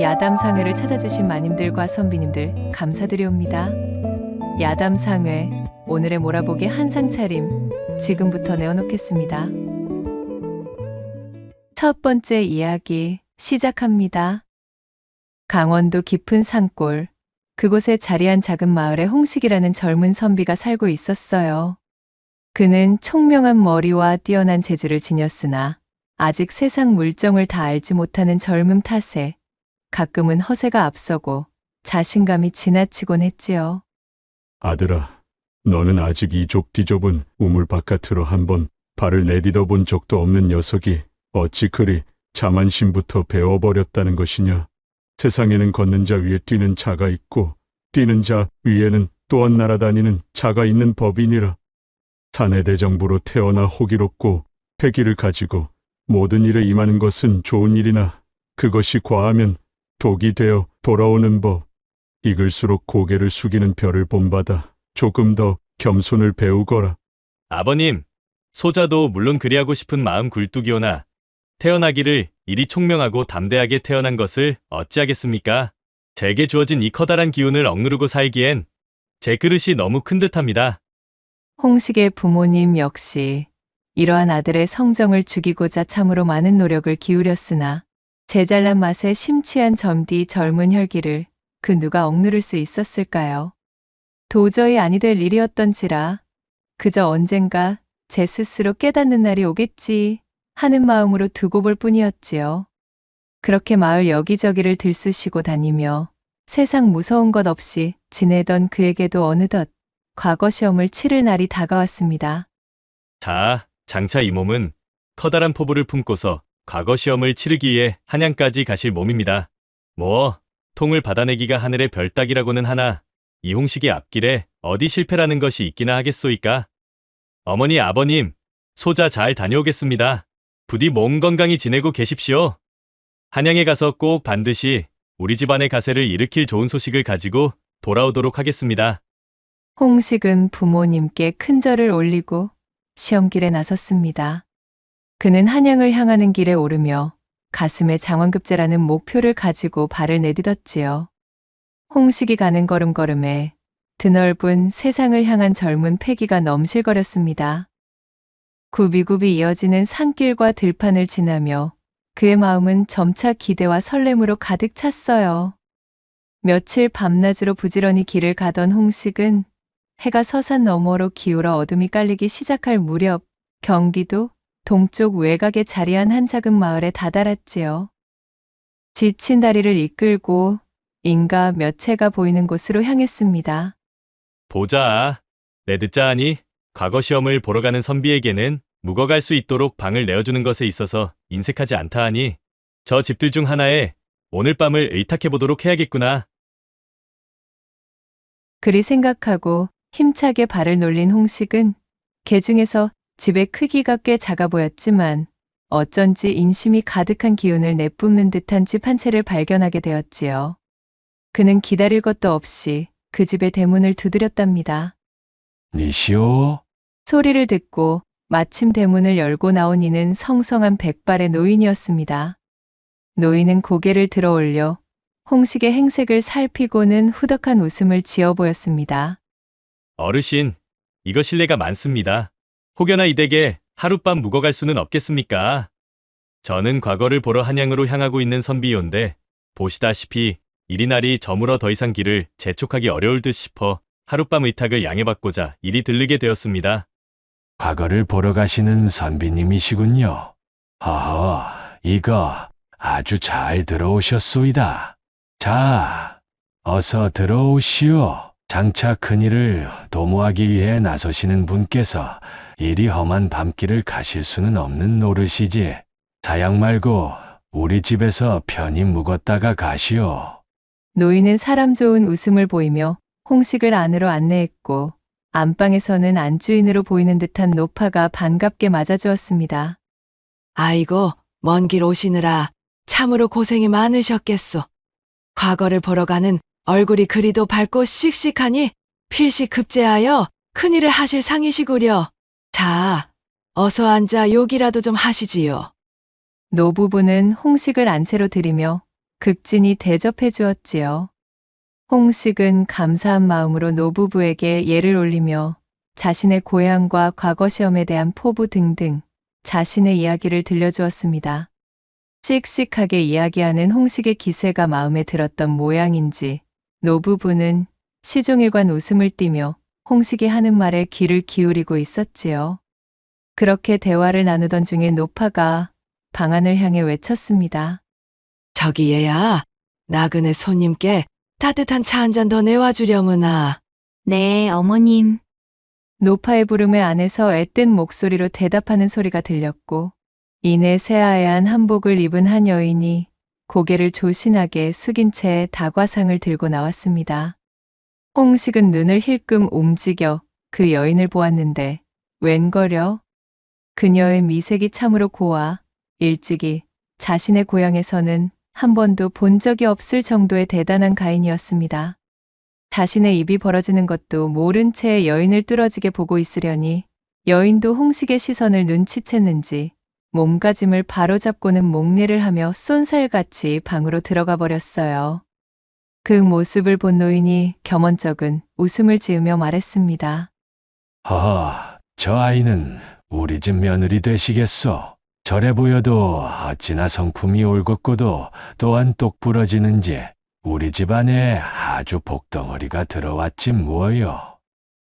야담상회를 찾아주신 마님들과 선비님들 감사드리옵니다. 야담상회, 오늘의 몰아보기 한상 차림 지금부터 내어놓겠습니다. 첫 번째 이야기 시작합니다. 강원도 깊은 산골, 그곳에 자리한 작은 마을에 홍식이라는 젊은 선비가 살고 있었어요. 그는 총명한 머리와 뛰어난 재주를 지녔으나 아직 세상 물정을 다 알지 못하는 젊음 탓에 가끔은 허세가 앞서고 자신감이 지나치곤 했지요. 아들아, 너는 아직 이 좁디 좁은 우물 바깥으로 한번 발을 내디뎌 본 적도 없는 녀석이 어찌 그리 자만심부터 배워버렸다는 것이냐. 세상에는 걷는 자 위에 뛰는 자가 있고 뛰는 자 위에는 또한 날아다니는 자가 있는 법이니라. 사내대정부로 태어나 호기롭고 패기를 가지고 모든 일에 임하는 것은 좋은 일이나 그것이 과하면 독이 되어 돌아오는 법. 익을수록 고개를 숙이는 별을 본받아 조금 더 겸손을 배우거라. 아버님, 소자도 물론 그리하고 싶은 마음 굴뚝이오나 태어나기를 이리 총명하고 담대하게 태어난 것을 어찌하겠습니까? 제게 주어진 이 커다란 기운을 억누르고 살기엔 제 그릇이 너무 큰 듯합니다. 홍식의 부모님 역시 이러한 아들의 성정을 죽이고자 참으로 많은 노력을 기울였으나 제잘난 맛에 심취한 점디 젊은 혈기를 그 누가 억누를 수 있었을까요? 도저히 아니 될 일이었던지라 그저 언젠가 제 스스로 깨닫는 날이 오겠지 하는 마음으로 두고 볼 뿐이었지요. 그렇게 마을 여기저기를 들쑤시고 다니며 세상 무서운 것 없이 지내던 그에게도 어느덧 과거 시험을 치를 날이 다가왔습니다. 자, 장차 이 몸은 커다란 포부를 품고서 과거 시험을 치르기 위해 한양까지 가실 몸입니다. 통을 받아내기가 하늘의 별 따기라고는 하나 이 홍식의 앞길에 어디 실패라는 것이 있기나 하겠소이까? 어머니, 아버님, 소자 잘 다녀오겠습니다. 부디 몸 건강히 지내고 계십시오. 한양에 가서 꼭 반드시 우리 집안의 가세를 일으킬 좋은 소식을 가지고 돌아오도록 하겠습니다. 홍식은 부모님께 큰 절을 올리고 시험길에 나섰습니다. 그는 한양을 향하는 길에 오르며 가슴에 장원급제라는 목표를 가지고 발을 내딛었지요. 홍식이 가는 걸음걸음에 드넓은 세상을 향한 젊은 패기가 넘실거렸습니다. 굽이굽이 이어지는 산길과 들판을 지나며 그의 마음은 점차 기대와 설렘으로 가득 찼어요. 며칠 밤낮으로 부지런히 길을 가던 홍식은 해가 서산 너머로 기울어 어둠이 깔리기 시작할 무렵 경기도 동쪽 외곽에 자리한 한 작은 마을에 다다랐지요. 지친 다리를 이끌고 인가 몇 채가 보이는 곳으로 향했습니다. 보자. 내 듣자 하니 과거 시험을 보러 가는 선비에게는 묵어갈 수 있도록 방을 내어주는 것에 있어서 인색하지 않다 하니 저 집들 중 하나에 오늘 밤을 의탁해보도록 해야겠구나. 그리 생각하고 힘차게 발을 놀린 홍식은 개중에서 집의 크기가 꽤 작아 보였지만 어쩐지 인심이 가득한 기운을 내뿜는 듯한 집 한 채를 발견하게 되었지요. 그는 기다릴 것도 없이 그 집의 대문을 두드렸답니다. 니시오? 소리를 듣고 마침 대문을 열고 나온 이는 성성한 백발의 노인이었습니다. 노인은 고개를 들어 올려 홍식의 행색을 살피고는 후덕한 웃음을 지어 보였습니다. 어르신, 이거 실례가 많습니다. 혹여나 이 댁에 하룻밤 묵어갈 수는 없겠습니까? 저는 과거를 보러 한양으로 향하고 있는 선비요인데 보시다시피 이리날이 저물어 더 이상 길을 재촉하기 어려울 듯 싶어 하룻밤 의탁을 양해받고자 이리 들르게 되었습니다. 과거를 보러 가시는 선비님이시군요. 허허, 이거 아주 잘 들어오셨소이다. 자, 어서 들어오시오. 장차 큰일을 도모하기 위해 나서시는 분께서 이리 험한 밤길을 가실 수는 없는 노릇이지. 사양 말고 우리 집에서 편히 묵었다가 가시오. 노인은 사람 좋은 웃음을 보이며 홍식을 안으로 안내했고 안방에서는 안주인으로 보이는 듯한 노파가 반갑게 맞아주었습니다. 아이고, 먼 길 오시느라 참으로 고생이 많으셨겠소. 과거를 보러 가는 얼굴이 그리도 밝고 씩씩하니 필시 급제하여 큰일을 하실 상이시구려. 자, 어서 앉아 욕이라도 좀 하시지요. 노부부는 홍식을 안채로 들이며 극진히 대접해 주었지요. 홍식은 감사한 마음으로 노부부에게 예를 올리며 자신의 고향과 과거 시험에 대한 포부 등등 자신의 이야기를 들려주었습니다. 씩씩하게 이야기하는 홍식의 기세가 마음에 들었던 모양인지 노부부는 시종일관 웃음을 띠며 홍식이 하는 말에 귀를 기울이고 있었지요. 그렇게 대화를 나누던 중에 노파가 방안을 향해 외쳤습니다. 저기 얘야, 나그네 손님께 따뜻한 차 한 잔 더 내와주려무나. 네, 어머님. 노파의 부름에 안에서 앳된 목소리로 대답하는 소리가 들렸고 이내 새하얀 한복을 입은 한 여인이 고개를 조신하게 숙인 채 다과상을 들고 나왔습니다. 홍식은 눈을 힐끔 움직여 그 여인을 보았는데 웬걸요? 그녀의 미색이 참으로 고와 일찍이 자신의 고향에서는 한 번도 본 적이 없을 정도의 대단한 가인이었습니다. 자신의 입이 벌어지는 것도 모른 채 여인을 뚫어지게 보고 있으려니 여인도 홍식의 시선을 눈치챘는지 몸가짐을 바로잡고는 목례를 하며 쏜살같이 방으로 들어가 버렸어요. 그 모습을 본 노인이 겸언쩍은 웃음을 지으며 말했습니다. 허허, 저 아이는 우리 집 며느리 되시겠소. 저래 보여도 어찌나 성품이 올곧고도 또한 똑부러지는지 우리 집안에 아주 복덩어리가 들어왔지 뭐요.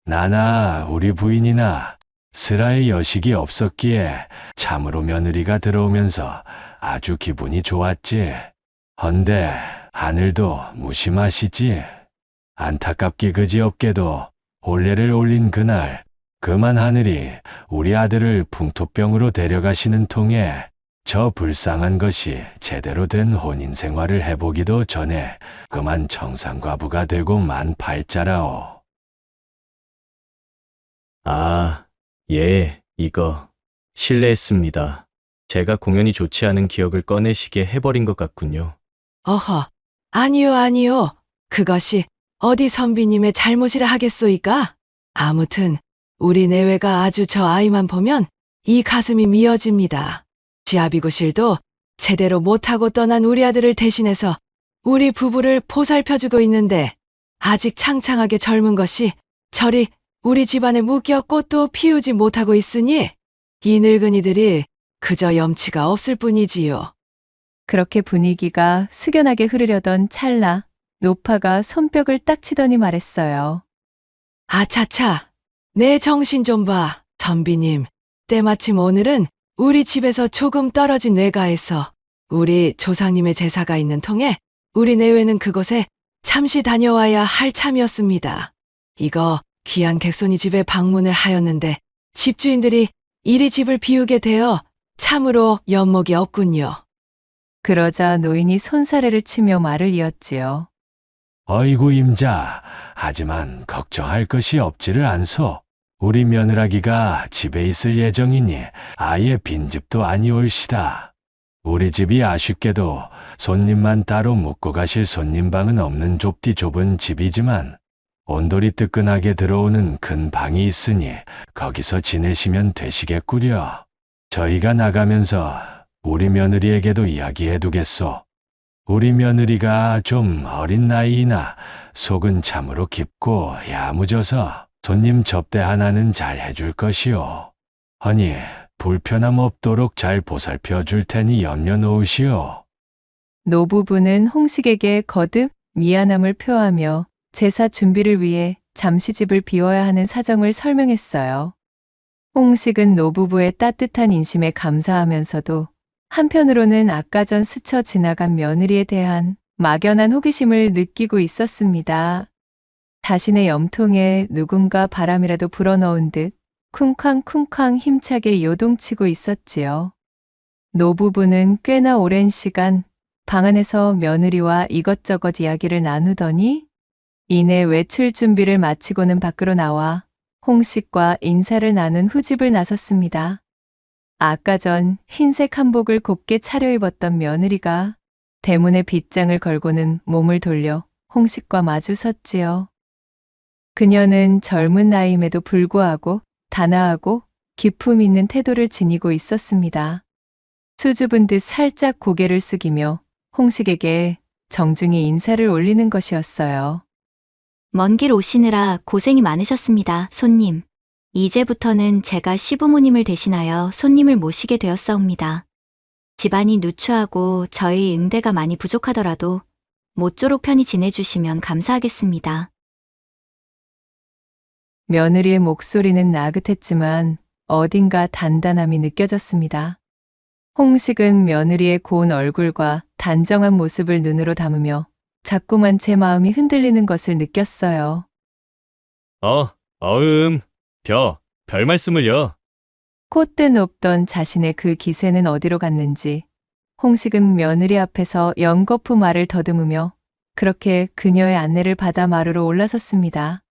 나나 우리 부인이나 스라의 여식이 없었기에 참으로 며느리가 들어오면서 아주 기분이 좋았지. 헌데 하늘도 무심하시지. 안타깝기 그지없게도 혼례를 올린 그날 그만 하늘이 우리 아들을 풍토병으로 데려가시는 통에 저 불쌍한 것이 제대로 된 혼인 생활을 해보기도 전에 그만 청산과부가 되고 만 팔자라오. 아, 예, 이거 실례했습니다. 제가 공연이 좋지 않은 기억을 꺼내시게 해버린 것 같군요. 어허, 아니요, 아니요. 그것이 어디 선비님의 잘못이라 하겠소이까? 아무튼 우리 내외가 아주 저 아이만 보면 이 가슴이 미어집니다. 지아비고실도 제대로 못하고 떠난 우리 아들을 대신해서 우리 부부를 보살펴주고 있는데 아직 창창하게 젊은 것이 저리 우리 집안에 묶여 꽃도 피우지 못하고 있으니 이 늙은이들이 그저 염치가 없을 뿐이지요. 그렇게 분위기가 숙연하게 흐르려던 찰나 노파가 손뼉을 딱 치더니 말했어요. 아차차, 내 정신 좀 봐. 선비님, 때마침 오늘은 우리 집에서 조금 떨어진 외가에서 우리 조상님의 제사가 있는 통에 우리 내외는 그곳에 잠시 다녀와야 할 참이었습니다. 이거 귀한 객손이 집에 방문을 하였는데 집주인들이 이리 집을 비우게 되어 참으로 연목이 없군요. 그러자 노인이 손사래를 치며 말을 이었지요. 어이구 임자, 하지만 걱정할 것이 없지를 않소. 우리 며느라기가 집에 있을 예정이니 아예 빈집도 아니올시다. 우리 집이 아쉽게도 손님만 따로 묵고 가실 손님방은 없는 좁디 좁은 집이지만 온돌이 뜨끈하게 들어오는 큰 방이 있으니 거기서 지내시면 되시겠구려. 저희가 나가면서 우리 며느리에게도 이야기해두겠소. 우리 며느리가 좀 어린 나이이나 속은 참으로 깊고 야무져서 손님 접대 하나는 잘 해줄 것이오. 허니 불편함 없도록 잘 보살펴 줄 테니 염려 놓으시오. 노부부는 홍식에게 거듭 미안함을 표하며 제사 준비를 위해 잠시 집을 비워야 하는 사정을 설명했어요. 홍식은 노부부의 따뜻한 인심에 감사하면서도 한편으로는 아까 전 스쳐 지나간 며느리에 대한 막연한 호기심을 느끼고 있었습니다. 자신의 염통에 누군가 바람이라도 불어넣은 듯 쿵쾅쿵쾅 힘차게 요동치고 있었지요. 노부부는 꽤나 오랜 시간 방 안에서 며느리와 이것저것 이야기를 나누더니 이내 외출 준비를 마치고는 밖으로 나와 홍식과 인사를 나눈 후 집을 나섰습니다. 아까 전 흰색 한복을 곱게 차려입었던 며느리가 대문에 빗장을 걸고는 몸을 돌려 홍식과 마주 섰지요. 그녀는 젊은 나이임에도 불구하고 단아하고 기품 있는 태도를 지니고 있었습니다. 수줍은 듯 살짝 고개를 숙이며 홍식에게 정중히 인사를 올리는 것이었어요. 먼 길 오시느라 고생이 많으셨습니다, 손님. 이제부터는 제가 시부모님을 대신하여 손님을 모시게 되었사옵니다. 집안이 누추하고 저희 응대가 많이 부족하더라도 모쪼록 편히 지내주시면 감사하겠습니다. 며느리의 목소리는 나긋했지만 어딘가 단단함이 느껴졌습니다. 홍식은 며느리의 고운 얼굴과 단정한 모습을 눈으로 담으며 자꾸만 제 마음이 흔들리는 것을 느꼈어요. 별 말씀을요. 콧대 높던 자신의 그 기세는 어디로 갔는지 홍식은 며느리 앞에서 연거푸 말을 더듬으며 그렇게 그녀의 안내를 받아 마루로 올라섰습니다.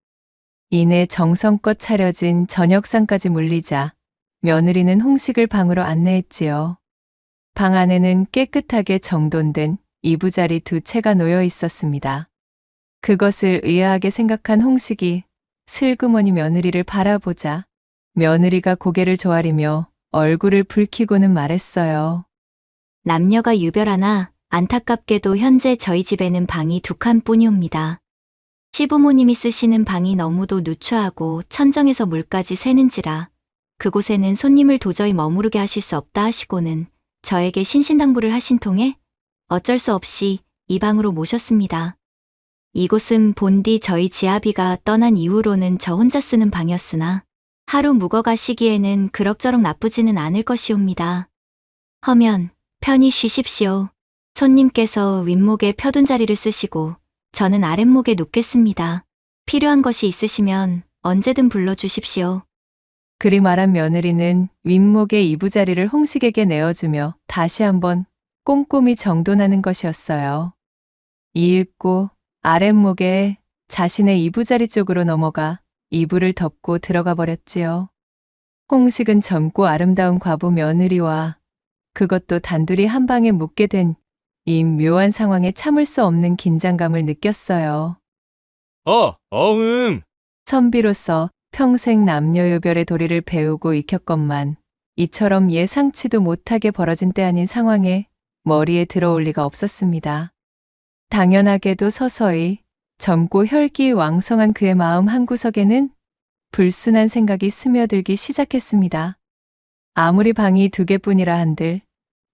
이내 정성껏 차려진 저녁상까지 물리자 며느리는 홍식을 방으로 안내했지요. 방 안에는 깨끗하게 정돈된 이부자리 2채가 놓여 있었습니다. 그것을 의아하게 생각한 홍식이 슬그머니 며느리를 바라보자 며느리가 고개를 조아리며 얼굴을 붉히고는 말했어요. 남녀가 유별하나 안타깝게도 현재 저희 집에는 방이 2칸뿐이옵니다. 시부모님이 쓰시는 방이 너무도 누추하고 천정에서 물까지 새는지라 그곳에는 손님을 도저히 머무르게 하실 수 없다 하시고는 저에게 신신당부를 하신 통에 어쩔 수 없이 이 방으로 모셨습니다. 이곳은 본디 저희 지아비가 떠난 이후로는 저 혼자 쓰는 방이었으나 하루 묵어 가시기에는 그럭저럭 나쁘지는 않을 것이옵니다. 허면 편히 쉬십시오. 손님께서 윗목에 펴둔 자리를 쓰시고 저는 아랫목에 눕겠습니다. 필요한 것이 있으시면 언제든 불러주십시오. 그리 말한 며느리는 윗목의 이부자리를 홍식에게 내어주며 다시 한번 꼼꼼히 정돈하는 것이었어요. 이윽고 아랫목에 자신의 이부자리 쪽으로 넘어가 이불을 덮고 들어가 버렸지요. 홍식은 젊고 아름다운 과부 며느리와 그것도 단둘이 한 방에 묵게 된 이 묘한 상황에 참을 수 없는 긴장감을 느꼈어요. 선비로서 평생 남녀요별의 도리를 배우고 익혔건만 이처럼 예상치도 못하게 벌어진 때 아닌 상황에 머리에 들어올 리가 없었습니다. 당연하게도 서서히 젊고 혈기 왕성한 그의 마음 한구석에는 불순한 생각이 스며들기 시작했습니다. 아무리 방이 2개뿐이라 한들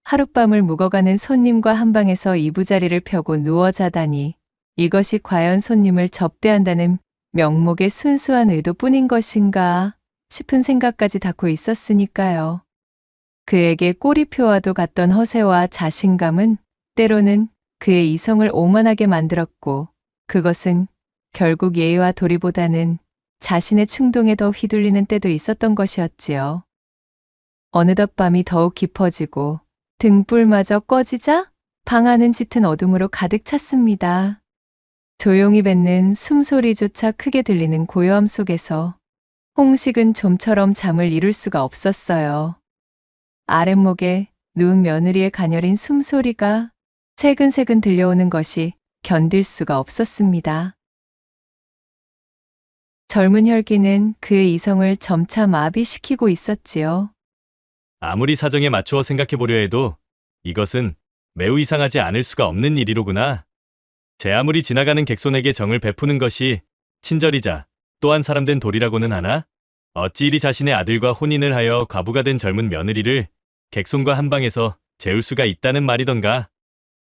하룻밤을 묵어가는 손님과 한 방에서 이부자리를 펴고 누워 자다니 이것이 과연 손님을 접대한다는 명목의 순수한 의도뿐인 것인가 싶은 생각까지 닿고 있었으니까요. 그에게 꼬리표와도 같던 허세와 자신감은 때로는 그의 이성을 오만하게 만들었고 그것은 결국 예의와 도리보다는 자신의 충동에 더 휘둘리는 때도 있었던 것이었지요. 어느덧 밤이 더욱 깊어지고 등불마저 꺼지자 방 안은 짙은 어둠으로 가득 찼습니다. 조용히 뱉는 숨소리조차 크게 들리는 고요함 속에서 홍식은 좀처럼 잠을 이룰 수가 없었어요. 아랫목에 누운 며느리의 가녀린 숨소리가 새근새근 들려오는 것이 견딜 수가 없었습니다. 젊은 혈기는 그의 이성을 점차 마비시키고 있었지요. 아무리 사정에 맞추어 생각해보려 해도 이것은 매우 이상하지 않을 수가 없는 일이로구나. 제 아무리 지나가는 객손에게 정을 베푸는 것이 친절이자 또한 사람된 도리라고는 하나 어찌 이리 자신의 아들과 혼인을 하여 과부가 된 젊은 며느리를 객손과 한 방에서 재울 수가 있다는 말이던가.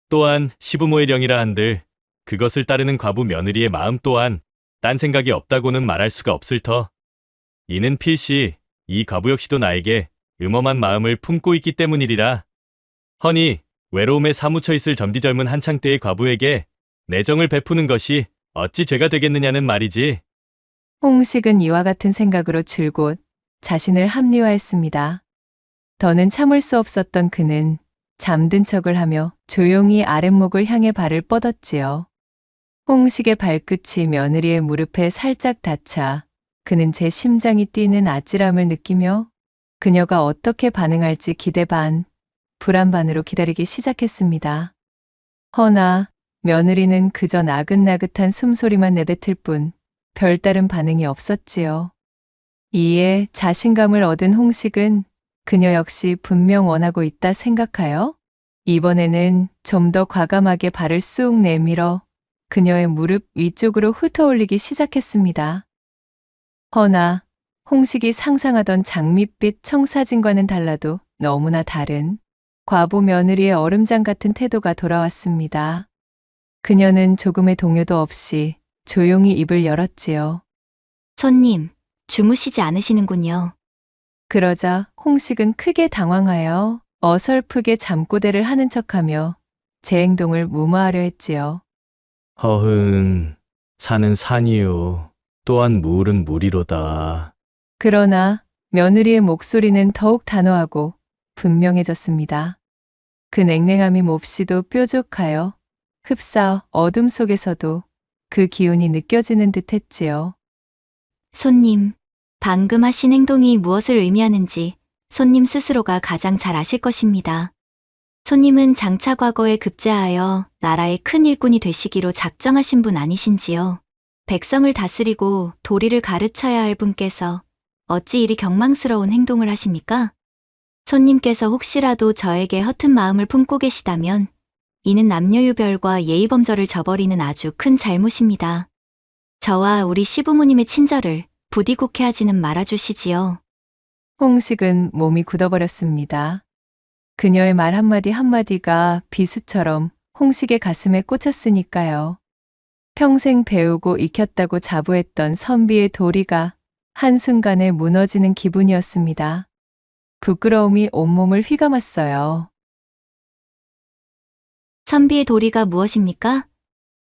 또한 시부모의 령이라 한들 그것을 따르는 과부 며느리의 마음 또한 딴 생각이 없다고는 말할 수가 없을 터. 이는 필시 이 과부 역시도 나에게 음험한 마음을 품고 있기 때문이리라. 허니 외로움에 사무쳐 있을 젊디 젊은 한창 때의 과부에게 내정을 베푸는 것이 어찌 죄가 되겠느냐는 말이지. 홍식은 이와 같은 생각으로 줄곧 자신을 합리화했습니다. 더는 참을 수 없었던 그는 잠든 척을 하며 조용히 아랫목을 향해 발을 뻗었지요. 홍식의 발끝이 며느리의 무릎에 살짝 닿자 그는 제 심장이 뛰는 아찔함을 느끼며 그녀가 어떻게 반응할지 기대 반, 불안 반으로 기다리기 시작했습니다. 허나 며느리는 그저 나긋나긋한 숨소리만 내뱉을 뿐 별다른 반응이 없었지요. 이에 자신감을 얻은 홍식은 그녀 역시 분명 원하고 있다 생각하여 이번에는 좀 더 과감하게 발을 쑥 내밀어 그녀의 무릎 위쪽으로 훑어올리기 시작했습니다. 허나 홍식이 상상하던 장밋빛 청사진과는 달라도 너무나 다른 과부 며느리의 얼음장 같은 태도가 돌아왔습니다. 그녀는 조금의 동요도 없이 조용히 입을 열었지요. 손님, 주무시지 않으시는군요. 그러자 홍식은 크게 당황하여 어설프게 잠꼬대를 하는 척하며 제 행동을 무마하려 했지요. 허흔, 산은 산이요. 또한 물은 물이로다. 그러나 며느리의 목소리는 더욱 단호하고 분명해졌습니다. 그 냉랭함이 몹시도 뾰족하여 흡사 어둠 속에서도 그 기운이 느껴지는 듯 했지요. 손님, 방금 하신 행동이 무엇을 의미하는지 손님 스스로가 가장 잘 아실 것입니다. 손님은 장차 과거에 급제하여 나라의 큰 일꾼이 되시기로 작정하신 분 아니신지요. 백성을 다스리고 도리를 가르쳐야 할 분께서 어찌 이리 경망스러운 행동을 하십니까? 손님께서 혹시라도 저에게 허튼 마음을 품고 계시다면 이는 남녀유별과 예의범절을 저버리는 아주 큰 잘못입니다. 저와 우리 시부모님의 친절을 부디 곡해하지는 말아주시지요. 홍식은 몸이 굳어버렸습니다. 그녀의 말 한마디 한마디가 비수처럼 홍식의 가슴에 꽂혔으니까요. 평생 배우고 익혔다고 자부했던 선비의 도리가 한순간에 무너지는 기분이었습니다. 부끄러움이 온몸을 휘감았어요. 선비의 도리가 무엇입니까?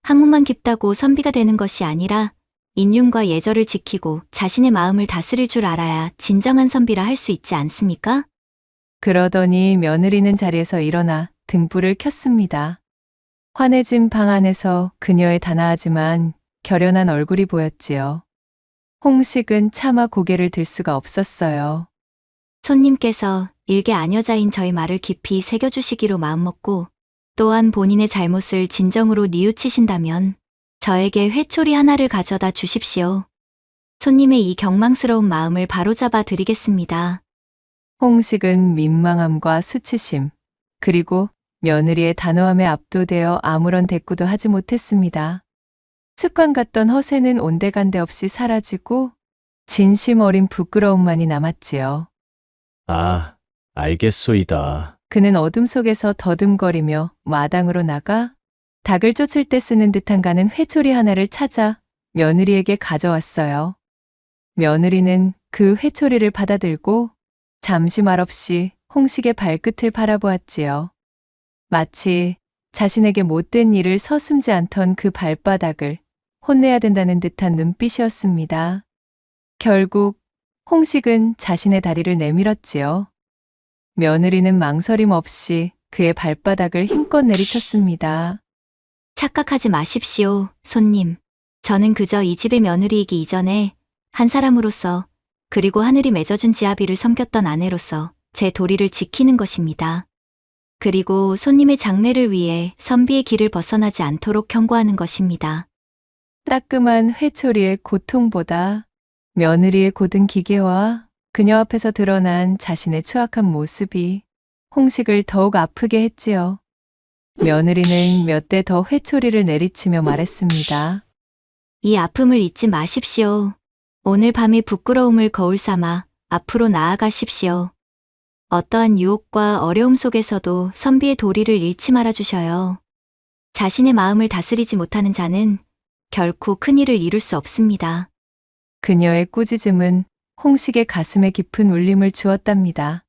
학문만 깊다고 선비가 되는 것이 아니라 인륜과 예절을 지키고 자신의 마음을 다스릴 줄 알아야 진정한 선비라 할 수 있지 않습니까? 그러더니 며느리는 자리에서 일어나 등불을 켰습니다. 환해진 방 안에서 그녀의 단아하지만 결연한 얼굴이 보였지요. 홍식은 차마 고개를 들 수가 없었어요. 손님께서 일개 아녀자인 저의 말을 깊이 새겨주시기로 마음먹고 또한 본인의 잘못을 진정으로 뉘우치신다면 저에게 회초리 하나를 가져다 주십시오. 손님의 이 경망스러운 마음을 바로잡아 드리겠습니다. 홍식은 민망함과 수치심, 그리고 며느리의 단호함에 압도되어 아무런 대꾸도 하지 못했습니다. 습관 같던 허세는 온데간데 없이 사라지고 진심 어린 부끄러움만이 남았지요. 아, 알겠소이다. 그는 어둠 속에서 더듬거리며 마당으로 나가 닭을 쫓을 때 쓰는 듯한 가는 회초리 하나를 찾아 며느리에게 가져왔어요. 며느리는 그 회초리를 받아들고 잠시 말없이 홍식의 발끝을 바라보았지요. 마치 자신에게 못된 일을 서슴지 않던 그 발바닥을 혼내야 된다는 듯한 눈빛이었습니다. 결국 홍식은 자신의 다리를 내밀었지요. 며느리는 망설임 없이 그의 발바닥을 힘껏 내리쳤습니다. 착각하지 마십시오, 손님. 저는 그저 이 집의 며느리이기 이전에 한 사람으로서 그리고 하늘이 맺어준 지아비를 섬겼던 아내로서 제 도리를 지키는 것입니다. 그리고 손님의 장래를 위해 선비의 길을 벗어나지 않도록 경고하는 것입니다. 따끔한 회초리의 고통보다 며느리의 고든 기계와 그녀 앞에서 드러난 자신의 추악한 모습이 홍식을 더욱 아프게 했지요. 며느리는 몇 대 더 회초리를 내리치며 말했습니다. 이 아픔을 잊지 마십시오. 오늘 밤의 부끄러움을 거울 삼아 앞으로 나아가십시오. 어떠한 유혹과 어려움 속에서도 선비의 도리를 잃지 말아주셔요. 자신의 마음을 다스리지 못하는 자는 결코 큰 일을 이룰 수 없습니다. 그녀의 꾸짖음은 홍식의 가슴에 깊은 울림을 주었답니다.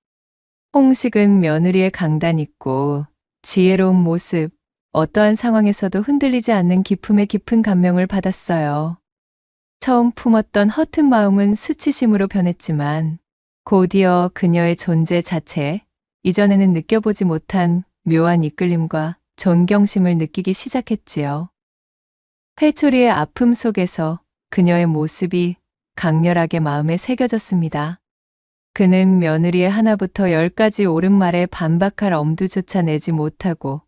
홍식은 며느리의 강단 있고 지혜로운 모습, 어떠한 상황에서도 흔들리지 않는 기품에 깊은 감명을 받았어요. 처음 품었던 허튼 마음은 수치심으로 변했지만 곧이어 그녀의 존재 자체에 이전에는 느껴보지 못한 묘한 이끌림과 존경심을 느끼기 시작했지요. 회초리의 아픔 속에서 그녀의 모습이 강렬하게 마음에 새겨졌습니다. 그는 며느리의 하나부터 10까지 옳은 말에 반박할 엄두조차 내지 못하고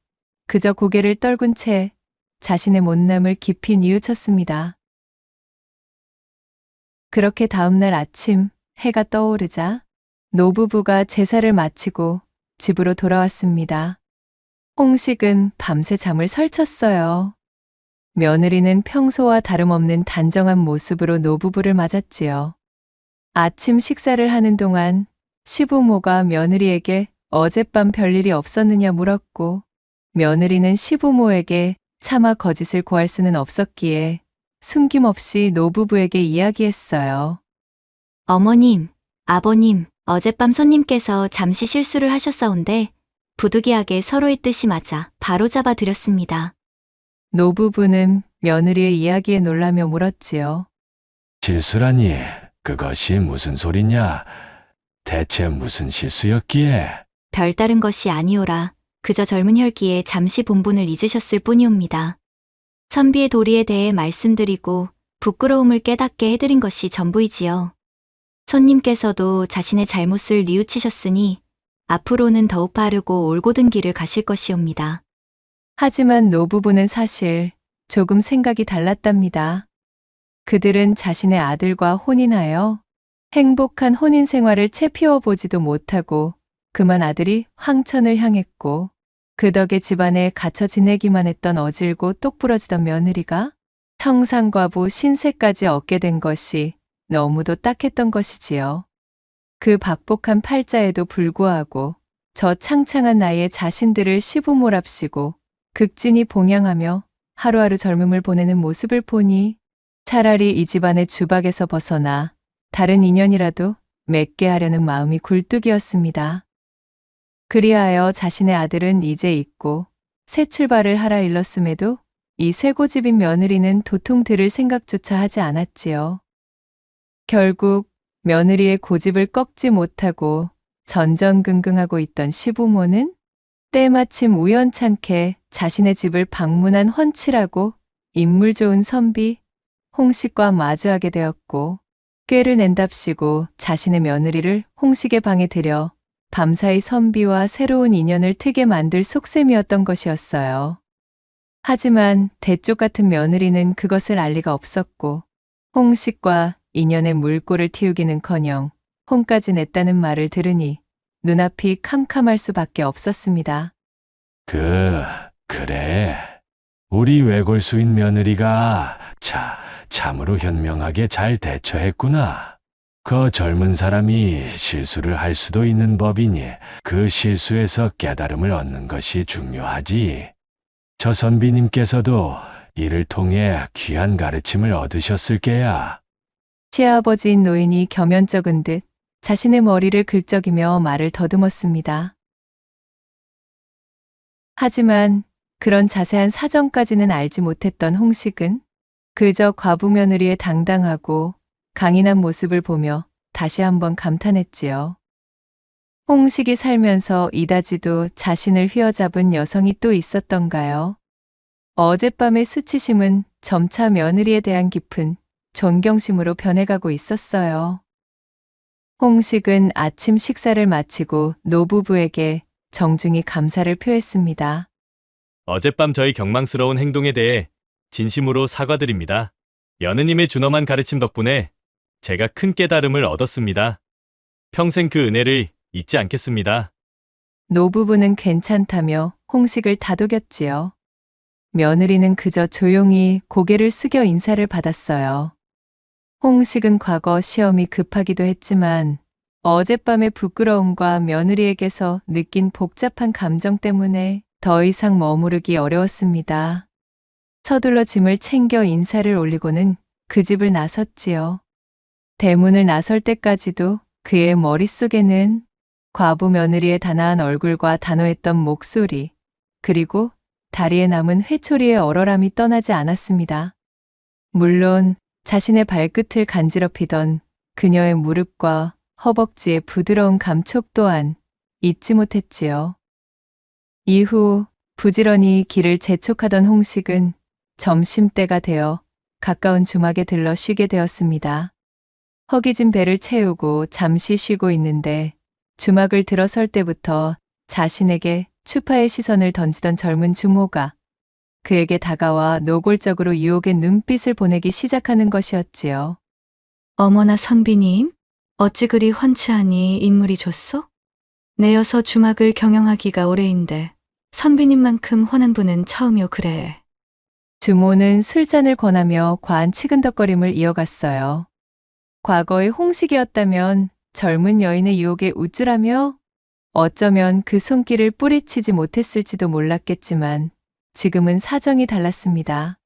그저 고개를 떨군 채 자신의 못남을 깊이 뉘우쳤습니다. 그렇게 다음날 아침 해가 떠오르자 노부부가 제사를 마치고 집으로 돌아왔습니다. 홍식은 밤새 잠을 설쳤어요. 며느리는 평소와 다름없는 단정한 모습으로 노부부를 맞았지요. 아침 식사를 하는 동안 시부모가 며느리에게 어젯밤 별일이 없었느냐 물었고, 며느리는 시부모에게 차마 거짓을 고할 수는 없었기에 숨김없이 노부부에게 이야기했어요. 어머님, 아버님, 어젯밤 손님께서 잠시 실수를 하셨사온데 부득이하게 서로의 뜻이 맞아 바로잡아 드렸습니다. 노부부는 며느리의 이야기에 놀라며 물었지요. 실수라니, 그것이 무슨 소리냐? 대체 무슨 실수였기에? 별다른 것이 아니오라. 그저 젊은 혈기에 잠시 본분을 잊으셨을 뿐이옵니다. 선비의 도리에 대해 말씀드리고 부끄러움을 깨닫게 해드린 것이 전부이지요. 손님께서도 자신의 잘못을 뉘우치셨으니 앞으로는 더욱 바르고 올곧은 길을 가실 것이옵니다. 하지만 노부부는 사실 조금 생각이 달랐답니다. 그들은 자신의 아들과 혼인하여 행복한 혼인 생활을 채 피워보지도 못하고 그만 아들이 황천을 향했고, 그 덕에 집안에 갇혀 지내기만 했던 어질고 똑부러지던 며느리가 청산과부 신세까지 얻게 된 것이 너무도 딱했던 것이지요. 그 박복한 팔자에도 불구하고 저 창창한 나이에 자신들을 시부모랍시고 극진히 봉양하며 하루하루 젊음을 보내는 모습을 보니 차라리 이 집안의 주박에서 벗어나 다른 인연이라도 맺게 하려는 마음이 굴뚝이었습니다. 그리하여 자신의 아들은 이제 있고 새 출발을 하라 일렀음에도 이 쇠고집인 며느리는 도통 들을 생각조차 하지 않았지요. 결국 며느리의 고집을 꺾지 못하고 전전긍긍하고 있던 시부모는 때마침 우연찮게 자신의 집을 방문한 훤칠하고 인물 좋은 선비 홍식과 마주하게 되었고, 꾀를 낸답시고 자신의 며느리를 홍식의 방에 들여 밤사이 선비와 새로운 인연을 트게 만들 속셈이었던 것이었어요. 하지만 대쪽 같은 며느리는 그것을 알 리가 없었고, 홍식과 인연의 물꼬를 틔우기는커녕 혼까지 냈다는 말을 들으니 눈앞이 캄캄할 수밖에 없었습니다. 그래. 우리 외골수인 며느리가 참으로 현명하게 잘 대처했구나. 그 젊은 사람이 실수를 할 수도 있는 법이니 그 실수에서 깨달음을 얻는 것이 중요하지. 저 선비님께서도 이를 통해 귀한 가르침을 얻으셨을 게야. 시아버지인 노인이 겸연쩍은 듯 자신의 머리를 긁적이며 말을 더듬었습니다. 하지만 그런 자세한 사정까지는 알지 못했던 홍식은 그저 과부 며느리의 당당하고 강인한 모습을 보며 다시 한번 감탄했지요. 홍식이 살면서 이다지도 자신을 휘어잡은 여성이 또 있었던가요? 어젯밤의 수치심은 점차 며느리에 대한 깊은 존경심으로 변해가고 있었어요. 홍식은 아침 식사를 마치고 노부부에게 정중히 감사를 표했습니다. 어젯밤 저희 경망스러운 행동에 대해 진심으로 사과드립니다. 여느님의 준엄한 가르침 덕분에 제가 큰 깨달음을 얻었습니다. 평생 그 은혜를 잊지 않겠습니다. 노부부는 괜찮다며 홍식을 다독였지요. 며느리는 그저 조용히 고개를 숙여 인사를 받았어요. 홍식은 과거 시험이 급하기도 했지만 어젯밤의 부끄러움과 며느리에게서 느낀 복잡한 감정 때문에 더 이상 머무르기 어려웠습니다. 서둘러 짐을 챙겨 인사를 올리고는 그 집을 나섰지요. 대문을 나설 때까지도 그의 머릿속에는 과부 며느리의 단아한 얼굴과 단호했던 목소리, 그리고 다리에 남은 회초리의 얼얼함이 떠나지 않았습니다. 물론 자신의 발끝을 간지럽히던 그녀의 무릎과 허벅지의 부드러운 감촉 또한 잊지 못했지요. 이후 부지런히 길을 재촉하던 홍식은 점심때가 되어 가까운 주막에 들러 쉬게 되었습니다. 허기진 배를 채우고 잠시 쉬고 있는데 주막을 들어설 때부터 자신에게 추파의 시선을 던지던 젊은 주모가 그에게 다가와 노골적으로 유혹의 눈빛을 보내기 시작하는 것이었지요. 어머나 선비님, 어찌 그리 훤치하니 인물이 좋소? 내여서 주막을 경영하기가 오래인데 선비님만큼 혼한 분은 처음이요, 그래. 주모는 술잔을 권하며 과한 치근덕거림을 이어갔어요. 과거의 홍식이었다면 젊은 여인의 유혹에 우쭐하며 어쩌면 그 손길을 뿌리치지 못했을지도 몰랐겠지만 지금은 사정이 달랐습니다.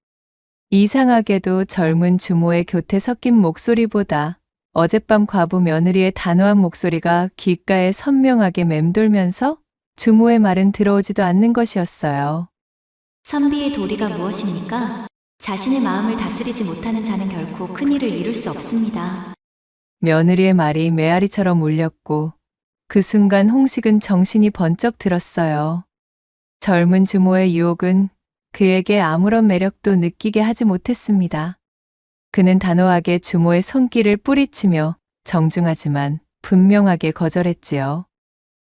이상하게도 젊은 주모의 곁에 섞인 목소리보다 어젯밤 과부 며느리의 단호한 목소리가 귓가에 선명하게 맴돌면서 주모의 말은 들어오지도 않는 것이었어요. 선비의 도리가 무엇입니까? 자신의 마음을 다스리지 못하는 자는 결코 큰 일을 이룰 수 없습니다. 며느리의 말이 메아리처럼 울렸고 그 순간 홍식은 정신이 번쩍 들었어요. 젊은 주모의 유혹은 그에게 아무런 매력도 느끼게 하지 못했습니다. 그는 단호하게 주모의 손길을 뿌리치며 정중하지만 분명하게 거절했지요.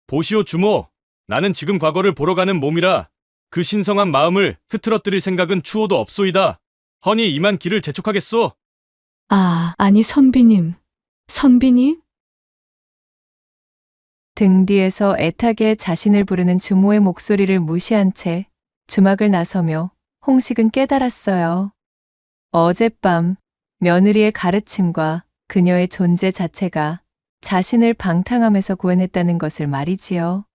보시오 주모, 나는 지금 과거를 보러 가는 몸이라 그 신성한 마음을 흐트러뜨릴 생각은 추호도 없소이다. 허니 이만 길을 재촉하겠소. 아, 아니, 선비님. 선비님? 등 뒤에서 애타게 자신을 부르는 주모의 목소리를 무시한 채 주막을 나서며 홍식은 깨달았어요. 어젯밤 며느리의 가르침과 그녀의 존재 자체가 자신을 방탕함에서 구원했다는 것을 말이지요.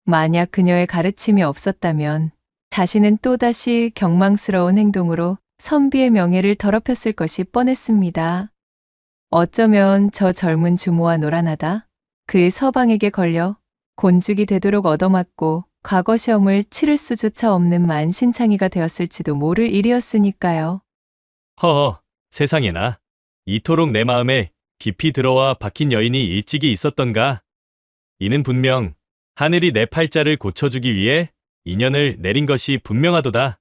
만약 그녀의 가르침이 없었다면 자신은 또다시 경망스러운 행동으로 선비의 명예를 더럽혔을 것이 뻔했습니다. 어쩌면 저 젊은 주모와 놀아나다 그의 서방에게 걸려 곤죽이 되도록 얻어맞고 과거 시험을 치를 수조차 없는 만신창이가 되었을지도 모를 일이었으니까요. 허허, 세상에나. 이토록 내 마음에 깊이 들어와 박힌 여인이 일찍이 있었던가. 이는 분명 하늘이 내 팔자를 고쳐주기 위해 인연을 내린 것이 분명하도다.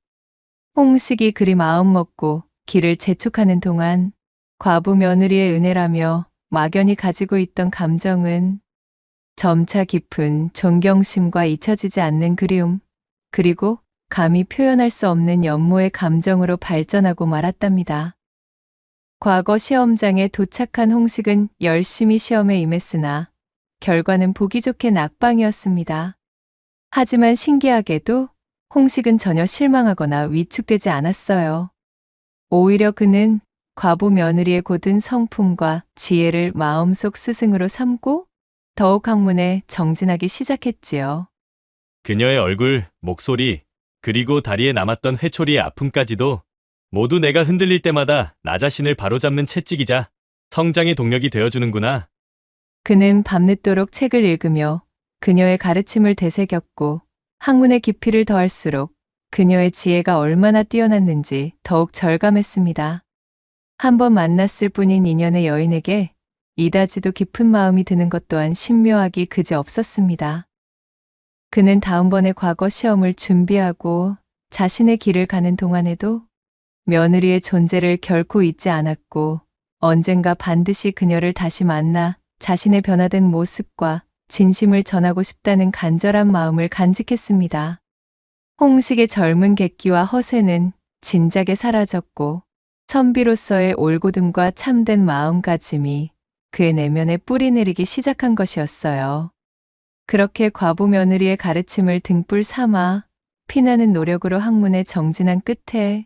홍식이 그리 마음먹고 길을 재촉하는 동안 과부 며느리의 은혜라며 막연히 가지고 있던 감정은 점차 깊은 존경심과 잊혀지지 않는 그리움, 그리고 감히 표현할 수 없는 연모의 감정으로 발전하고 말았답니다. 과거 시험장에 도착한 홍식은 열심히 시험에 임했으나 결과는 보기 좋게 낙방이었습니다. 하지만 신기하게도 홍식은 전혀 실망하거나 위축되지 않았어요. 오히려 그는 과부 며느리의 고든 성품과 지혜를 마음속 스승으로 삼고 더욱 학문에 정진하기 시작했지요. 그녀의 얼굴, 목소리, 그리고 다리에 남았던 회초리의 아픔까지도 모두 내가 흔들릴 때마다 나 자신을 바로잡는 채찍이자 성장의 동력이 되어주는구나. 그는 밤늦도록 책을 읽으며 그녀의 가르침을 되새겼고 학문의 깊이를 더할수록 그녀의 지혜가 얼마나 뛰어났는지 더욱 절감했습니다. 한번 만났을 뿐인 인연의 여인에게 이다지도 깊은 마음이 드는 것 또한 신묘하기 그지 없었습니다. 그는 다음번에 과거 시험을 준비하고 자신의 길을 가는 동안에도 며느리의 존재를 결코 잊지 않았고 언젠가 반드시 그녀를 다시 만나 자신의 변화된 모습과 진심을 전하고 싶다는 간절한 마음을 간직했습니다. 홍식의 젊은 객기와 허세는 진작에 사라졌고 선비로서의 올곧음과 참된 마음가짐이 그의 내면에 뿌리 내리기 시작한 것이었어요. 그렇게 과부 며느리의 가르침을 등불 삼아 피나는 노력으로 학문에 정진한 끝에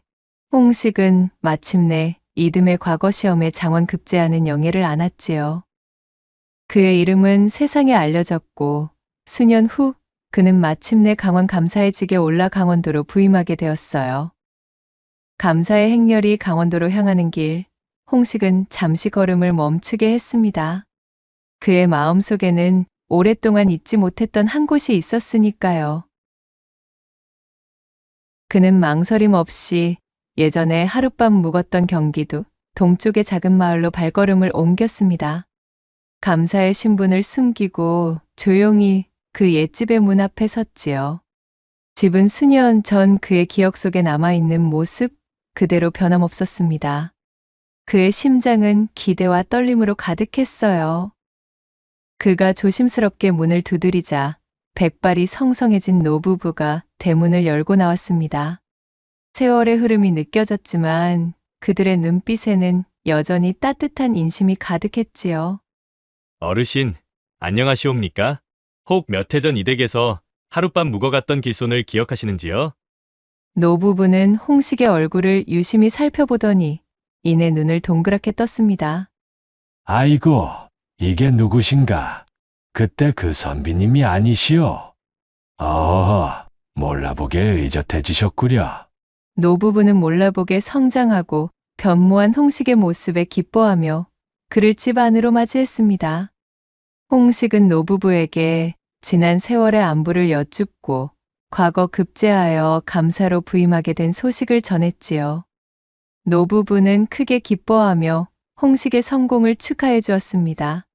홍식은 마침내 이듬해 과거 시험에 장원급제하는 영예를 안았지요. 그의 이름은 세상에 알려졌고 수년 후 그는 마침내 강원 감사의 직에 올라 강원도로 부임하게 되었어요. 감사의 행렬이 강원도로 향하는 길, 홍식은 잠시 걸음을 멈추게 했습니다. 그의 마음속에는 오랫동안 잊지 못했던 한 곳이 있었으니까요. 그는 망설임 없이 예전에 하룻밤 묵었던 경기도 동쪽의 작은 마을로 발걸음을 옮겼습니다. 감사의 신분을 숨기고 조용히 그 옛집의 문 앞에 섰지요. 집은 수년 전 그의 기억 속에 남아있는 모습 그대로 변함없었습니다. 그의 심장은 기대와 떨림으로 가득했어요. 그가 조심스럽게 문을 두드리자 백발이 성성해진 노부부가 대문을 열고 나왔습니다. 세월의 흐름이 느껴졌지만 그들의 눈빛에는 여전히 따뜻한 인심이 가득했지요. 어르신, 안녕하시옵니까? 혹 몇 해 전 이 댁에서 하룻밤 묵어갔던 길손을 기억하시는지요? 노부부는 홍식의 얼굴을 유심히 살펴보더니 이내 눈을 동그랗게 떴습니다. 아이고, 이게 누구신가? 그때 그 선비님이 아니시오. 어허, 몰라보게 의젓해지셨구려. 노부부는 몰라보게 성장하고 변모한 홍식의 모습에 기뻐하며 그를 집 안으로 맞이했습니다. 홍식은 노부부에게 지난 세월의 안부를 여쭙고 과거 급제하여 감사로 부임하게 된 소식을 전했지요. 노부부는 크게 기뻐하며 홍식의 성공을 축하해 주었습니다.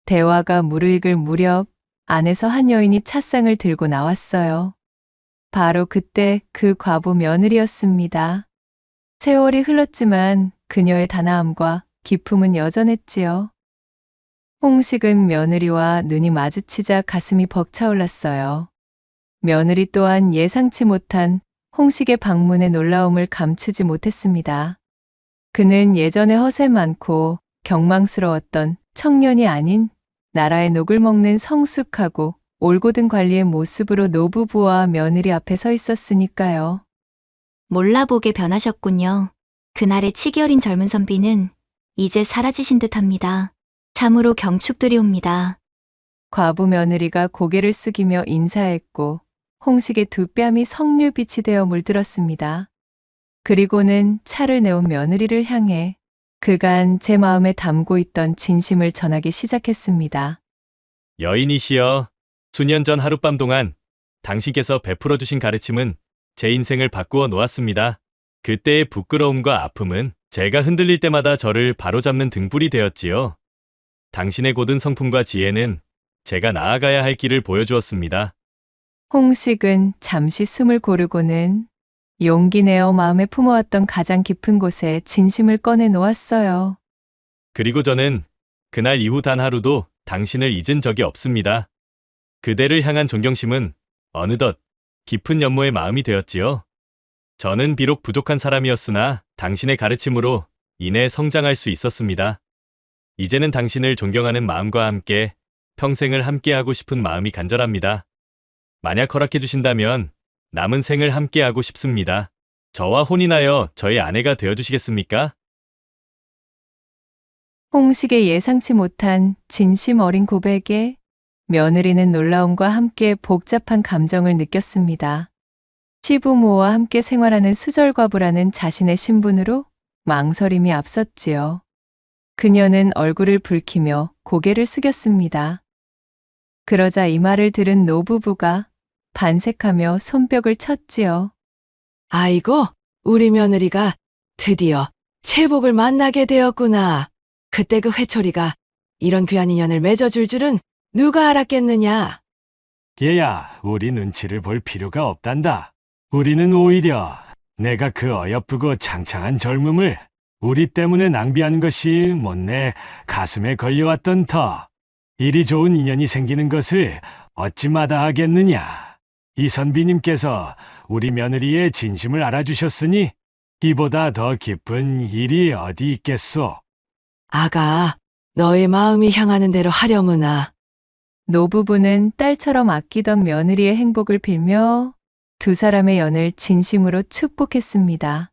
대화가 무르익을 무렵 안에서 한 여인이 찻상을 들고 나왔어요. 바로 그때 그 과부 며느리였습니다. 세월이 흘렀지만 그녀의 단아함과 기품은 여전했지요. 홍식은 며느리와 눈이 마주치자 가슴이 벅차올랐어요. 며느리 또한 예상치 못한 홍식의 방문의 놀라움을 감추지 못했습니다. 그는 예전에 허세 많고 경망스러웠던 청년이 아닌 나라의 녹을 먹는 성숙하고 올곧은 관리의 모습으로 노부부와 며느리 앞에 서 있었으니까요. 몰라보게 변하셨군요. 그날의 치기 어린 젊은 선비는 이제 사라지신 듯합니다. 참으로 경축드리옵니다. 과부 며느리가 고개를 숙이며 인사했고 홍식의 두 뺨이 석류빛이 되어 물들었습니다. 그리고는 차를 내온 며느리를 향해 그간 제 마음에 담고 있던 진심을 전하기 시작했습니다. 여인이시여, 수년 전 하룻밤 동안 당신께서 베풀어 주신 가르침은 제 인생을 바꾸어 놓았습니다. 그때의 부끄러움과 아픔은 제가 흔들릴 때마다 저를 바로잡는 등불이 되었지요. 당신의 고든 성품과 지혜는 제가 나아가야 할 길을 보여주었습니다. 홍식은 잠시 숨을 고르고는 용기 내어 마음에 품어왔던 가장 깊은 곳에 진심을 꺼내 놓았어요. 그리고 저는 그날 이후 단 하루도 당신을 잊은 적이 없습니다. 그대를 향한 존경심은 어느덧 깊은 연모의 마음이 되었지요. 저는 비록 부족한 사람이었으나 당신의 가르침으로 인해 성장할 수 있었습니다. 이제는 당신을 존경하는 마음과 함께 평생을 함께하고 싶은 마음이 간절합니다. 만약 허락해 주신다면 남은 생을 함께하고 싶습니다. 저와 혼인하여 저의 아내가 되어주시겠습니까? 홍식의 예상치 못한 진심 어린 고백에 며느리는 놀라움과 함께 복잡한 감정을 느꼈습니다. 시부모와 함께 생활하는 수절과부라는 자신의 신분으로 망설임이 앞섰지요. 그녀는 얼굴을 붉히며 고개를 숙였습니다. 그러자 이 말을 들은 노부부가 반색하며 손뼉을 쳤지요. 아이고, 우리 며느리가 드디어 채복을 만나게 되었구나. 그때 그 회초리가 이런 귀한 인연을 맺어줄 줄은 누가 알았겠느냐. 얘야, 우리 눈치를 볼 필요가 없단다. 우리는 오히려 내가 그 어여쁘고 창창한 젊음을 우리 때문에 낭비한 것이 못내 가슴에 걸려왔던 터. 이리 좋은 인연이 생기는 것을 어찌 마다하겠느냐. 이 선비님께서 우리 며느리의 진심을 알아주셨으니 이보다 더 기쁜 일이 어디 있겠소. 아가, 너의 마음이 향하는 대로 하려무나. 노부부는 딸처럼 아끼던 며느리의 행복을 빌며 두 사람의 연을 진심으로 축복했습니다.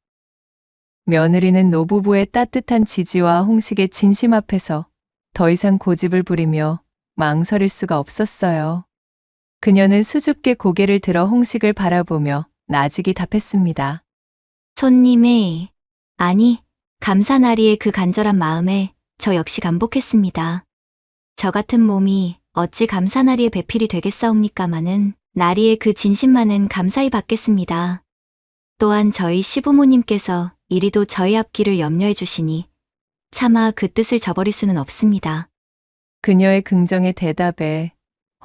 며느리는 노부부의 따뜻한 지지와 홍식의 진심 앞에서 더 이상 고집을 부리며 망설일 수가 없었어요. 그녀는 수줍게 고개를 들어 홍식을 바라보며 나직이 답했습니다. 손님의, 아니, 감사나리의 그 간절한 마음에 저 역시 감복했습니다. 저 같은 몸이 어찌 감사나리의 배필이 되겠사옵니까마는 나리의 그 진심만은 감사히 받겠습니다. 또한 저희 시부모님께서 이리도 저희 앞길을 염려해 주시니 차마 그 뜻을 저버릴 수는 없습니다. 그녀의 긍정의 대답에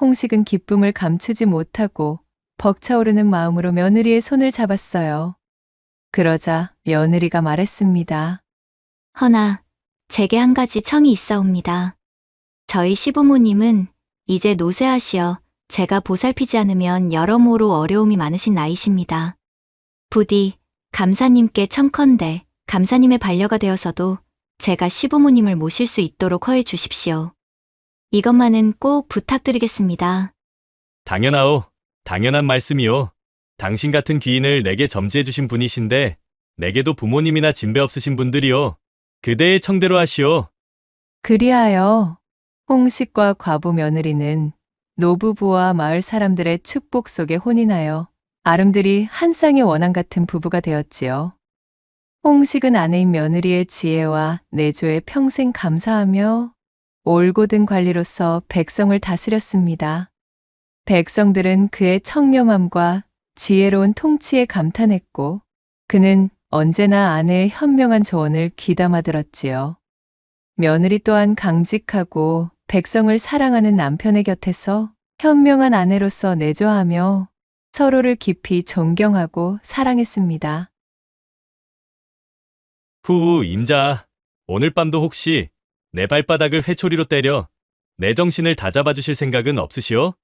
홍식은 기쁨을 감추지 못하고 벅차오르는 마음으로 며느리의 손을 잡았어요. 그러자 며느리가 말했습니다. 허나 제게 한 가지 청이 있사옵니다. 저희 시부모님은 이제 노쇠하시어 제가 보살피지 않으면 여러모로 어려움이 많으신 나이십니다. 부디 감사님께 청컨대 감사님의 반려가 되어서도 제가 시부모님을 모실 수 있도록 허해 주십시오. 이것만은 꼭 부탁드리겠습니다. 당연하오, 당연한 말씀이요. 당신 같은 귀인을 내게 점지해 주신 분이신데 내게도 부모님이나 진배 없으신 분들이요. 그대의 청대로 하시오. 그리하여 홍식과 과부 며느리는 노부부와 마을 사람들의 축복 속에 혼인하여 아름드리 한 쌍의 원앙 같은 부부가 되었지요. 홍식은 아내인 며느리의 지혜와 내조에 평생 감사하며 올곧은 관리로서 백성을 다스렸습니다. 백성들은 그의 청렴함과 지혜로운 통치에 감탄했고 그는 언제나 아내의 현명한 조언을 귀담아 들었지요. 며느리 또한 강직하고 백성을 사랑하는 남편의 곁에서 현명한 아내로서 내조하며 서로를 깊이 존경하고 사랑했습니다. 후, 임자. 오늘 밤도 혹시 내 발바닥을 회초리로 때려 내 정신을 다잡아 주실 생각은 없으시오?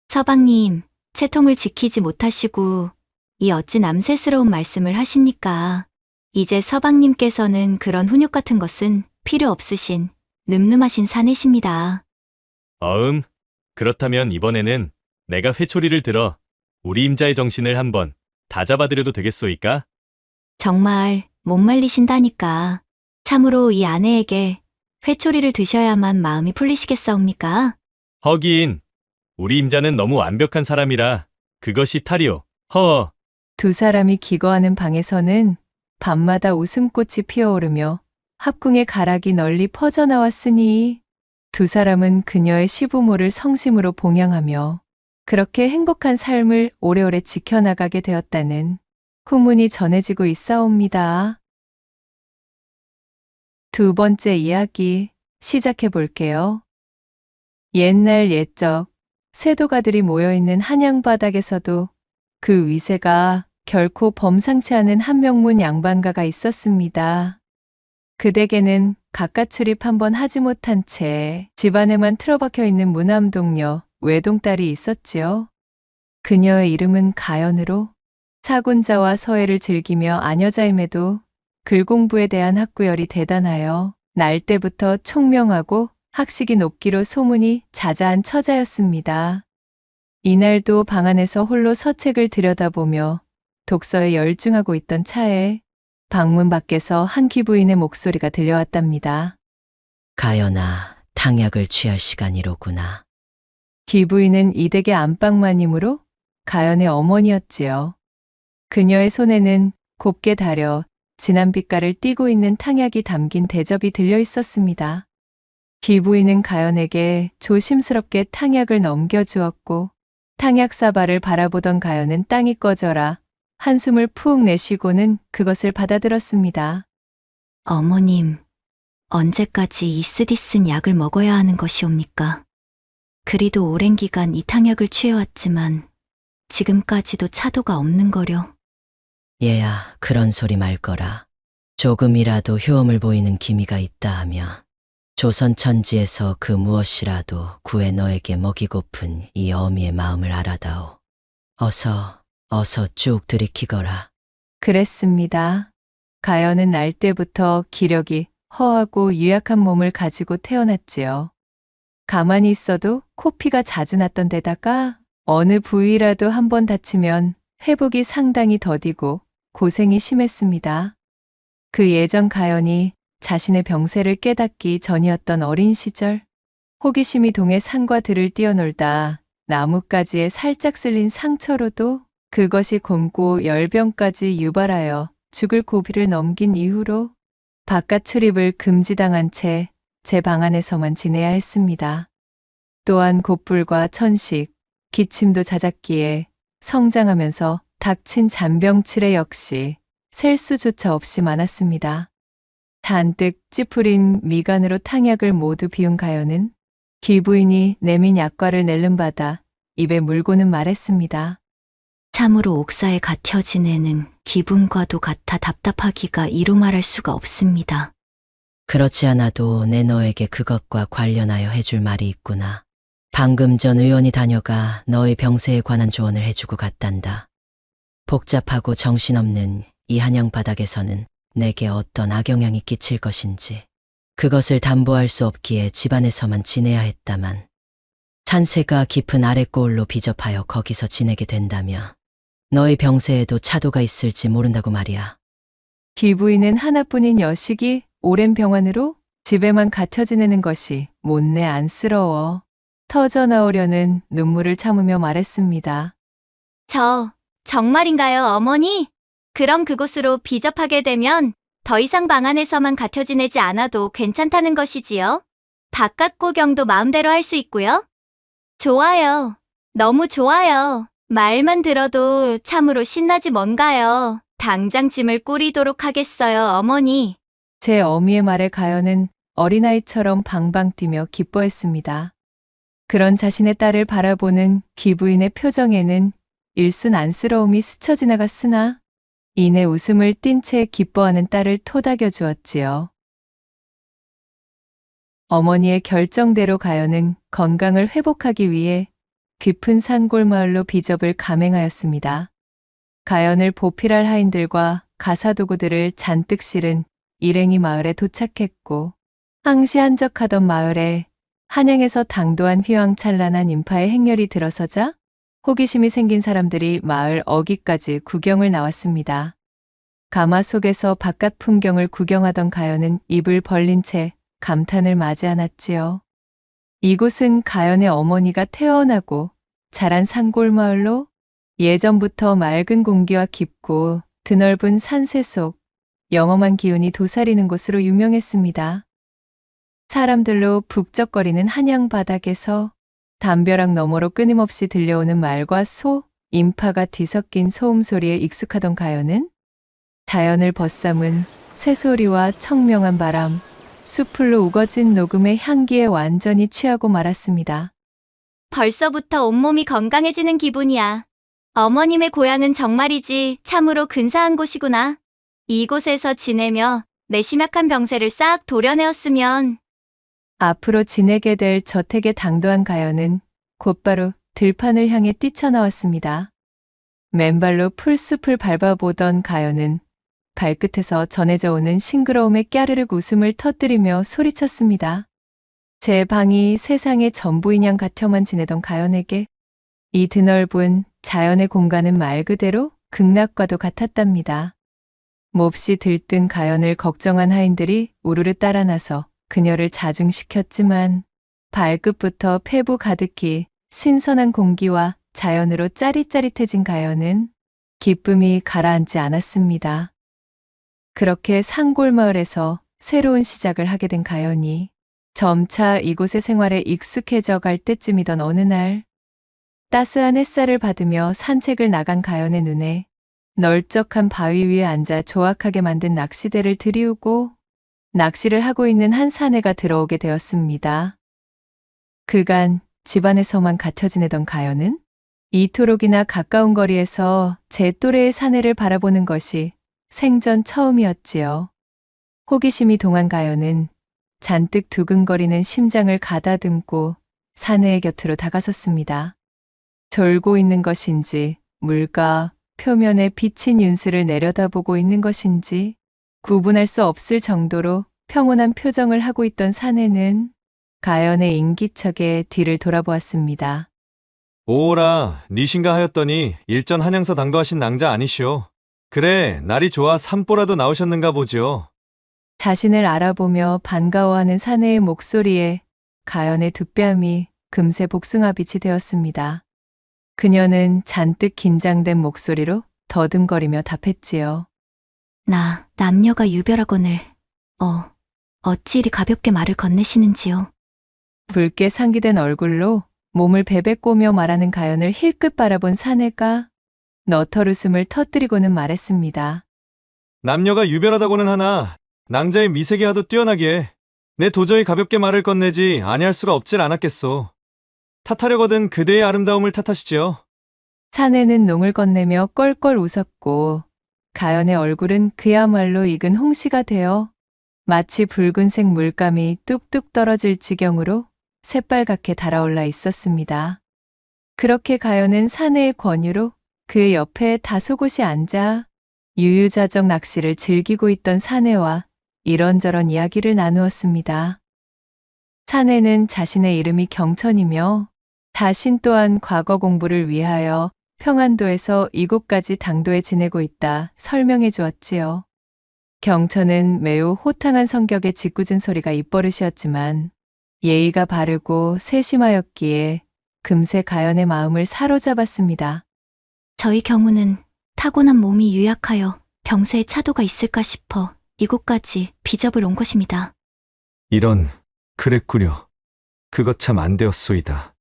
서방님, 채통을 지키지 못하시고 이 어찌 남세스러운 말씀을 하십니까? 이제 서방님께서는 그런 훈육 같은 것은 필요 없으신 늠름하신 사내십니다. 그렇다면 이번에는 내가 회초리를 들어 우리 임자의 정신을 한번 다잡아드려도 되겠소이까? 정말 못 말리신다니까. 참으로 이 아내에게 회초리를 드셔야만 마음이 풀리시겠사옵니까? 허기인, 우리 임자는 너무 완벽한 사람이라 그것이 탈이오. 허. 두 사람이 기거하는 방에서는 밤마다 웃음꽃이 피어오르며 합궁의 가락이 널리 퍼져나왔으니 두 사람은 그녀의 시부모를 성심으로 봉양하며 그렇게 행복한 삶을 오래오래 지켜나가게 되었다는 후문이 전해지고 있사옵니다. 두 번째 이야기 시작해 볼게요. 옛날 옛적 세도가들이 모여있는 한양바닥에서도 그 위세가 결코 범상치 않은 한명문 양반가가 있었습니다. 그 댁에는 가까 출입 한번 하지 못한 채 집안에만 틀어박혀 있는 무남동녀 외동딸이 있었지요. 그녀의 이름은 가연으로 사군자와 서예를 즐기며 아녀자임에도 글공부에 대한 학구열이 대단하여 날 때부터 총명하고 학식이 높기로 소문이 자자한 처자였습니다. 이날도 방 안에서 홀로 서책을 들여다보며 독서에 열중하고 있던 차에 방문 밖에서 한 귀부인의 목소리가 들려왔답니다. 가연아, 탕약을 취할 시간이로구나. 귀부인은 이 댁의 안방마님으로 가연의 어머니였지요. 그녀의 손에는 곱게 달여 진한 빛깔을 띠고 있는 탕약이 담긴 대접이 들려 있었습니다. 귀부인은 가연에게 조심스럽게 탕약을 넘겨주었고 탕약 사발을 바라보던 가연은 땅이 꺼져라 한숨을 푹 내쉬고는 그것을 받아들었습니다. 어머님, 언제까지 이 쓰디쓴 약을 먹어야 하는 것이옵니까? 그리도 오랜 기간 이 탕약을 취해왔지만 지금까지도 차도가 없는 거려. 얘야, 그런 소리 말거라. 조금이라도 효험을 보이는 기미가 있다 하며 조선 천지에서 그 무엇이라도 구해 너에게 먹이고픈 이 어미의 마음을 알아다오. 어서 쭉 들이키거라. 그랬습니다. 가연은 날 때부터 기력이 허하고 유약한 몸을 가지고 태어났지요. 가만히 있어도 코피가 자주 났던 데다가 어느 부위라도 한번 다치면 회복이 상당히 더디고 고생이 심했습니다. 그 예전 가연이 자신의 병세를 깨닫기 전이었던 어린 시절, 호기심이 동해 산과 들을 뛰어놀다 나뭇가지에 살짝 쓸린 상처로도 그것이 곪고 열병까지 유발하여 죽을 고비를 넘긴 이후로 바깥 출입을 금지당한 채 제 방 안에서만 지내야 했습니다. 또한 곧불과 천식, 기침도 잦았기에 성장하면서 닥친 잔병치레 역시 셀 수조차 없이 많았습니다. 잔뜩 찌푸린 미간으로 탕약을 모두 비운 가연은 귀부인이 내민 약과를 낼름받아 입에 물고는 말했습니다. 참으로 옥사에 갇혀 지내는 기분과도 같아 답답하기가 이루 말할 수가 없습니다. 그렇지 않아도 내 너에게 그것과 관련하여 해줄 말이 있구나. 방금 전 의원이 다녀가 너의 병세에 관한 조언을 해주고 갔단다. 복잡하고 정신없는 이 한양 바닥에서는 내게 어떤 악영향이 끼칠 것인지 그것을 담보할 수 없기에 집안에서만 지내야 했다만 산세가 깊은 아랫고을로 비접하여 거기서 지내게 된다며 너희 병세에도 차도가 있을지 모른다고 말이야. 기부인은 하나뿐인 여식이 오랜 병환으로 집에만 갇혀 지내는 것이 못내 안쓰러워 터져 나오려는 눈물을 참으며 말했습니다. 정말인가요, 어머니? 그럼 그곳으로 비접하게 되면 더 이상 방 안에서만 갇혀 지내지 않아도 괜찮다는 것이지요? 바깥 구경도 마음대로 할 수 있고요? 좋아요. 너무 좋아요. 말만 들어도 참으로 신나지 뭔가요. 당장 짐을 꾸리도록 하겠어요, 어머니. 제 어미의 말에 가연은 어린아이처럼 방방 뛰며 기뻐했습니다. 그런 자신의 딸을 바라보는 기부인의 표정에는 일순 안쓰러움이 스쳐 지나갔으나 이내 웃음을 띤 채 기뻐하는 딸을 토닥여 주었지요. 어머니의 결정대로 가연은 건강을 회복하기 위해 깊은 산골마을로 비접을 감행하였습니다. 가연을 보필할 하인들과 가사도구들을 잔뜩 실은 일행이 마을에 도착했고 항시한적하던 마을에 한양에서 당도한 휘황찬란한 인파의 행렬이 들어서자 호기심이 생긴 사람들이 마을 어귀까지 구경을 나왔습니다. 가마 속에서 바깥 풍경을 구경하던 가연은 입을 벌린 채 감탄을 맞이 않았지요. 이곳은 가연의 어머니가 태어나고 자란 산골마을로 예전부터 맑은 공기와 깊고 드넓은 산세 속 영험한 기운이 도사리는 곳으로 유명했습니다. 사람들로 북적거리는 한양 바닥에서 담벼락 너머로 끊임없이 들려오는 말과 소, 인파가 뒤섞인 소음 소리에 익숙하던 가연은 자연을 벗삼은 새소리와 청명한 바람, 수풀로 우거진 녹음의 향기에 완전히 취하고 말았습니다. 벌써부터 온몸이 건강해지는 기분이야. 어머님의 고향은 정말이지 참으로 근사한 곳이구나. 이곳에서 지내며 내 심약한 병세를 싹 도려내었으면. 앞으로 지내게 될 저택의 당도한 가연은 곧바로 들판을 향해 뛰쳐나왔습니다. 맨발로 풀숲을 밟아보던 가연은 발끝에서 전해져 오는 싱그러움에 깨르륵 웃음을 터뜨리며 소리쳤습니다. 제 방이 세상의 전부인 양 같아만 지내던 가연에게 이 드넓은 자연의 공간은 말 그대로 극락과도 같았답니다. 몹시 들뜬 가연을 걱정한 하인들이 우르르 따라 나서 그녀를 자중시켰지만 발끝부터 폐부 가득히 신선한 공기와 자연으로 짜릿짜릿해진 가연은 기쁨이 가라앉지 않았습니다. 그렇게 산골마을에서 새로운 시작을 하게 된 가연이 점차 이곳의 생활에 익숙해져 갈 때쯤이던 어느 날 따스한 햇살을 받으며 산책을 나간 가연의 눈에 널쩍한 바위 위에 앉아 조악하게 만든 낚시대를 들이우고 낚시를 하고 있는 한 사내가 들어오게 되었습니다. 그간 집안에서만 갇혀 지내던 가연은 이토록이나 가까운 거리에서 제 또래의 사내를 바라보는 것이 생전 처음이었지요. 호기심이 동한 가연은 잔뜩 두근거리는 심장을 가다듬고 사내의 곁으로 다가섰습니다. 졸고 있는 것인지 물가 표면에 비친 윤슬을 내려다보고 있는 것인지 구분할 수 없을 정도로 평온한 표정을 하고 있던 사내는 가연의 인기척에 뒤를 돌아보았습니다. 오라, 니신가 하였더니 일전 한양서 당도하신 낭자 아니시오. 그래, 날이 좋아 산보라도 나오셨는가 보지요. 자신을 알아보며 반가워하는 사내의 목소리에 가연의 두 뺨이 금세 복숭아빛이 되었습니다. 그녀는 잔뜩 긴장된 목소리로 더듬거리며 답했지요. 나 남녀가 유별하거늘. 어찌 이리 가볍게 말을 건네시는지요. 붉게 상기된 얼굴로 몸을 베베꼬며 말하는 가연을 힐끗 바라본 사내가 너털웃음을 터뜨리고는 말했습니다. 남녀가 유별하다고는 하나 낭자의 미세계와도 뛰어나기에 내 도저히 가볍게 말을 건네지 아니할 수가 없질 않았겠소. 탓하려거든 그대의 아름다움을 탓하시지요. 사내는 농을 건네며 껄껄 웃었고 가연의 얼굴은 그야말로 익은 홍시가 되어 마치 붉은색 물감이 뚝뚝 떨어질 지경으로 새빨갛게 달아올라 있었습니다. 그렇게 가연은 사내의 권유로 그 옆에 다소곳이 앉아 유유자적 낚시를 즐기고 있던 사내와 이런저런 이야기를 나누었습니다. 사내는 자신의 이름이 경천이며 자신 또한 과거 공부를 위하여 평안도에서 이곳까지 당도에 지내고 있다 설명해 주었지요. 경천은 매우 호탕한 성격의 짓궂은 소리가 입버릇이었지만 예의가 바르고 세심하였기에 금세 가연의 마음을 사로잡았습니다. 저희 경우는 타고난 몸이 유약하여 병세에 차도가 있을까 싶어 이곳까지 비접을 온 것입니다. 이런, 그랬구려. 그것 참 안 되었소이다.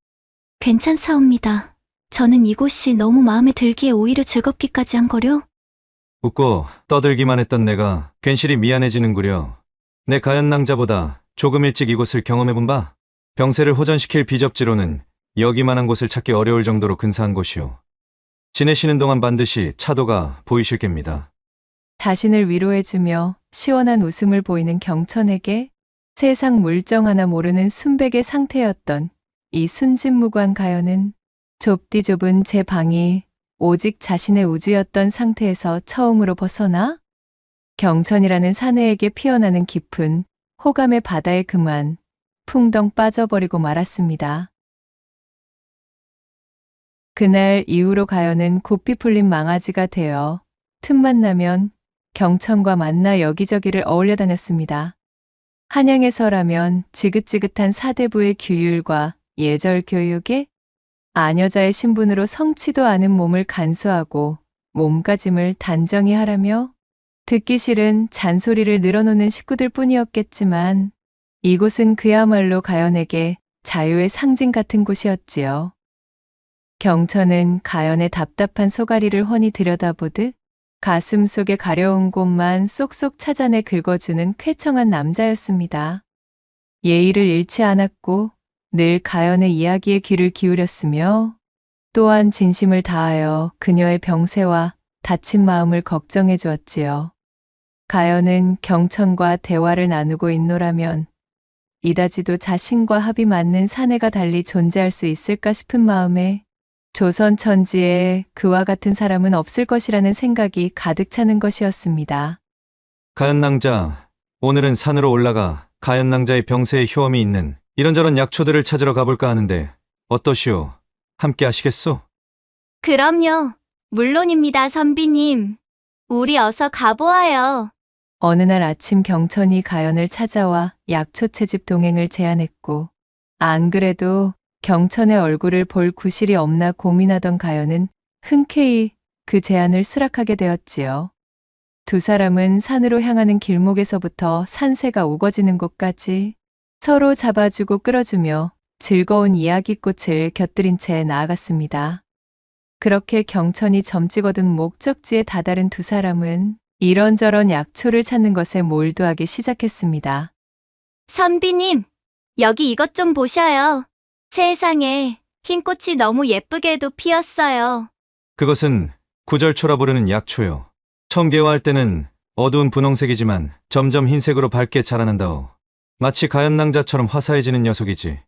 괜찮사옵니다. 저는 이곳이 너무 마음에 들기에 오히려 즐겁기까지 한 거려. 웃고 떠들기만 했던 내가 괜시리 미안해지는구려. 내 가연낭자보다 조금 일찍 이곳을 경험해본 바, 병세를 호전시킬 비접지로는 여기만한 곳을 찾기 어려울 정도로 근사한 곳이오. 지내시는 동안 반드시 차도가 보이실 겁니다. 자신을 위로해주며 시원한 웃음을 보이는 경천에게 세상 물정 하나 모르는 순백의 상태였던 이 순진무구한 가연은 좁디 좁은 제 방이 오직 자신의 우주였던 상태에서 처음으로 벗어나 경천이라는 사내에게 피어나는 깊은 호감의 바다에 그만 풍덩 빠져버리고 말았습니다. 그날 이후로 가연은 곱비 풀린 망아지가 되어 틈만 나면 경천과 만나 여기저기를 어울려 다녔습니다. 한양에서라면 지긋지긋한 사대부의 규율과 예절 교육에 아녀자의 신분으로 성치도 않은 몸을 간수하고 몸가짐을 단정히 하라며 듣기 싫은 잔소리를 늘어놓는 식구들 뿐이었겠지만 이곳은 그야말로 가연에게 자유의 상징 같은 곳이었지요. 경천은 가연의 답답한 소가리를 훤히 들여다보듯 가슴 속에 가려운 곳만 쏙쏙 찾아내 긁어주는 쾌청한 남자였습니다. 예의를 잃지 않았고 늘 가연의 이야기에 귀를 기울였으며 또한 진심을 다하여 그녀의 병세와 다친 마음을 걱정해 주었지요. 가연은 경천과 대화를 나누고 있노라면 이다지도 자신과 합이 맞는 사내가 달리 존재할 수 있을까 싶은 마음에 조선 천지에 그와 같은 사람은 없을 것이라는 생각이 가득 차는 것이었습니다. 가연낭자, 오늘은 산으로 올라가 가연낭자의 병세에 효험이 있는 이런저런 약초들을 찾으러 가볼까 하는데 어떠시오? 함께 하시겠소? 그럼요. 물론입니다, 선비님. 우리 어서 가보아요. 어느 날 아침 경천이 가연을 찾아와 약초 채집 동행을 제안했고 안 그래도 경천의 얼굴을 볼 구실이 없나 고민하던 가연은 흔쾌히 그 제안을 수락하게 되었지요. 두 사람은 산으로 향하는 길목에서부터 산새가 우거지는 곳까지 서로 잡아주고 끌어주며 즐거운 이야기꽃을 곁들인 채 나아갔습니다. 그렇게 경천이 점찍어둔 목적지에 다다른 두 사람은 이런저런 약초를 찾는 것에 몰두하기 시작했습니다. 선비님, 여기 이것 좀 보셔요. 세상에, 흰 꽃이 너무 예쁘게도 피었어요. 그것은 구절초라 부르는 약초요. 처음 개화할 때는 어두운 분홍색이지만 점점 흰색으로 밝게 자라난다오. 마치 가연낭자처럼 화사해지는 녀석이지.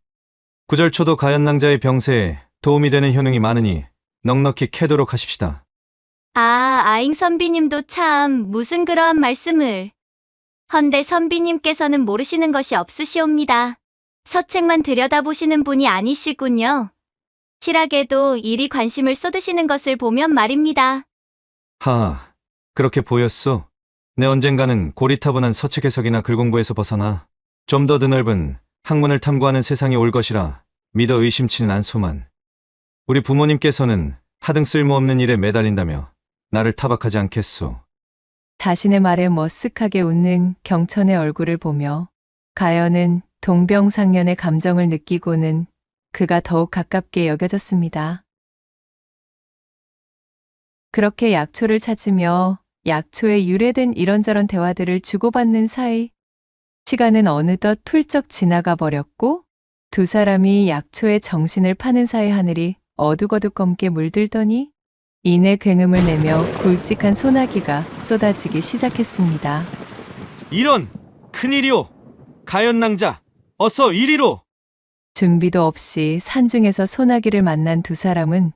구절초도 가연낭자의 병세에 도움이 되는 효능이 많으니 넉넉히 캐도록 하십시다. 아, 아잉 선비님도 참 무슨 그러한 말씀을. 헌데 선비님께서는 모르시는 것이 없으시옵니다. 서책만 들여다보시는 분이 아니시군요. 실하게도 이리 관심을 쏟으시는 것을 보면 말입니다. 하, 그렇게 보였소. 내 언젠가는 고리타분한 서책 해석이나 글 공부에서 벗어나 좀 더 드넓은 학문을 탐구하는 세상이 올 것이라 믿어 의심치는 않소만. 우리 부모님께서는 하등 쓸모없는 일에 매달린다며 나를 타박하지 않겠소. 자신의 말에 머쓱하게 웃는 경천의 얼굴을 보며 가연은 동병상련의 감정을 느끼고는 그가 더욱 가깝게 여겨졌습니다. 그렇게 약초를 찾으며 약초에 유래된 이런저런 대화들을 주고받는 사이 시간은 어느덧 훌쩍 지나가 버렸고 두 사람이 약초에 정신을 파는 사이 하늘이 어둑어둑검게 물들더니 이내 굉음을 내며 굵직한 소나기가 쏟아지기 시작했습니다. 이런! 큰일이오! 가연낭자! 어서 이리로! 준비도 없이 산중에서 소나기를 만난 두 사람은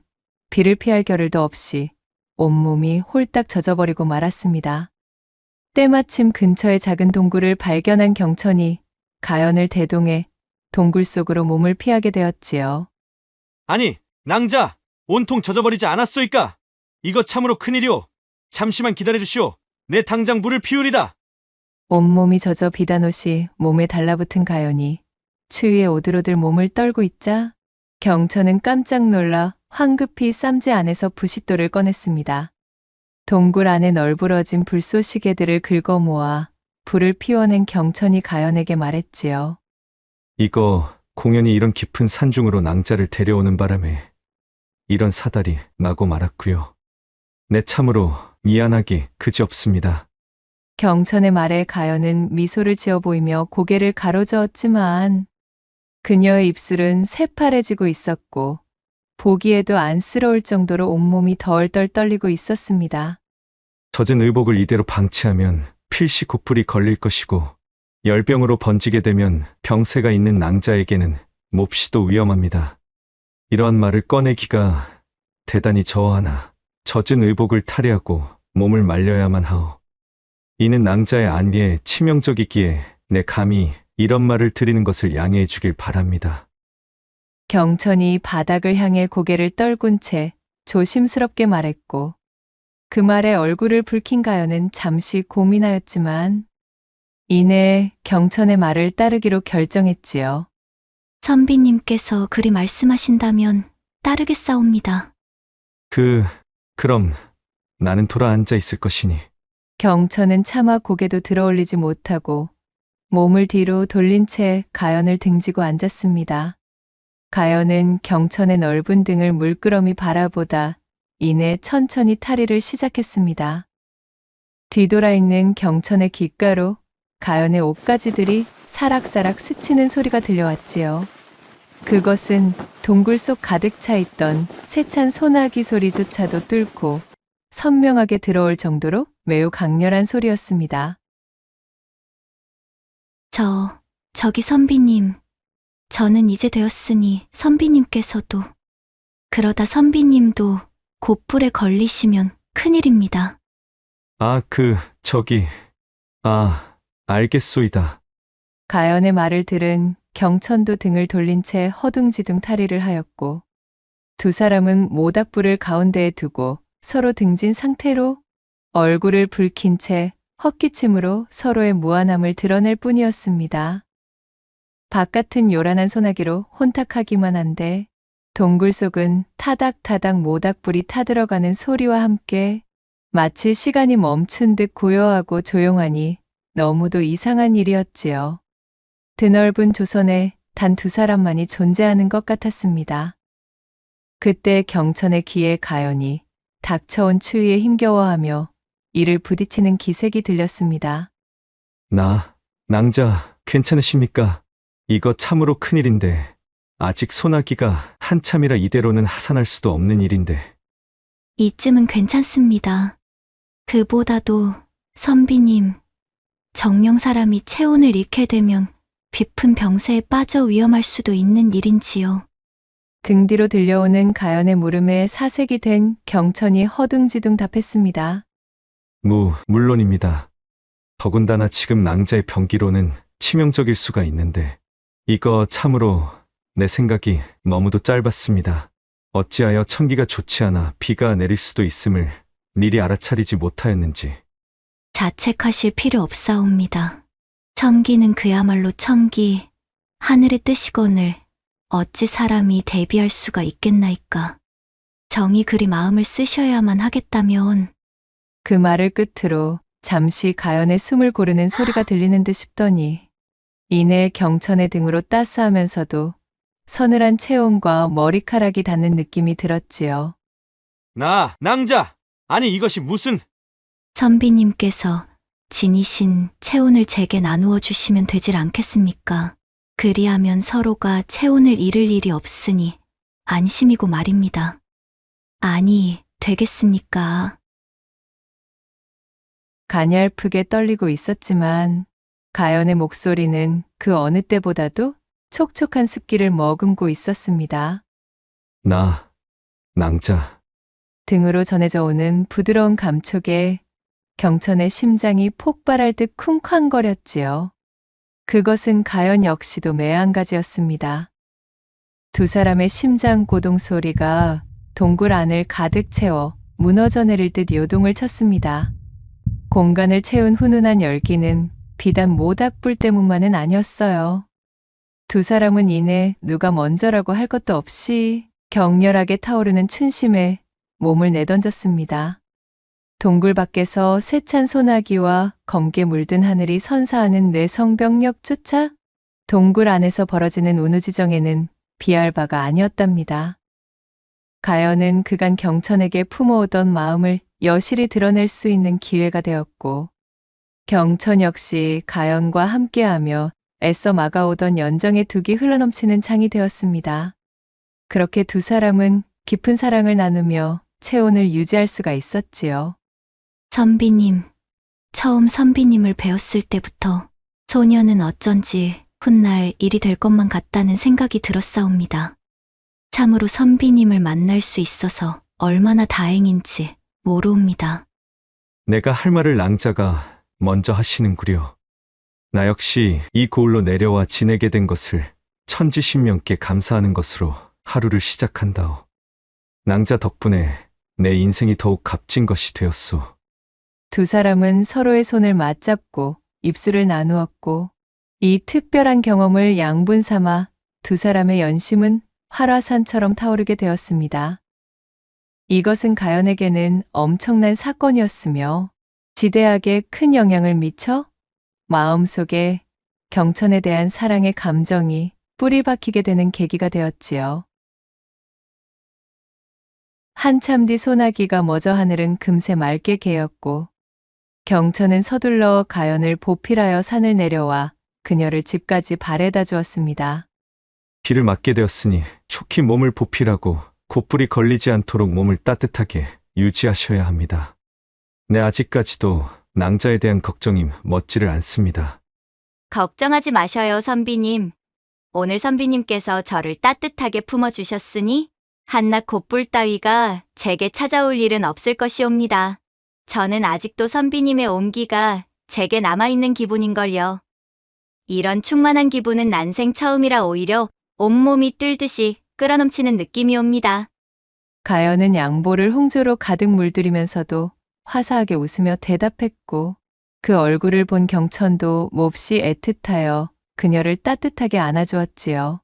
비를 피할 겨를도 없이 온몸이 홀딱 젖어버리고 말았습니다. 때마침 근처의 작은 동굴을 발견한 경천이 가연을 대동해 동굴 속으로 몸을 피하게 되었지요. 아니, 낭자, 온통 젖어버리지 않았소이까? 이거 참으로 큰일이오. 잠시만 기다려주시오. 내 당장 물을 피우리다. 온몸이 젖어 비단 옷이 몸에 달라붙은 가연이 추위에 오들오들 몸을 떨고 있자 경천은 깜짝 놀라 황급히 쌈지 안에서 부싯돌을 꺼냈습니다. 동굴 안에 널브러진 불쏘시개들을 긁어 모아 불을 피워낸 경천이 가연에게 말했지요. 이거 공연히 이런 깊은 산중으로 낭자를 데려오는 바람에 이런 사달이 나고 말았고요. 내 참으로 미안하기 그지없습니다. 경천의 말에 가연은 미소를 지어 보이며 고개를 가로저었지만 그녀의 입술은 새파래지고 있었고 보기에도 안쓰러울 정도로 온몸이 덜덜 떨리고 있었습니다. 젖은 의복을 이대로 방치하면 필시 고풀이 걸릴 것이고 열병으로 번지게 되면 병세가 있는 낭자에게는 몹시도 위험합니다. 이러한 말을 꺼내기가 대단히 저하나 젖은 의복을 탈의하고 몸을 말려야만 하오. 이는 낭자의 안위에 치명적이기에 내 감히 이런 말을 드리는 것을 양해해 주길 바랍니다. 경천이 바닥을 향해 고개를 떨군 채 조심스럽게 말했고 그 말에 얼굴을 붉힌 가연은 잠시 고민하였지만 이내 경천의 말을 따르기로 결정했지요. 선비님께서 그리 말씀하신다면 따르겠사옵니다. 그럼 나는 돌아 앉아 있을 것이니. 경천은 차마 고개도 들어올리지 못하고 몸을 뒤로 돌린 채 가연을 등지고 앉았습니다. 가연은 경천의 넓은 등을 물끄러미 바라보다 이내 천천히 탈의를 시작했습니다. 뒤돌아 있는 경천의 귓가로 가연의 옷가지들이 사락사락 스치는 소리가 들려왔지요. 그것은 동굴 속 가득 차 있던 세찬 소나기 소리조차도 뚫고 선명하게 들어올 정도로 매우 강렬한 소리였습니다. 저기 선비님. 저는 이제 되었으니 선비님께서도 그러다 선비님도 곧불에 걸리시면 큰일입니다. 알겠소이다. 가연의 말을 들은 경천도 등을 돌린 채 허둥지둥 탈의를 하였고 두 사람은 모닥불을 가운데에 두고 서로 등진 상태로 얼굴을 붉힌 채 헛기침으로 서로의 무안함을 드러낼 뿐이었습니다. 바깥은 요란한 소나기로 혼탁하기만 한데 동굴 속은 타닥타닥 모닥불이 타들어가는 소리와 함께 마치 시간이 멈춘 듯 고요하고 조용하니 너무도 이상한 일이었지요. 드넓은 조선에 단 두 사람만이 존재하는 것 같았습니다. 그때 경천의 귀에 가연이 닥쳐온 추위에 힘겨워하며 이를 부딪히는 기색이 들렸습니다. 낭자, 괜찮으십니까? 이거 참으로 큰일인데 아직 소나기가 한참이라 이대로는 하산할 수도 없는 일인데. 이쯤은 괜찮습니다. 그보다도 선비님, 정령 사람이 체온을 잃게 되면 깊은 병세에 빠져 위험할 수도 있는 일인지요. 등 뒤로 들려오는 가연의 물음에 사색이 된 경천이 허둥지둥 답했습니다. 물론입니다. 더군다나 지금 낭자의 병기로는 치명적일 수가 있는데 이거 참으로 내 생각이 너무도 짧았습니다. 어찌하여 천기가 좋지 않아 비가 내릴 수도 있음을 미리 알아차리지 못하였는지. 자책하실 필요 없사옵니다. 천기는 그야말로 천기, 하늘의 뜻이거늘 어찌 사람이 대비할 수가 있겠나이까. 정이 그리 마음을 쓰셔야만 하겠다면. 그 말을 끝으로 잠시 가연의 숨을 고르는 소리가 들리는 듯 싶더니 이내 경천의 등으로 따스하면서도 서늘한 체온과 머리카락이 닿는 느낌이 들었지요. 낭자! 아니 이것이 무슨... 선비님께서 지니신 체온을 제게 나누어 주시면 되질 않겠습니까? 그리하면 서로가 체온을 잃을 일이 없으니 안심이고 말입니다. 아니, 되겠습니까? 가냘프게 떨리고 있었지만 가연의 목소리는 그 어느 때보다도 촉촉한 습기를 머금고 있었습니다. 낭자. 등으로 전해져 오는 부드러운 감촉에 경천의 심장이 폭발할 듯 쿵쾅거렸지요. 그것은 가연 역시도 매한가지였습니다. 두 사람의 심장 고동 소리가 동굴 안을 가득 채워 무너져 내릴 듯 요동을 쳤습니다. 공간을 채운 훈훈한 열기는 비단 모닥불 때문만은 아니었어요. 두 사람은 이내 누가 먼저라고 할 것도 없이 격렬하게 타오르는 춘심에 몸을 내던졌습니다. 동굴 밖에서 세찬 소나기와 검게 물든 하늘이 선사하는 뇌성병력조차 동굴 안에서 벌어지는 운우지정에는 비할 바가 아니었답니다. 가연은 그간 경천에게 품어오던 마음을 여실히 드러낼 수 있는 기회가 되었고, 경천 역시 가연과 함께하며 애써 막아오던 연정의 둑이 흘러넘치는 장이 되었습니다. 그렇게 두 사람은 깊은 사랑을 나누며 체온을 유지할 수가 있었지요. 선비님, 처음 선비님을 배웠을 때부터 소녀는 어쩐지 훗날 일이 될 것만 같다는 생각이 들었사옵니다. 참으로 선비님을 만날 수 있어서 얼마나 다행인지 모르옵니다. 내가 할 말을 낭자가 먼저 하시는구려. 나 역시 이 고을로 내려와 지내게 된 것을 천지신명께 감사하는 것으로 하루를 시작한다오. 낭자 덕분에 내 인생이 더욱 값진 것이 되었소. 두 사람은 서로의 손을 맞잡고 입술을 나누었고, 이 특별한 경험을 양분 삼아 두 사람의 연심은 활화산처럼 타오르게 되었습니다. 이것은 가연에게는 엄청난 사건이었으며 지대하게 큰 영향을 미쳐 마음속에 경천에 대한 사랑의 감정이 뿌리 박히게 되는 계기가 되었지요. 한참 뒤 소나기가 멎어 하늘은 금세 맑게 개었고, 경천은 서둘러 가연을 보필하여 산을 내려와 그녀를 집까지 바래다 주었습니다. 비를 맞게 되었으니 촉히 몸을 보필하고 곧불이 걸리지 않도록 몸을 따뜻하게 유지하셔야 합니다. 네, 아직까지도 낭자에 대한 걱정이 멎지를 않습니다. 걱정하지 마셔요, 선비님. 오늘 선비님께서 저를 따뜻하게 품어주셨으니 한낱 곧불 따위가 제게 찾아올 일은 없을 것이옵니다. 저는 아직도 선비님의 온기가 제게 남아있는 기분인걸요. 이런 충만한 기분은 난생 처음이라 오히려 온몸이 뛸듯이 끌어넘치는 느낌이옵니다. 가연은 양보를 홍조로 가득 물들이면서도 화사하게 웃으며 대답했고, 그 얼굴을 본 경천도 몹시 애틋하여 그녀를 따뜻하게 안아주었지요.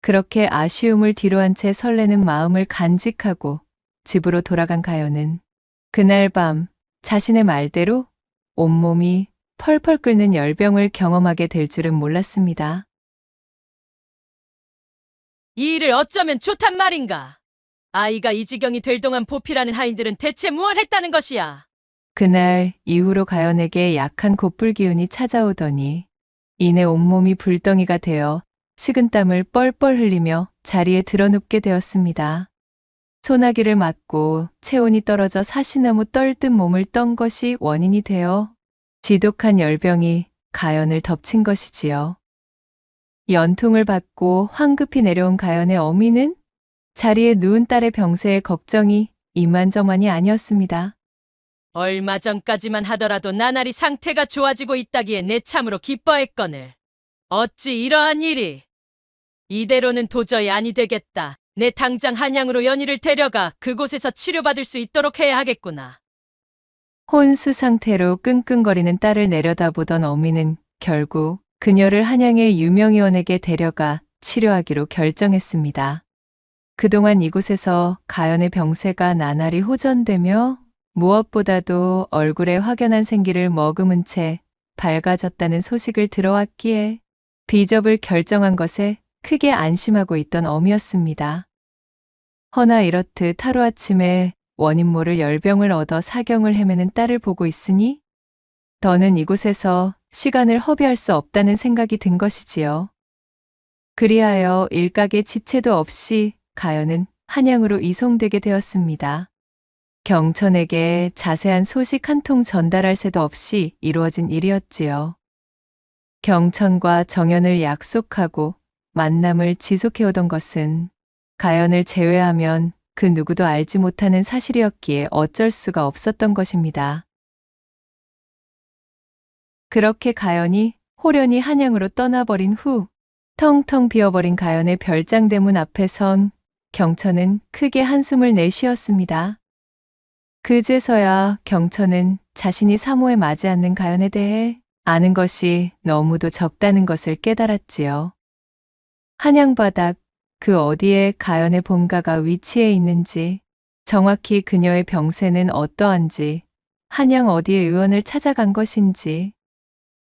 그렇게 아쉬움을 뒤로한 채 설레는 마음을 간직하고 집으로 돌아간 가연은 그날 밤 자신의 말대로 온몸이 펄펄 끓는 열병을 경험하게 될 줄은 몰랐습니다. 이 일을 어쩌면 좋단 말인가? 아이가 이 지경이 될 동안 보필하는 하인들은 대체 무얼 했다는 것이야? 그날 이후로 가연에게 약한 곧불 기운이 찾아오더니 이내 온몸이 불덩이가 되어 식은땀을 뻘뻘 흘리며 자리에 드러눕게 되었습니다. 소나기를 맞고 체온이 떨어져 사시나무 떨듯 몸을 떤 것이 원인이 되어 지독한 열병이 가연을 덮친 것이지요. 연통을 받고 황급히 내려온 가연의 어미는 자리에 누운 딸의 병세에 걱정이 이만저만이 아니었습니다. 얼마 전까지만 하더라도 나날이 상태가 좋아지고 있다기에 내 참으로 기뻐했거늘. 어찌 이러한 일이? 이대로는 도저히 아니 되겠다. 내 당장 한양으로 연희를 데려가 그곳에서 치료받을 수 있도록 해야 하겠구나. 혼수 상태로 끙끙거리는 딸을 내려다보던 어미는 결국 그녀를 한양의 유명의원에게 데려가 치료하기로 결정했습니다. 그동안 이곳에서 가연의 병세가 나날이 호전되며 무엇보다도 얼굴에 확연한 생기를 머금은 채 밝아졌다는 소식을 들어왔기에 비접을 결정한 것에 크게 안심하고 있던 어미였습니다. 허나 이렇듯 하루아침에 원인 모를 열병을 얻어 사경을 헤매는 딸을 보고 있으니 더는 이곳에서 시간을 허비할 수 없다는 생각이 든 것이지요. 그리하여 일각의 지체도 없이 가연은 한양으로 이송되게 되었습니다. 경천에게 자세한 소식 한 통 전달할 새도 없이 이루어진 일이었지요. 경천과 정연을 약속하고 만남을 지속해오던 것은 가연을 제외하면 그 누구도 알지 못하는 사실이었기에 어쩔 수가 없었던 것입니다. 그렇게 가연이 호련히 한양으로 떠나버린 후 텅텅 비어버린 가연의 별장 대문 앞에 선 경천은 크게 한숨을 내쉬었습니다. 그제서야 경천은 자신이 사모에 맞지 않는 가연에 대해 아는 것이 너무도 적다는 것을 깨달았지요. 한양바닥 그 어디에 가연의 본가가 위치해 있는지, 정확히 그녀의 병세는 어떠한지, 한양 어디에 의원을 찾아간 것인지,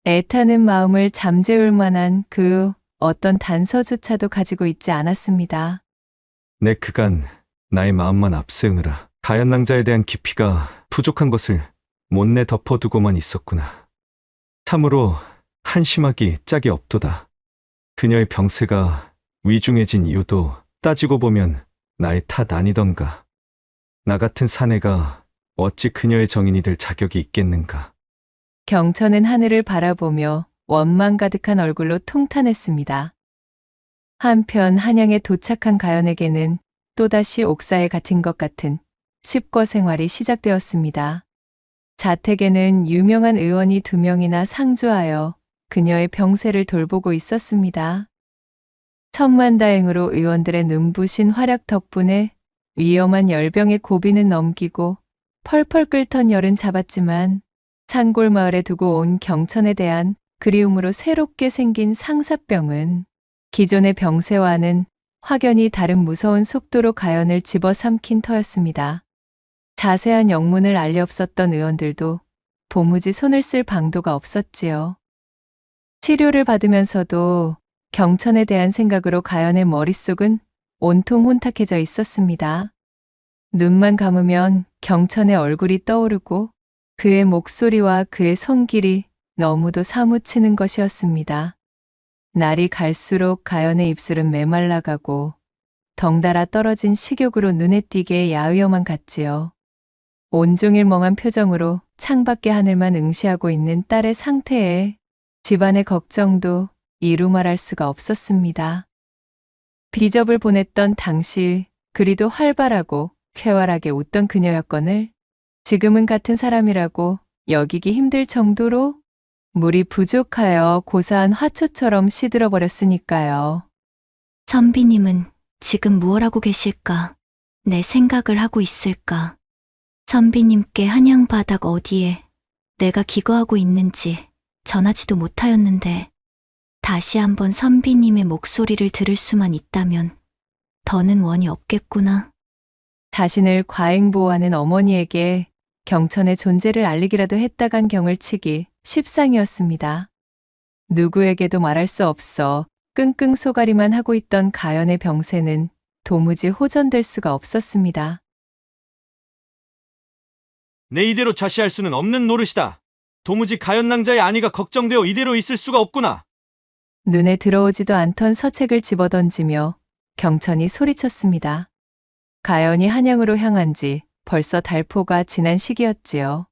애타는 마음을 잠재울 만한 그 어떤 단서조차도 가지고 있지 않았습니다. 내 그간 나의 마음만 앞세우느라 가연 낭자에 대한 깊이가 부족한 것을 못내 덮어두고만 있었구나. 참으로 한심하기 짝이 없도다. 그녀의 병세가 위중해진 이유도 따지고 보면 나의 탓 아니던가. 나 같은 사내가 어찌 그녀의 정인이 될 자격이 있겠는가. 경천은 하늘을 바라보며 원망 가득한 얼굴로 통탄했습니다. 한편 한양에 도착한 가연에게는 또다시 옥사에 갇힌 것 같은 칩거 생활이 시작되었습니다. 자택에는 유명한 의원이 2명이나 상주하여 그녀의 병세를 돌보고 있었습니다. 천만다행으로 의원들의 눈부신 활약 덕분에 위험한 열병의 고비는 넘기고 펄펄 끓던 열은 잡았지만 산골 마을에 두고 온 경천에 대한 그리움으로 새롭게 생긴 상사병은 기존의 병세와는 확연히 다른 무서운 속도로 가연을 집어삼킨 터였습니다. 자세한 영문을 알리 없었던 의원들도 도무지 손을 쓸 방도가 없었지요. 치료를 받으면서도 경천에 대한 생각으로 가연의 머릿속은 온통 혼탁해져 있었습니다. 눈만 감으면 경천의 얼굴이 떠오르고 그의 목소리와 그의 손길이 너무도 사무치는 것이었습니다. 날이 갈수록 가연의 입술은 메말라가고 덩달아 떨어진 식욕으로 눈에 띄게 야위어만 같지요. 온종일 멍한 표정으로 창밖의 하늘만 응시하고 있는 딸의 상태에 집안의 걱정도 이루 말할 수가 없었습니다. 비접을 보냈던 당시 그리도 활발하고 쾌활하게 웃던 그녀였거늘 지금은 같은 사람이라고 여기기 힘들 정도로 물이 부족하여 고사한 화초처럼 시들어 버렸으니까요. 선비님은 지금 무얼 하고 계실까? 내 생각을 하고 있을까? 선비님께 한양바닥 어디에 내가 기거하고 있는지 전하지도 못하였는데 다시 한번 선비님의 목소리를 들을 수만 있다면 더는 원이 없겠구나. 자신을 과잉보호하는 어머니에게 경천의 존재를 알리기라도 했다간 경을 치기 십상이었습니다. 누구에게도 말할 수 없어 끙끙 소가리만 하고 있던 가연의 병세는 도무지 호전될 수가 없었습니다. 내 이대로 좌시할 수는 없는 노릇이다. 도무지 가연 낭자의 안위가 걱정되어 이대로 있을 수가 없구나. 눈에 들어오지도 않던 서책을 집어던지며 경천이 소리쳤습니다. 가연이 한양으로 향한 지 벌써 달포가 지난 시기였지요.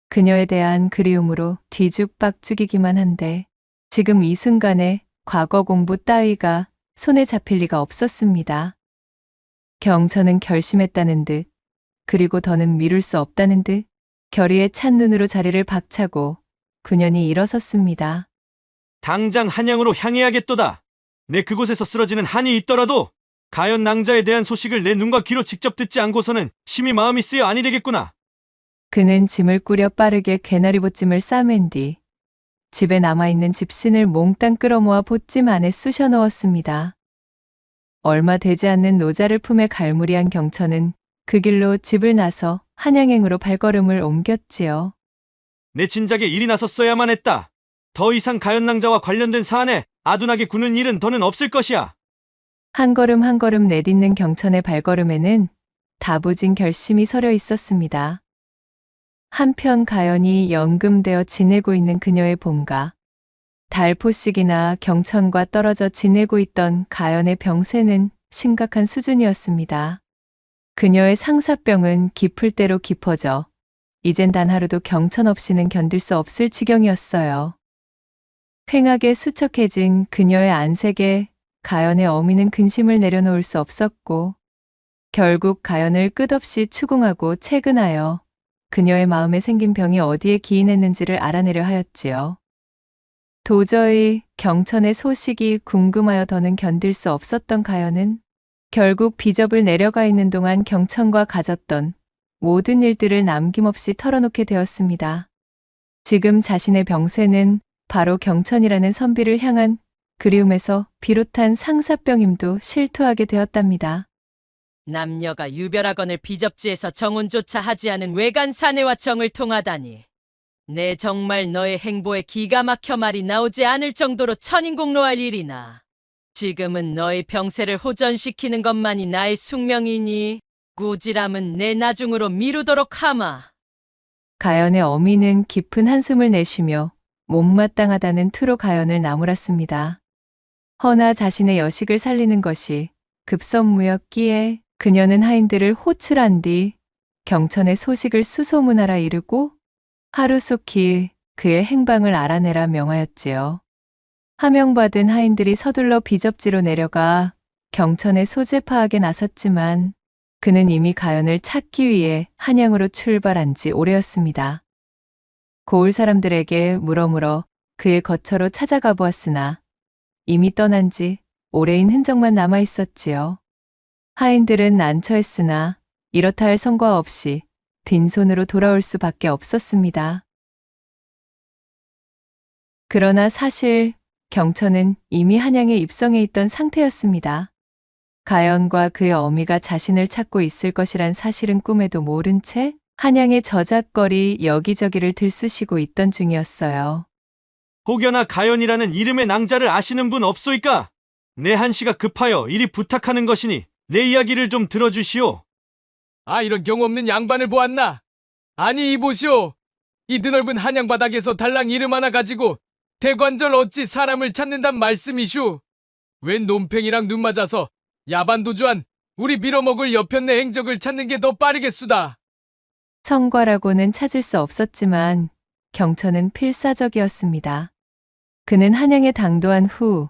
그녀에 대한 그리움으로 뒤죽박죽이기만 한데 지금 이 순간에 과거 공부 따위가 손에 잡힐 리가 없었습니다. 경천은 결심했다는 듯 그리고 더는 미룰 수 없다는 듯 결의에 찬 눈으로 자리를 박차고 그년이 일어섰습니다. 당장 한양으로 향해야겠도다. 내 그곳에서 쓰러지는 한이 있더라도 가연 낭자에 대한 소식을 내 눈과 귀로 직접 듣지 않고서는 심히 마음이 쓰여 아니 되겠구나. 그는 짐을 꾸려 빠르게 개나리 보찜을 싸맨 뒤 집에 남아있는 집신을 몽땅 끌어모아 보찜 안에 쑤셔 넣었습니다. 얼마 되지 않는 노자를 품에 갈무리한 경천은 그 길로 집을 나서 한양행으로 발걸음을 옮겼지요. 내 진작에 일이 나섰어야만 했다. 더 이상 가연 낭자와 관련된 사안에 아둔하게 구는 일은 더는 없을 것이야. 한 걸음 한 걸음 내딛는 경천의 발걸음에는 다부진 결심이 서려 있었습니다. 한편 가연이 연금되어 지내고 있는 그녀의 본가, 달포씩이나 경천과 떨어져 지내고 있던 가연의 병세는 심각한 수준이었습니다. 그녀의 상사병은 깊을 대로 깊어져 이젠 단 하루도 경천 없이는 견딜 수 없을 지경이었어요. 횡하게 수척해진 그녀의 안색에 가연의 어미는 근심을 내려놓을 수 없었고 결국 가연을 끝없이 추궁하고 채근하여 그녀의 마음에 생긴 병이 어디에 기인했는지를 알아내려 하였지요. 도저히 경천의 소식이 궁금하여 더는 견딜 수 없었던 가연은 결국 비접을 내려가 있는 동안 경천과 가졌던 모든 일들을 남김없이 털어놓게 되었습니다. 지금 자신의 병세는 바로 경천이라는 선비를 향한 그리움에서 비롯한 상사병임도 실토하게 되었답니다. 남녀가 유별하거늘 비접지에서 정혼조차 하지 않은 외간 사내와 정을 통하다니. 내 정말 너의 행보에 기가 막혀 말이 나오지 않을 정도로 천인공로할 일이나. 지금은 너의 병세를 호전시키는 것만이 나의 숙명이니 꾸지람은 내 나중으로 미루도록 하마. 가연의 어미는 깊은 한숨을 내쉬며 못마땅하다는 투로 가연을 나무랐습니다. 허나 자신의 여식을 살리는 것이 급선무였기에 그녀는 하인들을 호출한 뒤 경천의 소식을 수소문하라 이르고 하루속히 그의 행방을 알아내라 명하였지요. 하명받은 하인들이 서둘러 비접지로 내려가 경천의 소재 파악에 나섰지만 그는 이미 가연을 찾기 위해 한양으로 출발한 지 오래였습니다. 고을 사람들에게 물어물어 그의 거처로 찾아가 보았으나 이미 떠난 지 오래인 흔적만 남아 있었지요. 하인들은 난처했으나 이렇다 할 성과 없이 빈손으로 돌아올 수밖에 없었습니다. 그러나 사실 경천은 이미 한양에 입성해 있던 상태였습니다. 가연과 그의 어미가 자신을 찾고 있을 것이란 사실은 꿈에도 모른 채 한양의 저작거리 여기저기를 들쑤시고 있던 중이었어요. 혹여나 가연이라는 이름의 낭자를 아시는 분 없소이까? 내 한시가 급하여 이리 부탁하는 것이니 내 이야기를 좀 들어주시오. 아, 이런 경우 없는 양반을 보았나? 아니, 이보시오. 이 드넓은 한양 바닥에서 달랑 이름 하나 가지고 대관절 어찌 사람을 찾는단 말씀이슈? 웬 논팽이랑 눈 맞아서 야반도주한 우리 빌어먹을 여편네 행적을 찾는 게 더 빠르겠수다. 성과라고는 찾을 수 없었지만 경천은 필사적이었습니다. 그는 한양에 당도한 후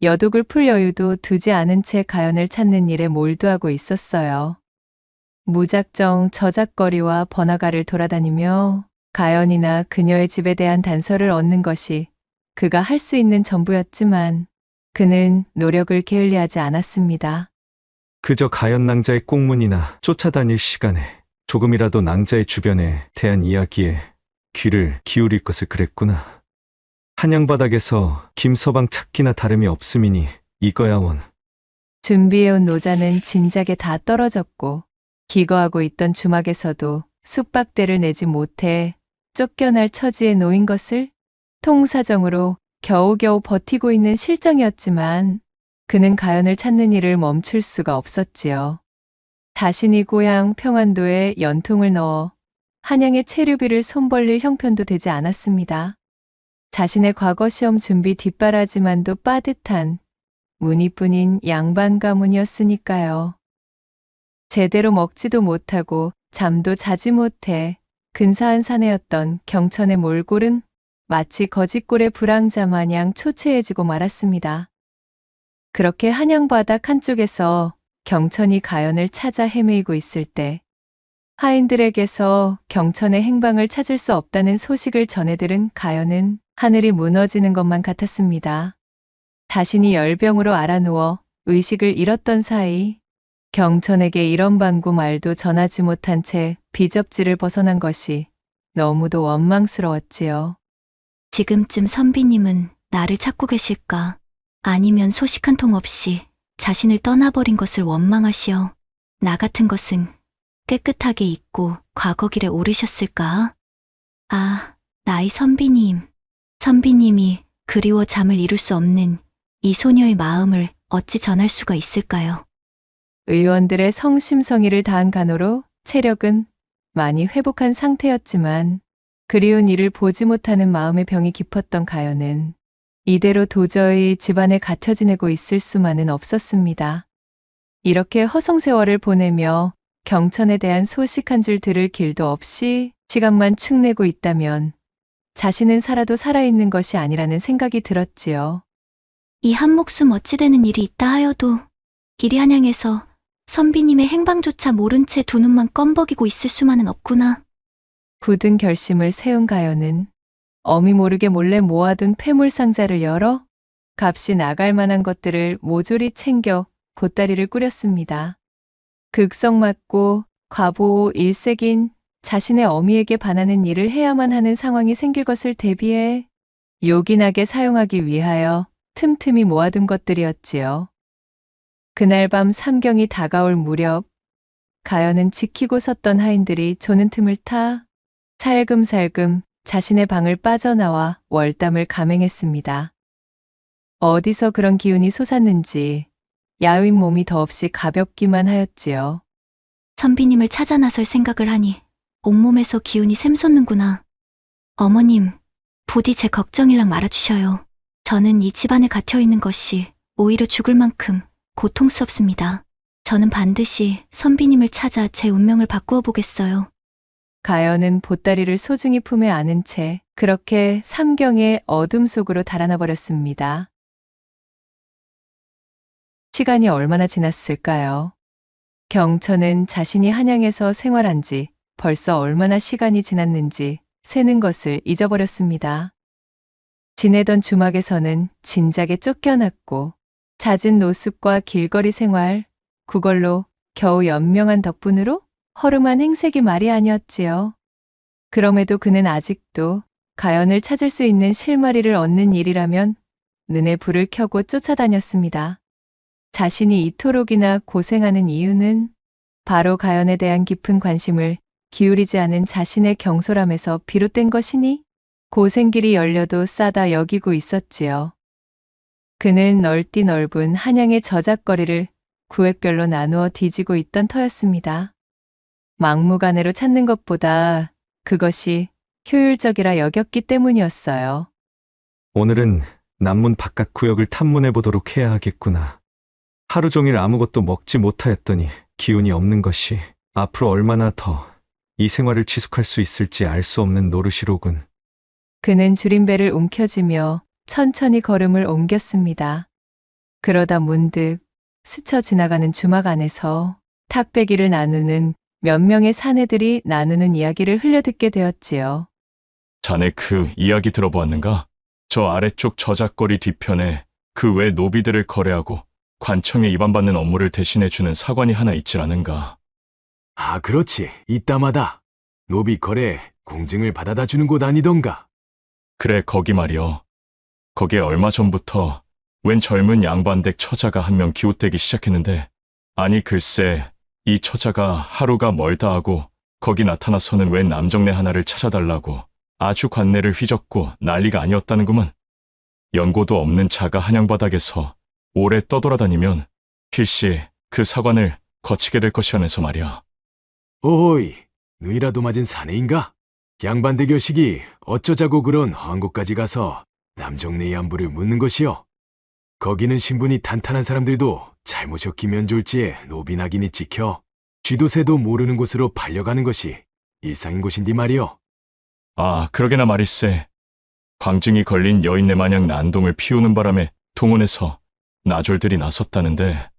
여독을 풀 여유도 두지 않은 채 가연을 찾는 일에 몰두하고 있었어요. 무작정 저작거리와 번화가를 돌아다니며 가연이나 그녀의 집에 대한 단서를 얻는 것이 그가 할 수 있는 전부였지만 그는 노력을 게을리하지 않았습니다. 그저 가연 낭자의 꽁문이나 쫓아다닐 시간에 조금이라도 낭자의 주변에 대한 이야기에 귀를 기울일 것을 그랬구나. 한양바닥에서 김서방 찾기나 다름이 없음이니 이거야 원. 준비해온 노자는 진작에 다 떨어졌고 기거하고 있던 주막에서도 숙박대를 내지 못해 쫓겨날 처지에 놓인 것을 통사정으로 겨우겨우 버티고 있는 실정이었지만 그는 가연을 찾는 일을 멈출 수가 없었지요. 자신이 고향 평안도에 연통을 넣어 한양의 체류비를 손벌릴 형편도 되지 않았습니다. 자신의 과거 시험 준비 뒷바라지만도 빠듯한 무늬뿐인 양반 가문이었으니까요. 제대로 먹지도 못하고 잠도 자지 못해 근사한 사내였던 경천의 몰골은 마치 거짓골의 불황자 마냥 초췌해지고 말았습니다. 그렇게 한양바닥 한쪽에서 경천이 가연을 찾아 헤매이고 있을 때 하인들에게서 경천의 행방을 찾을 수 없다는 소식을 전해 들은 가연은 하늘이 무너지는 것만 같았습니다. 자신이 열병으로 알아누워 의식을 잃었던 사이 경천에게 이런 방구 말도 전하지 못한 채 비접지를 벗어난 것이 너무도 원망스러웠지요. 지금쯤 선비님은 나를 찾고 계실까? 아니면 소식 한 통 없이 자신을 떠나버린 것을 원망하시어 나 같은 것은 깨끗하게 잊고 과거 길에 오르셨을까? 아, 나의 선비님. 선비님이 그리워 잠을 이룰 수 없는 이 소녀의 마음을 어찌 전할 수가 있을까요? 의원들의 성심성의를 다한 간호로 체력은 많이 회복한 상태였지만 그리운 이를 보지 못하는 마음의 병이 깊었던 가연은 이대로 도저히 집안에 갇혀 지내고 있을 수만은 없었습니다. 이렇게 허송세월을 보내며 경천에 대한 소식 한 줄 들을 길도 없이 시간만 축내고 있다면 자신은 살아도 살아있는 것이 아니라는 생각이 들었지요. 이 한 목숨 어찌 되는 일이 있다 하여도 길이 한양에서 선비님의 행방조차 모른 채 두 눈만 껌벅이고 있을 수만은 없구나. 굳은 결심을 세운 가연은 어미 모르게 몰래 모아둔 폐물 상자를 열어 값이 나갈 만한 것들을 모조리 챙겨 보따리를 꾸렸습니다. 극성맞고 과보 일색인 자신의 어미에게 반하는 일을 해야만 하는 상황이 생길 것을 대비해 요긴하게 사용하기 위하여 틈틈이 모아둔 것들이었지요. 그날 밤 삼경이 다가올 무렵 가연은 지키고 섰던 하인들이 조는 틈을 타 살금살금 자신의 방을 빠져나와 월담을 감행했습니다. 어디서 그런 기운이 솟았는지 야윈 몸이 더없이 가볍기만 하였지요. 선비님을 찾아 나설 생각을 하니 온몸에서 기운이 샘솟는구나. 어머님, 부디 제 걱정이랑 말아주셔요. 저는 이 집안에 갇혀있는 것이 오히려 죽을 만큼 고통스럽습니다. 저는 반드시 선비님을 찾아 제 운명을 바꾸어 보겠어요. 가연은 보따리를 소중히 품에 안은 채 그렇게 삼경의 어둠 속으로 달아나 버렸습니다. 시간이 얼마나 지났을까요? 경천은 자신이 한양에서 생활한 지 벌써 얼마나 시간이 지났는지 세는 것을 잊어버렸습니다. 지내던 주막에서는 진작에 쫓겨났고 잦은 노숙과 길거리 생활, 그걸로 겨우 연명한 덕분으로 허름한 행색이 말이 아니었지요. 그럼에도 그는 아직도 가연을 찾을 수 있는 실마리를 얻는 일이라면 눈에 불을 켜고 쫓아다녔습니다. 자신이 이토록이나 고생하는 이유는 바로 가연에 대한 깊은 관심을 기울이지 않은 자신의 경솔함에서 비롯된 것이니 고생길이 열려도 싸다 여기고 있었지요. 그는 넓디 넓은 한양의 저작거리를 구획별로 나누어 뒤지고 있던 터였습니다. 막무가내로 찾는 것보다 그것이 효율적이라 여겼기 때문이었어요. 오늘은 남문 바깥 구역을 탐문해 보도록 해야 하겠구나. 하루 종일 아무것도 먹지 못하였더니 기운이 없는 것이 앞으로 얼마나 더 이 생활을 지속할 수 있을지 알 수 없는 노릇이로군. 그는 줄임배를 움켜쥐며 천천히 걸음을 옮겼습니다. 그러다 문득 스쳐 지나가는 주막 안에서 탁배기를 나누는 몇 명의 사내들이 나누는 이야기를 흘려듣게 되었지요. 자네 그 이야기 들어보았는가? 저 아래쪽 저작거리 뒤편에 그 외 노비들을 거래하고 관청에 입안받는 업무를 대신해주는 사관이 하나 있질 않은가? 아, 그렇지. 이따마다 노비 거래 공증을 받아다 주는 곳 아니던가. 그래, 거기 말이여. 거기에 얼마 전부터 웬 젊은 양반댁 처자가 한 명 기웃대기 시작했는데, 아니 글쎄 이 처자가 하루가 멀다 하고 거기 나타나서는 웬 남정네 하나를 찾아달라고 아주 관내를 휘젓고 난리가 아니었다는구먼. 연고도 없는 자가 한양바닥에서 오래 떠돌아다니면 필시 그 사관을 거치게 될 것이라면서 말이야. 오이, 눈이라도 맞은 사내인가? 양반대교식이 어쩌자고 그런 험한 곳까지 가서 남정네의 안부를 묻는 것이여. 거기는 신분이 탄탄한 사람들도 잘못이 엮이면 졸지에 노비나긴이 찍혀 쥐도새도 모르는 곳으로 팔려가는 것이 일상인 곳인디 말이여. 아, 그러게나 말일세. 광증이 걸린 여인네 마냥 난동을 피우는 바람에 동원해서 나졸들이 나섰다는데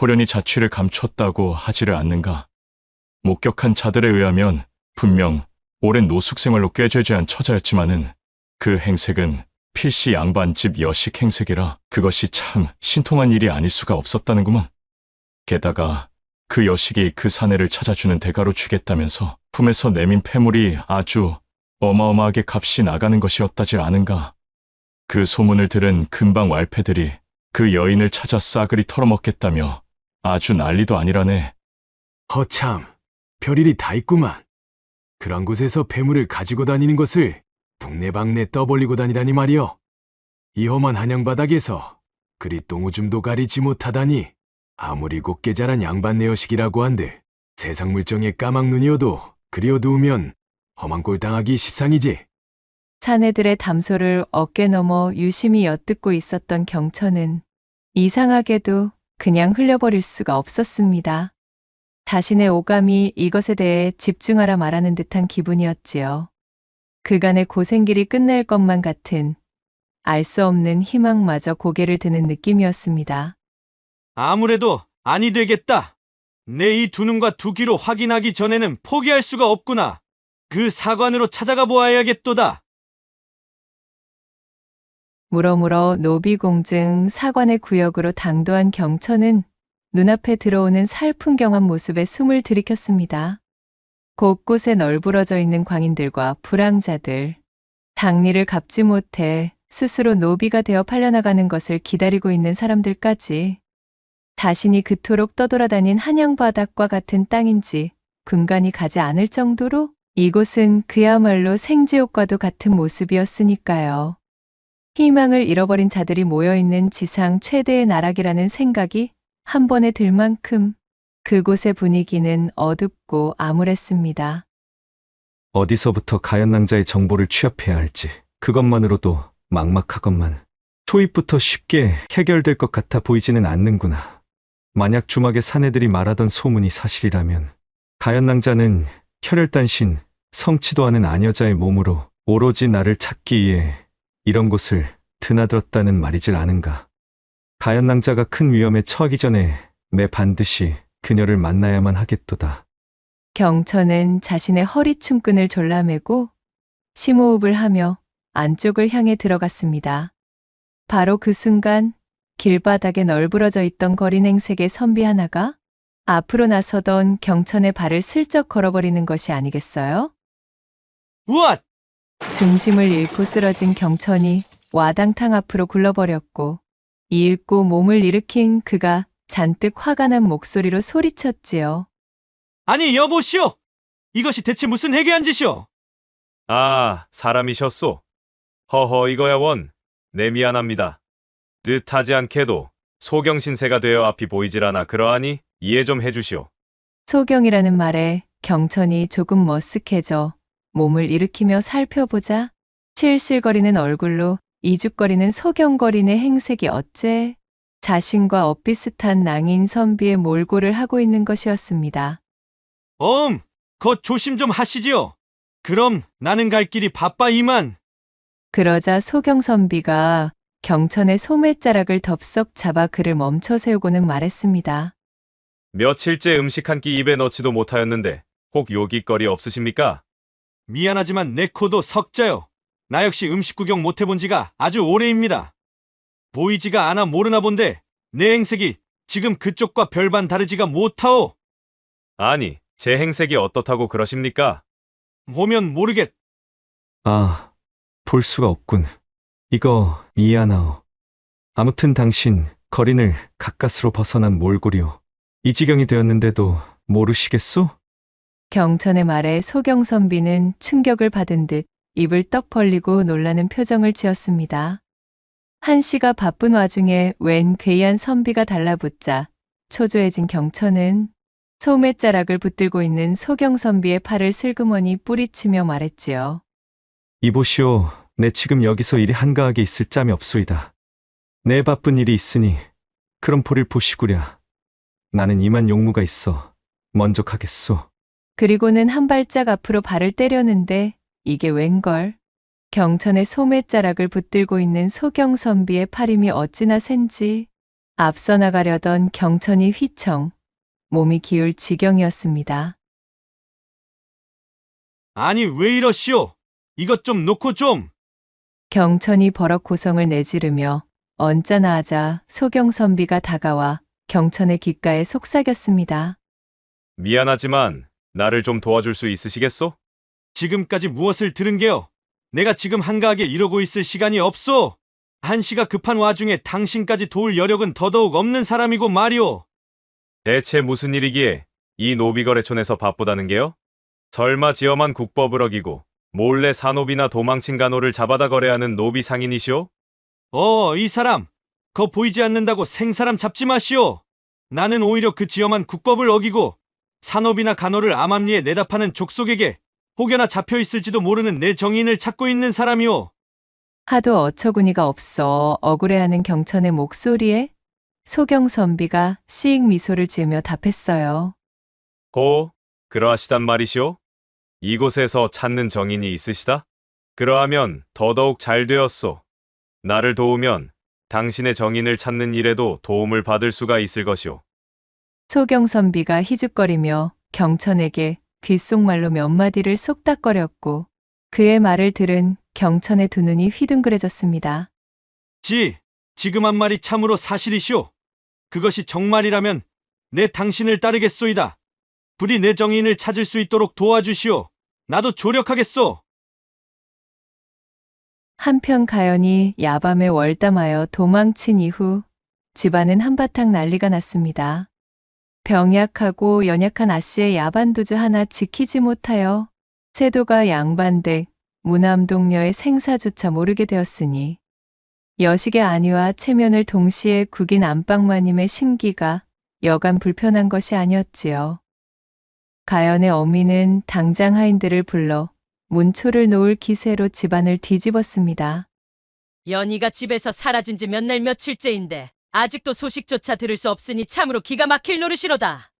호련히 자취를 감췄다고 하지를 않는가. 목격한 자들에 의하면 분명 오랜 노숙 생활로 꾀죄죄한 처자였지만은 그 행색은 필시 양반집 여식 행색이라 그것이 참 신통한 일이 아닐 수가 없었다는구먼. 게다가 그 여식이 그 사내를 찾아주는 대가로 주겠다면서 품에서 내민 폐물이 아주 어마어마하게 값이 나가는 것이었다질 않은가. 그 소문을 들은 근방 왈패들이 그 여인을 찾아 싸그리 털어먹겠다며 아주 난리도 아니라네. 허참, 별일이 다 있구만. 그런 곳에서 폐물을 가지고 다니는 것을 동네방네 떠벌리고 다니다니 말이여. 이 험한 한양바닥에서 그리 똥오줌도 가리지 못하다니 아무리 곱게 자란 양반네 여식이라고 한들 세상 물정에 까막눈이어도 그리어두우면 험한 꼴 당하기 시상이지. 사내들의 담소를 어깨 너머 유심히 엿듣고 있었던 경천은 이상하게도 그냥 흘려버릴 수가 없었습니다. 자신의 오감이 이것에 대해 집중하라 말하는 듯한 기분이었지요. 그간의 고생길이 끝날 것만 같은 알 수 없는 희망마저 고개를 드는 느낌이었습니다. 아무래도 아니 되겠다. 내 이 두 눈과 두 귀로 확인하기 전에는 포기할 수가 없구나. 그 사관으로 찾아가 보아야겠도다. 물어물어 노비공증 사관의 구역으로 당도한 경천은 눈앞에 들어오는 살풍경한 모습에 숨을 들이켰습니다. 곳곳에 널브러져 있는 광인들과 불황자들, 당리를 갚지 못해 스스로 노비가 되어 팔려나가는 것을 기다리고 있는 사람들까지 자신이 그토록 떠돌아다닌 한양바닥과 같은 땅인지 군간이 가지 않을 정도로 이곳은 그야말로 생지옥과도 같은 모습이었으니까요. 희망을 잃어버린 자들이 모여있는 지상 최대의 나락이라는 생각이 한 번에 들 만큼 그곳의 분위기는 어둡고 암울했습니다. 어디서부터 가연낭자의 정보를 취합해야 할지 그것만으로도 막막하건만 초입부터 쉽게 해결될 것 같아 보이지는 않는구나. 만약 주막의 사내들이 말하던 소문이 사실이라면 가연낭자는 혈혈단신, 성치도 않은 아녀자의 몸으로 오로지 나를 찾기 위해 이런 곳을 드나들었다는 말이질 않은가. 가연낭자가 큰 위험에 처하기 전에 매 반드시 그녀를 만나야만 하겠도다. 경천은 자신의 허리춤끈을 졸라매고 심호흡을 하며 안쪽을 향해 들어갔습니다. 바로 그 순간 길바닥에 널브러져 있던 거린행색의 선비 하나가 앞으로 나서던 경천의 발을 슬쩍 걸어버리는 것이 아니겠어요? 우앗! 중심을 잃고 쓰러진 경천이 와당탕 앞으로 굴러버렸고 이윽고 몸을 일으킨 그가 잔뜩 화가 난 목소리로 소리쳤지요. 아니 여보시오! 이것이 대체 무슨 해괴한 짓이오? 아, 사람이셨소. 허허 이거야 원. 내 미안합니다. 뜻하지 않게도 소경신세가 되어 앞이 보이질 않아 그러하니 이해 좀 해주시오. 소경이라는 말에 경천이 조금 머쓱해져 몸을 일으키며 살펴보자 실실거리는 얼굴로 이죽거리는 소경거린의 행색이 어째 자신과 엇비슷한 낭인 선비의 몰골을 하고 있는 것이었습니다. 거 조심 좀 하시지요. 그럼 나는 갈 길이 바빠 이만. 그러자 소경 선비가 경천의 소매자락을 덥석 잡아 그를 멈춰 세우고는 말했습니다. 며칠째 음식 한 끼 입에 넣지도 못하였는데 혹 요깃거리 없으십니까? 미안하지만 내 코도 석자요. 나 역시 음식 구경 못 해본 지가 아주 오래입니다. 보이지가 않아 모르나 본데 내 행색이 지금 그쪽과 별반 다르지가 못하오. 아니, 제 행색이 어떻다고 그러십니까? 보면 모르겠. 아, 볼 수가 없군. 이거 미안하오. 아무튼 당신 거린을 가까스로 벗어난 몰골이오. 이 지경이 되었는데도 모르시겠소? 경천의 말에 소경 선비는 충격을 받은 듯 입을 떡 벌리고 놀라는 표정을 지었습니다. 한시가 바쁜 와중에 웬 괴이한 선비가 달라붙자 초조해진 경천은 소매자락을 붙들고 있는 소경 선비의 팔을 슬그머니 뿌리치며 말했지요. 이보시오, 내 지금 여기서 일이 한가하게 있을 짬이 없소이다. 내 바쁜 일이 있으니 그럼 볼일 보시구랴. 나는 이만 용무가 있어 먼저 가겠소. 그리고는 한 발짝 앞으로 발을 때렸는데 이게 웬걸. 경천의 소매자락을 붙들고 있는 소경 선비의 팔힘이 어찌나 센지 앞서 나가려던 경천이 휘청 몸이 기울 지경이었습니다. 아니 왜 이러시오? 이것 좀 놓고 좀. 경천이 버럭 고성을 내지르며 언짢아 하자 소경 선비가 다가와 경천의 귓가에 속삭였습니다. 미안하지만 나를 좀 도와줄 수 있으시겠소? 지금까지 무엇을 들은 게요? 내가 지금 한가하게 이러고 있을 시간이 없소. 한시가 급한 와중에 당신까지 도울 여력은 더더욱 없는 사람이고 말이오. 대체 무슨 일이기에 이 노비거래촌에서 바쁘다는 게요? 설마 지엄한 국법을 어기고 몰래 산노비나 도망친 간호를 잡아다 거래하는 노비 상인이시오? 이 사람. 거 보이지 않는다고 생사람 잡지 마시오. 나는 오히려 그 지엄한 국법을 어기고 산업이나 간호를 암암리에 내다 파는 족속에게 혹여나 잡혀있을지도 모르는 내 정인을 찾고 있는 사람이오. 하도 어처구니가 없어 억울해하는 경천의 목소리에 소경 선비가 씩 미소를 지으며 답했어요. 고, 그러하시단 말이시오? 이곳에서 찾는 정인이 있으시다? 그러하면 더더욱 잘 되었소. 나를 도우면 당신의 정인을 찾는 일에도 도움을 받을 수가 있을 것이오. 소경 선비가 희죽거리며 경천에게 귓속말로 몇 마디를 속닥거렸고 그의 말을 들은 경천의 두 눈이 휘둥그레졌습니다. 지금 한 말이 참으로 사실이시오. 그것이 정말이라면 내 당신을 따르겠소이다. 부디 내 정인을 찾을 수 있도록 도와주시오. 나도 조력하겠소. 한편 가연이 야밤에 월담하여 도망친 이후 집안은 한바탕 난리가 났습니다. 병약하고 연약한 아씨의 야반도주 하나 지키지 못하여 세도가 양반댁 무남동녀의 생사조차 모르게 되었으니 여식의 안위와 체면을 동시에 구긴 안방마님의 심기가 여간 불편한 것이 아니었지요. 가연의 어미는 당장 하인들을 불러 문초를 놓을 기세로 집안을 뒤집었습니다. 연희가 집에서 사라진 지 몇 날 며칠째인데 아직도 소식조차 들을 수 없으니 참으로 기가 막힐 노릇이로다.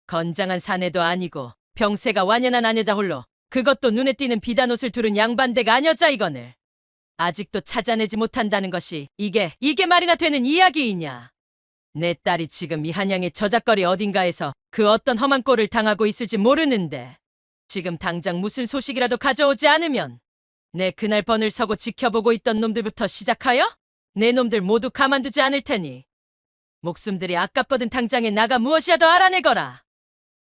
건장한 사내도 아니고 병세가 완연한 아녀자 홀로 그것도 눈에 띄는 비단 옷을 두른 양반댁 아녀자 이거늘 아직도 찾아내지 못한다는 것이 이게 말이나 되는 이야기이냐. 내 딸이 지금 이 한양의 저작거리 어딘가에서 그 어떤 험한 꼴을 당하고 있을지 모르는데 지금 당장 무슨 소식이라도 가져오지 않으면 내 그날 번을 서고 지켜보고 있던 놈들부터 시작하여 내 놈들 모두 가만두지 않을 테니 목숨들이 아깝거든 당장에 나가 무엇이라도 알아내거라.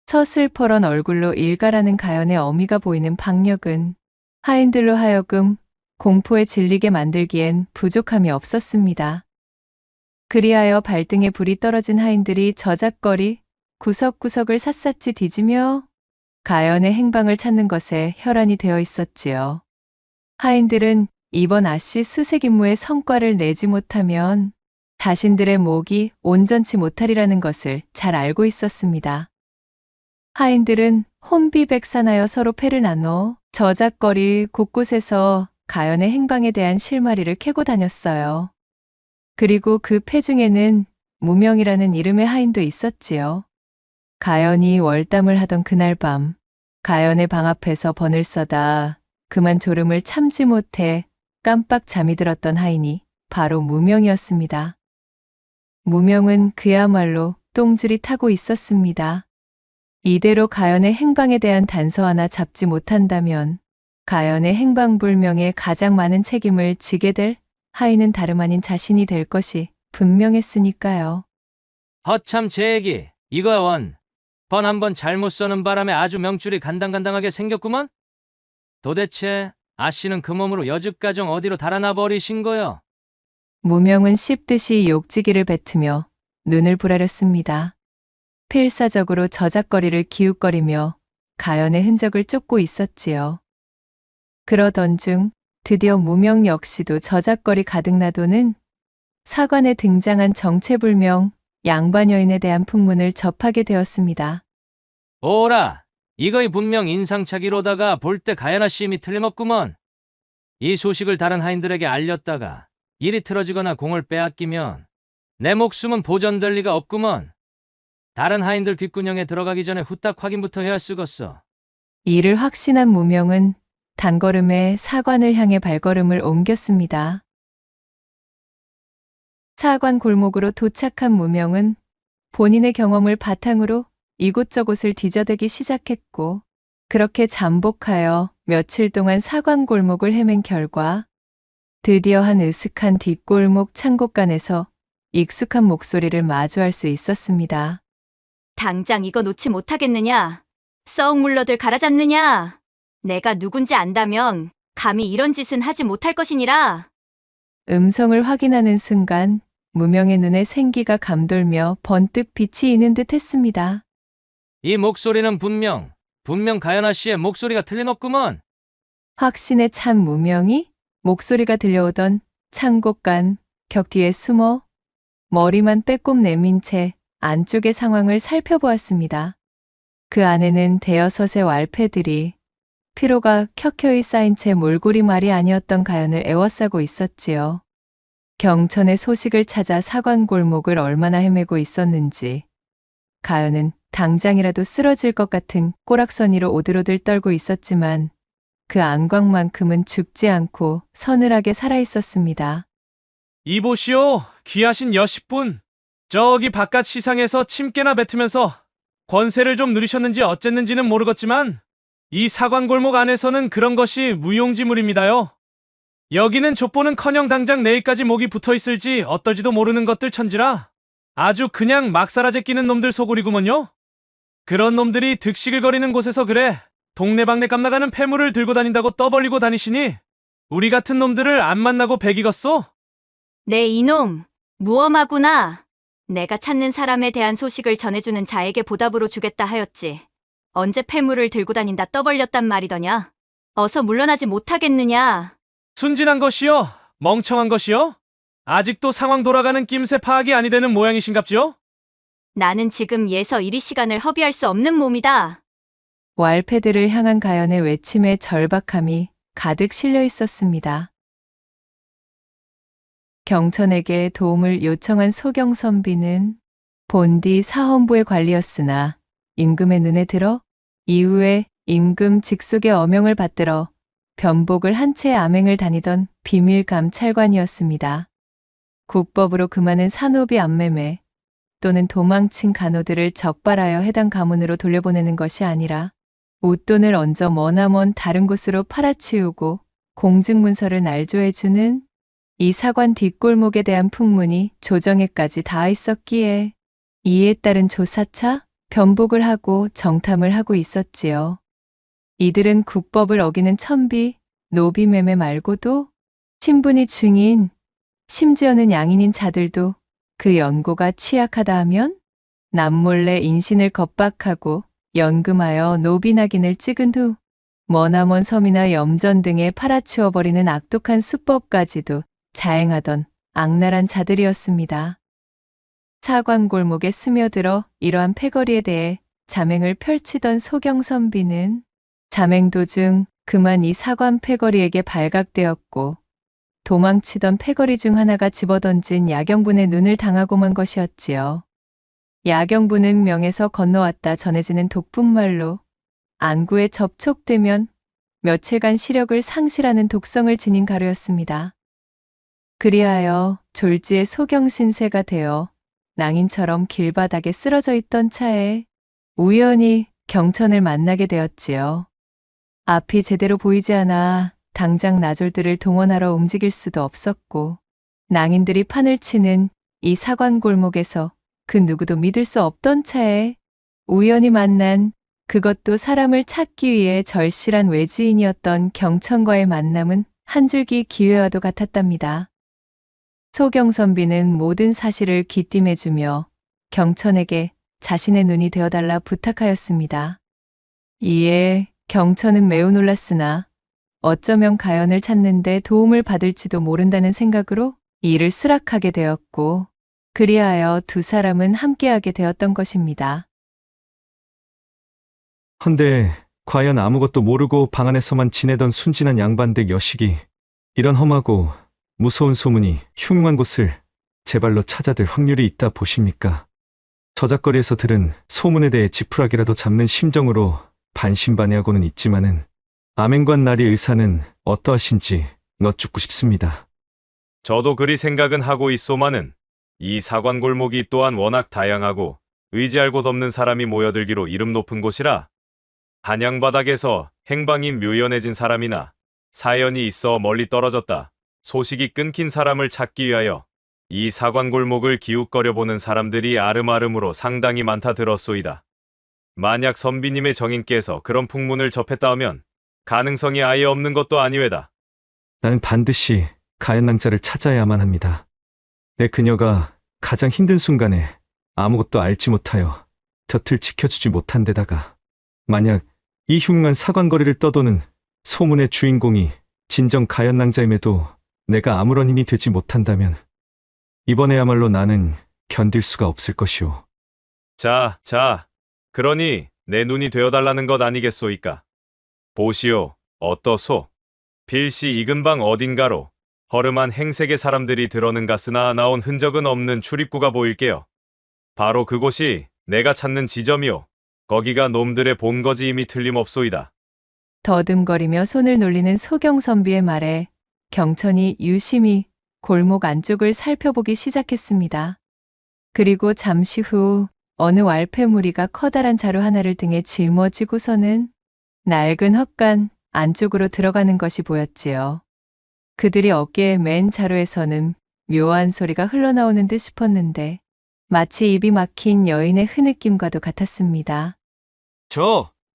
서슬퍼런 얼굴로 일가라는 가연의 어미가 보이는 박력은 하인들로 하여금 공포에 질리게 만들기엔 부족함이 없었습니다. 그리하여 발등에 불이 떨어진 하인들이 저작거리 구석구석을 샅샅이 뒤지며 가연의 행방을 찾는 것에 혈안이 되어 있었지요. 하인들은 이번 아씨 수색 임무의 성과를 내지 못하면 자신들의 목이 온전치 못하리라는 것을 잘 알고 있었습니다. 하인들은 혼비백산하여 서로 패를 나눠 저작거리 곳곳에서 가연의 행방에 대한 실마리를 캐고 다녔어요. 그리고 그 패 중에는 무명이라는 이름의 하인도 있었지요. 가연이 월담을 하던 그날 밤 가연의 방 앞에서 번을 써다 그만 졸음을 참지 못해 깜빡 잠이 들었던 하인이 바로 무명이었습니다. 무명은 그야말로 똥줄이 타고 있었습니다. 이대로 가연의 행방에 대한 단서 하나 잡지 못한다면 가연의 행방불명에 가장 많은 책임을 지게 될 하인은 다름 아닌 자신이 될 것이 분명했으니까요. 허참 제 얘기 이거야 원. 번 한 번 잘못 써는 바람에 아주 명줄이 간당간당하게 생겼구먼. 도대체 아씨는 그 몸으로 여집가정 어디로 달아나 버리신 거요? 무명은 씹듯이 욕지기를 뱉으며 눈을 부라렸습니다. 필사적으로 저작거리를 기웃거리며 가연의 흔적을 쫓고 있었지요. 그러던 중 드디어 무명 역시도 저작거리 가득나도는 사관에 등장한 정체불명 양반 여인에 대한 풍문을 접하게 되었습니다. 오라, 이거이 분명 인상착의로다가 볼 때 가연아 씨 힘이 틀림없구먼. 이 소식을 다른 하인들에게 알렸다가 일이 틀어지거나 공을 빼앗기면 내 목숨은 보전될 리가 없구먼. 다른 하인들 귓구녕에 들어가기 전에 후딱 확인부터 해야 쓰겄어. 이를 확신한 무명은 단걸음에 사관을 향해 발걸음을 옮겼습니다. 사관 골목으로 도착한 무명은 본인의 경험을 바탕으로 이곳저곳을 뒤져대기 시작했고 그렇게 잠복하여 며칠 동안 사관 골목을 헤맨 결과 드디어 한 으슥한 뒷골목 창곡간에서 익숙한 목소리를 마주할 수 있었습니다. 당장 이거 놓지 못하겠느냐? 썩 물러들 갈아잡느냐? 내가 누군지 안다면 감히 이런 짓은 하지 못할 것이니라. 음성을 확인하는 순간 무명의 눈에 생기가 감돌며 번뜩 빛이 있는 듯 했습니다. 이 목소리는 분명 가연아 씨의 목소리가 틀림없구먼. 확신에 찬 무명이 목소리가 들려오던 창곡간 벽 뒤에 숨어 머리만 빼꼼 내민 채 안쪽의 상황을 살펴보았습니다. 그 안에는 대여섯의 왈패들이 피로가 켜켜이 쌓인 채 몰골이말이 아니었던 가연을 애워싸고 있었지요. 경천의 소식을 찾아 사관골목을 얼마나 헤매고 있었는지 가연은 당장이라도 쓰러질 것 같은 꼬락서니로 오들오들 떨고 있었지만 그 안광만큼은 죽지 않고 서늘하게 살아있었습니다. 이보시오, 귀하신 여식분. 저기 바깥 시상에서 침깨나 뱉으면서 권세를 좀 누리셨는지 어쨌는지는 모르겠지만 이 사관골목 안에서는 그런 것이 무용지물입니다요. 여기는 족보는커녕 당장 내일까지 목이 붙어있을지 어떨지도 모르는 것들 천지라 아주 그냥 막사라제 끼는 놈들 소굴이구먼요. 그런 놈들이 득시글거리는 곳에서 그래 동네방네 값나가는 폐물을 들고 다닌다고 떠벌리고 다니시니 우리 같은 놈들을 안 만나고 백이겠소? 네 이놈, 무엄하구나. 내가 찾는 사람에 대한 소식을 전해주는 자에게 보답으로 주겠다 하였지. 언제 폐물을 들고 다닌다 떠벌렸단 말이더냐? 어서 물러나지 못하겠느냐? 순진한 것이요? 멍청한 것이요? 아직도 상황 돌아가는 낌새 파악이 아니 되는 모양이신갑지요? 나는 지금 예서 이리 시간을 허비할 수 없는 몸이다. 왈패들을 향한 가연의 외침에 절박함이 가득 실려 있었습니다. 경천에게 도움을 요청한 소경선비는 본디 사헌부의 관리였으나 임금의 눈에 들어 이후에 임금 직속의 어명을 받들어 변복을 한 채 암행을 다니던 비밀 감찰관이었습니다. 국법으로 금하는 산호비 암매매 또는 도망친 간호들을 적발하여 해당 가문으로 돌려보내는 것이 아니라 웃돈을 얹어 머나먼 다른 곳으로 팔아치우고 공증문서를 날조해주는 이 사관 뒷골목에 대한 풍문이 조정에까지 닿아 있었기에 이에 따른 조사차, 변복을 하고 정탐을 하고 있었지요. 이들은 국법을 어기는 천비, 노비매매 말고도 신분이 중인, 심지어는 양인인 자들도 그 연고가 취약하다 하면 남몰래 인신을 겁박하고 연금하여 노비 낙인을 찍은 후 머나먼 섬이나 염전 등에 팔아치워버리는 악독한 수법까지도 자행하던 악랄한 자들이었습니다. 사관골목에 스며들어 이러한 패거리에 대해 자맹을 펼치던 소경선비는 자맹 도중 그만 이 사관 패거리에게 발각되었고 도망치던 패거리 중 하나가 집어던진 야경분의 눈을 당하고 만 것이었지요. 야경분은 명에서 건너왔다 전해지는 독분말로 안구에 접촉되면 며칠간 시력을 상실하는 독성을 지닌 가루였습니다. 그리하여 졸지에 소경신세가 되어 낭인처럼 길바닥에 쓰러져 있던 차에 우연히 경천을 만나게 되었지요. 앞이 제대로 보이지 않아 당장 나졸들을 동원하러 움직일 수도 없었고 낭인들이 판을 치는 이 사관골목에서 그 누구도 믿을 수 없던 차에 우연히 만난 그것도 사람을 찾기 위해 절실한 외지인이었던 경천과의 만남은 한 줄기 기회와도 같았답니다. 소경선비는 모든 사실을 귀띔해주며 경천에게 자신의 눈이 되어달라 부탁하였습니다. 이에 경천은 매우 놀랐으나 어쩌면 가연을 찾는데 도움을 받을지도 모른다는 생각으로 일을 수락하게 되었고 그리하여 두 사람은 함께하게 되었던 것입니다. 헌데 과연 아무것도 모르고 방 안에서만 지내던 순진한 양반댁 여식이 이런 험하고 무서운 소문이 흉흉한 곳을 제 발로 찾아들 확률이 있다 보십니까? 저작거리에서 들은 소문에 대해 지푸라기라도 잡는 심정으로 반신반의하고는 있지만은 암행관 나리 의사는 어떠하신지 여쭙고 싶습니다. 저도 그리 생각은 하고 있소마는 이 사관골목이 또한 워낙 다양하고 의지할 곳 없는 사람이 모여들기로 이름 높은 곳이라 한양바닥에서 행방이 묘연해진 사람이나 사연이 있어 멀리 떨어졌다 소식이 끊긴 사람을 찾기 위하여 이 사관골목을 기웃거려 보는 사람들이 아름아름으로 상당히 많다 들었소이다. 만약 선비님의 정인께서 그런 풍문을 접했다 하면 가능성이 아예 없는 것도 아니외다. 나는 반드시 가연낭자를 찾아야만 합니다. 내 그녀가 가장 힘든 순간에 아무것도 알지 못하여 곁을 지켜주지 못한 데다가 만약 이 흉흉한 사관거리를 떠도는 소문의 주인공이 진정 가연낭자임에도 내가 아무런 힘이 되지 못한다면 이번에야말로 나는 견딜 수가 없을 것이오. 자, 그러니 내 눈이 되어달라는 것 아니겠소이까? 보시오, 어떠소? 필시 이 근방 어딘가로 허름한 행색의 사람들이 들어는 갔으나 나온 흔적은 없는 출입구가 보일게요. 바로 그곳이 내가 찾는 지점이오. 거기가 놈들의 본거지임이 틀림없소이다. 더듬거리며 손을 놀리는 소경선비의 말에 경천이 유심히 골목 안쪽을 살펴보기 시작했습니다. 그리고 잠시 후 어느 왈패 무리가 커다란 자루 하나를 등에 짊어지고서는 낡은 헛간 안쪽으로 들어가는 것이 보였지요. 그들이 어깨에 맨 자루에서는 묘한 소리가 흘러나오는 듯 싶었는데 마치 입이 막힌 여인의 흐느낌과도 같았습니다.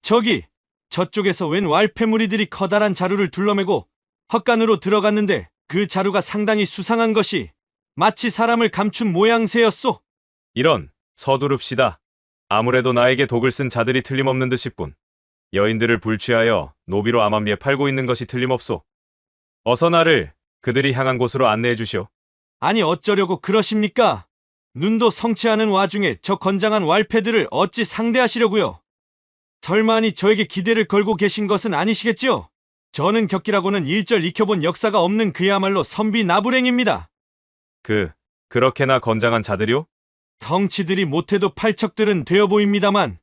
저기, 저쪽에서 웬 왈패무리들이 커다란 자루를 둘러매고 헛간으로 들어갔는데 그 자루가 상당히 수상한 것이 마치 사람을 감춘 모양새였소. 이런, 서두릅시다. 아무래도 나에게 독을 쓴 자들이 틀림없는 듯 싶군. 여인들을 불취하여 노비로 암암리에 팔고 있는 것이 틀림없소. 어서 나를 그들이 향한 곳으로 안내해 주시오. 아니 어쩌려고 그러십니까? 눈도 성취하는 와중에 저 건장한 왈패들을 어찌 상대하시려고요? 설마니 저에게 기대를 걸고 계신 것은 아니시겠지요? 저는 격기라고는 일절 익혀본 역사가 없는 그야말로 선비 나부랭입니다. 그렇게나 건장한 자들이오? 덩치들이 못해도 팔척들은 되어 보입니다만.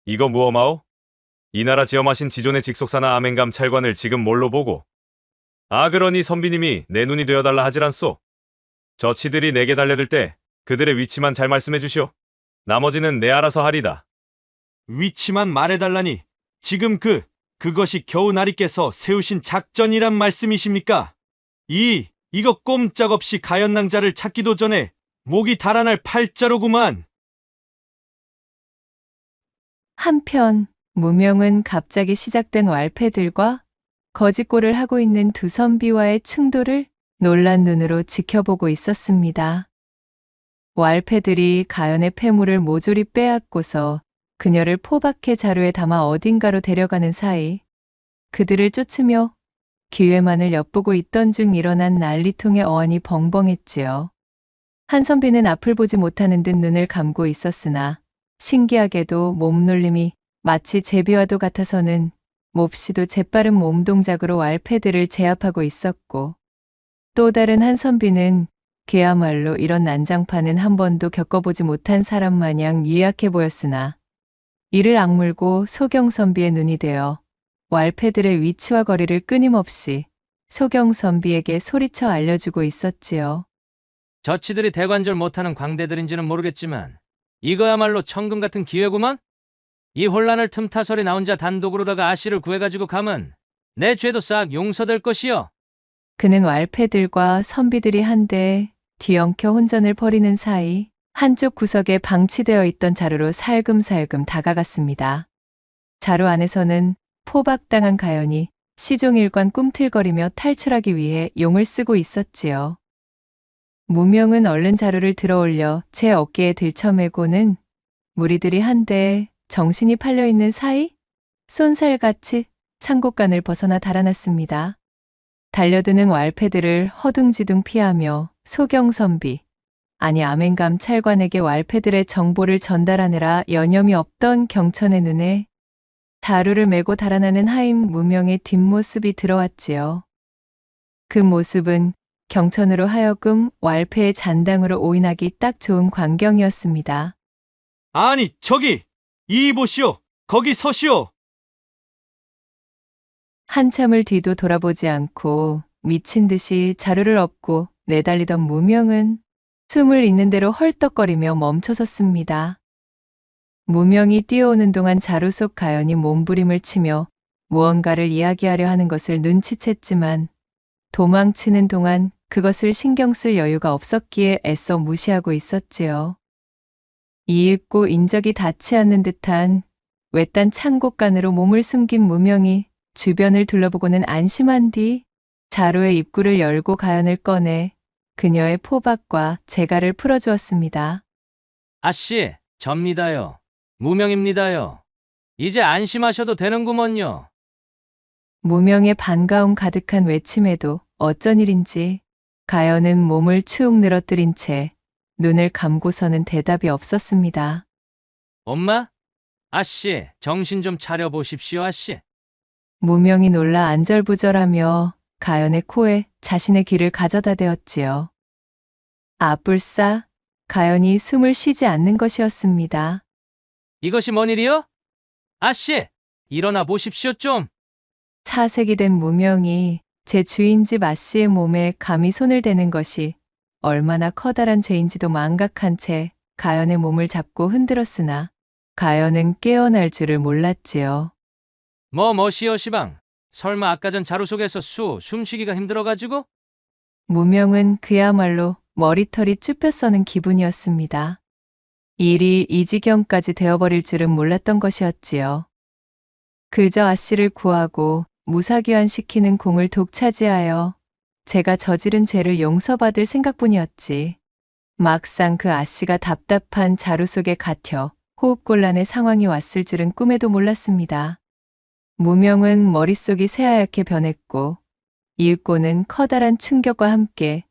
이거 무엄하오? 이 나라 지엄하신 지존의 직속사나 아멘감 찰관을 지금 뭘로 보고? 그러니 선비님이 내 눈이 되어달라 하질 않소. 저 치들이 내게 달려들 때 그들의 위치만 잘 말씀해 주시오. 나머지는 내 알아서 하리다. 위치만 말해달라니 지금 그것이 겨우 나리께서 세우신 작전이란 말씀이십니까? 이거 꼼짝없이 가연낭자를 찾기도 전에 목이 달아날 팔자로구만. 한편 무명은 갑자기 시작된 왈패들과 거짓골을 하고 있는 두 선비와의 충돌을 놀란 눈으로 지켜보고 있었습니다. 왈패들이 가연의 폐물을 모조리 빼앗고서 그녀를 포박해 자루에 담아 어딘가로 데려가는 사이 그들을 쫓으며 기회만을 엿보고 있던 중 일어난 난리통의 어안이 벙벙했지요. 한 선비는 앞을 보지 못하는 듯 눈을 감고 있었으나 신기하게도 몸놀림이 마치 제비와도 같아서는 몹시도 재빠른 몸동작으로 왈패들을 제압하고 있었고 또 다른 한 선비는 그야말로 이런 난장판은 한 번도 겪어보지 못한 사람 마냥 미약해 보였으나 이를 악물고 소경 선비의 눈이 되어 왈패들의 위치와 거리를 끊임없이 소경 선비에게 소리쳐 알려주고 있었지요. 저치들이 대관절 못하는 광대들인지는 모르겠지만 이거야말로 천금 같은 기회구만? 이 혼란을 틈타서리 나 혼자 단독으로다가 아씨를 구해가지고 가면 내 죄도 싹 용서될 것이여. 그는 왈패들과 선비들이 한데 뒤엉켜 혼전을 벌이는 사이 한쪽 구석에 방치되어 있던 자루로 살금살금 다가갔습니다. 자루 안에서는 포박당한 가연이 시종일관 꿈틀거리며 탈출하기 위해 용을 쓰고 있었지요. 무명은 얼른 자루를 들어올려 제 어깨에 들쳐매고는 무리들이 한데 정신이 팔려있는 사이 쏜살같이 창고간을 벗어나 달아났습니다. 달려드는 왈패들을 허둥지둥 피하며 소경선비, 아니 아멘감 찰관에게 왈패들의 정보를 전달하느라 여념이 없던 경천의 눈에 자루를 메고 달아나는 하임 무명의 뒷모습이 들어왔지요. 그 모습은 경천으로 하여금 왈패의 잔당으로 오인하기 딱 좋은 광경이었습니다. 아니 저기 이보시오. 거기 서시오. 한참을 뒤도 돌아보지 않고 미친 듯이 자루를 업고 내달리던 무명은 숨을 잇는 대로 헐떡거리며 멈춰섰습니다. 무명이 뛰어오는 동안 자루 속 가연이 몸부림을 치며 무언가를 이야기하려 하는 것을 눈치챘지만 도망치는 동안 그것을 신경 쓸 여유가 없었기에 애써 무시하고 있었지요. 이윽고 인적이 닿지 않는 듯한 외딴 창고간으로 몸을 숨긴 무명이 주변을 둘러보고는 안심한 뒤 자루의 입구를 열고 가연을 꺼내 그녀의 포박과 재갈을 풀어주었습니다. 아씨, 접니다요. 무명입니다요. 이제 안심하셔도 되는구먼요. 무명의 반가움 가득한 외침에도 어쩐 일인지 가연은 몸을 축 늘어뜨린 채 눈을 감고서는 대답이 없었습니다. 엄마? 아씨, 정신 좀 차려보십시오, 아씨. 무명이 놀라 안절부절하며 가연의 코에 자신의 귀를 가져다 대었지요. 아뿔싸, 가연이 숨을 쉬지 않는 것이었습니다. 이것이 뭔 일이요? 아씨, 일어나 보십시오 좀. 사색이 된 무명이 제 주인 집 아씨의 몸에 감히 손을 대는 것이 얼마나 커다란 죄인지도 망각한 채 가연의 몸을 잡고 흔들었으나 가연은 깨어날 줄을 몰랐지요. 뭐시여 시방. 설마 아까 전 자루 속에서 숨쉬기가 힘들어가지고? 무명은 그야말로 머리털이 쭈뼛 서는 기분이었습니다. 일이 이 지경까지 되어버릴 줄은 몰랐던 것이었지요. 그저 아씨를 구하고 무사귀환시키는 공을 독차지하여 제가 저지른 죄를 용서받을 생각뿐이었지. 막상 그 아씨가 답답한 자루 속에 갇혀 호흡곤란의 상황이 왔을 줄은 꿈에도 몰랐습니다. 무명은 머릿속이 새하얗게 변했고 이윽고는 커다란 충격과 함께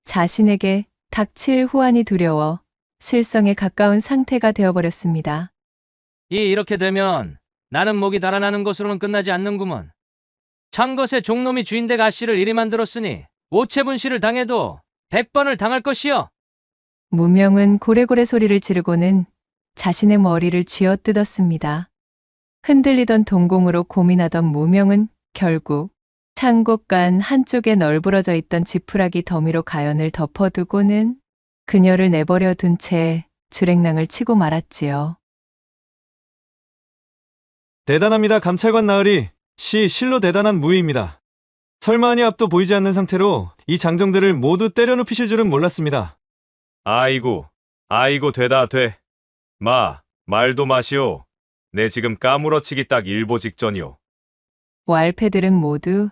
자신에게 닥칠 후환이 두려워 실성에 가까운 상태가 되어버렸습니다. 이렇게 되면 나는 목이 달아나는 것으로는 끝나지 않는구먼. 창것의 종놈이 주인댁 아씨를 이리 만들었으니 오체분실을 당해도 100번을 당할 것이여. 무명은 고래고래 소리를 지르고는 자신의 머리를 쥐어뜯었습니다. 흔들리던 동공으로 고민하던 무명은 결국 창곡간 한쪽에 널브러져 있던 지푸라기 더미로 가연을 덮어두고는 그녀를 내버려 둔 채 주랭랑을 치고 말았지요. 대단합니다, 감찰관 나으리. 실로 대단한 무의입니다. 설마하니 앞도 보이지 않는 상태로 이 장정들을 모두 때려눕히실 줄은 몰랐습니다. 아이고 되다 돼. 말도 마시오. 내 지금 까무러치기 딱 일보 직전이오. 왈패들은 모두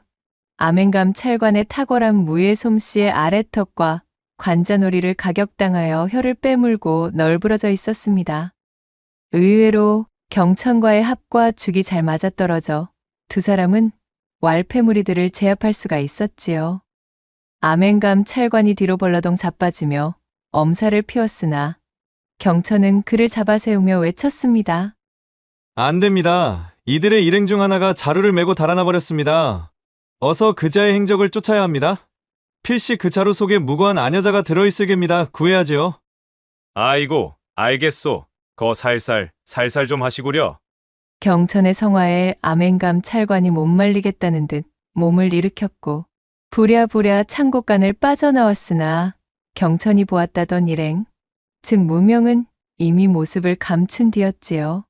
아멘감 찰관의 탁월한 무예 솜씨의 아래턱과 관자놀이를 가격당하여 혀를 빼물고 널브러져 있었습니다. 의외로 경천과의 합과 죽이 잘 맞아떨어져 두 사람은 왈패 무리들을 제압할 수가 있었지요. 아멘감 찰관이 뒤로 벌러덩 자빠지며 엄살을 피웠으나 경천은 그를 잡아세우며 외쳤습니다. 안 됩니다. 이들의 일행 중 하나가 자루를 메고 달아나 버렸습니다. 어서 그자의 행적을 쫓아야 합니다. 필시 그 자루 속에 무고한 아녀자가 들어있을 겁니다. 구해야지요. 아이고 알겠소. 거 살살 좀 하시구려. 경천의 성화에 아멘감 찰관이 못 말리겠다는 듯 몸을 일으켰고 부랴부랴 창고간을 빠져나왔으나 경천이 보았다던 일행, 즉 무명은 이미 모습을 감춘 뒤였지요.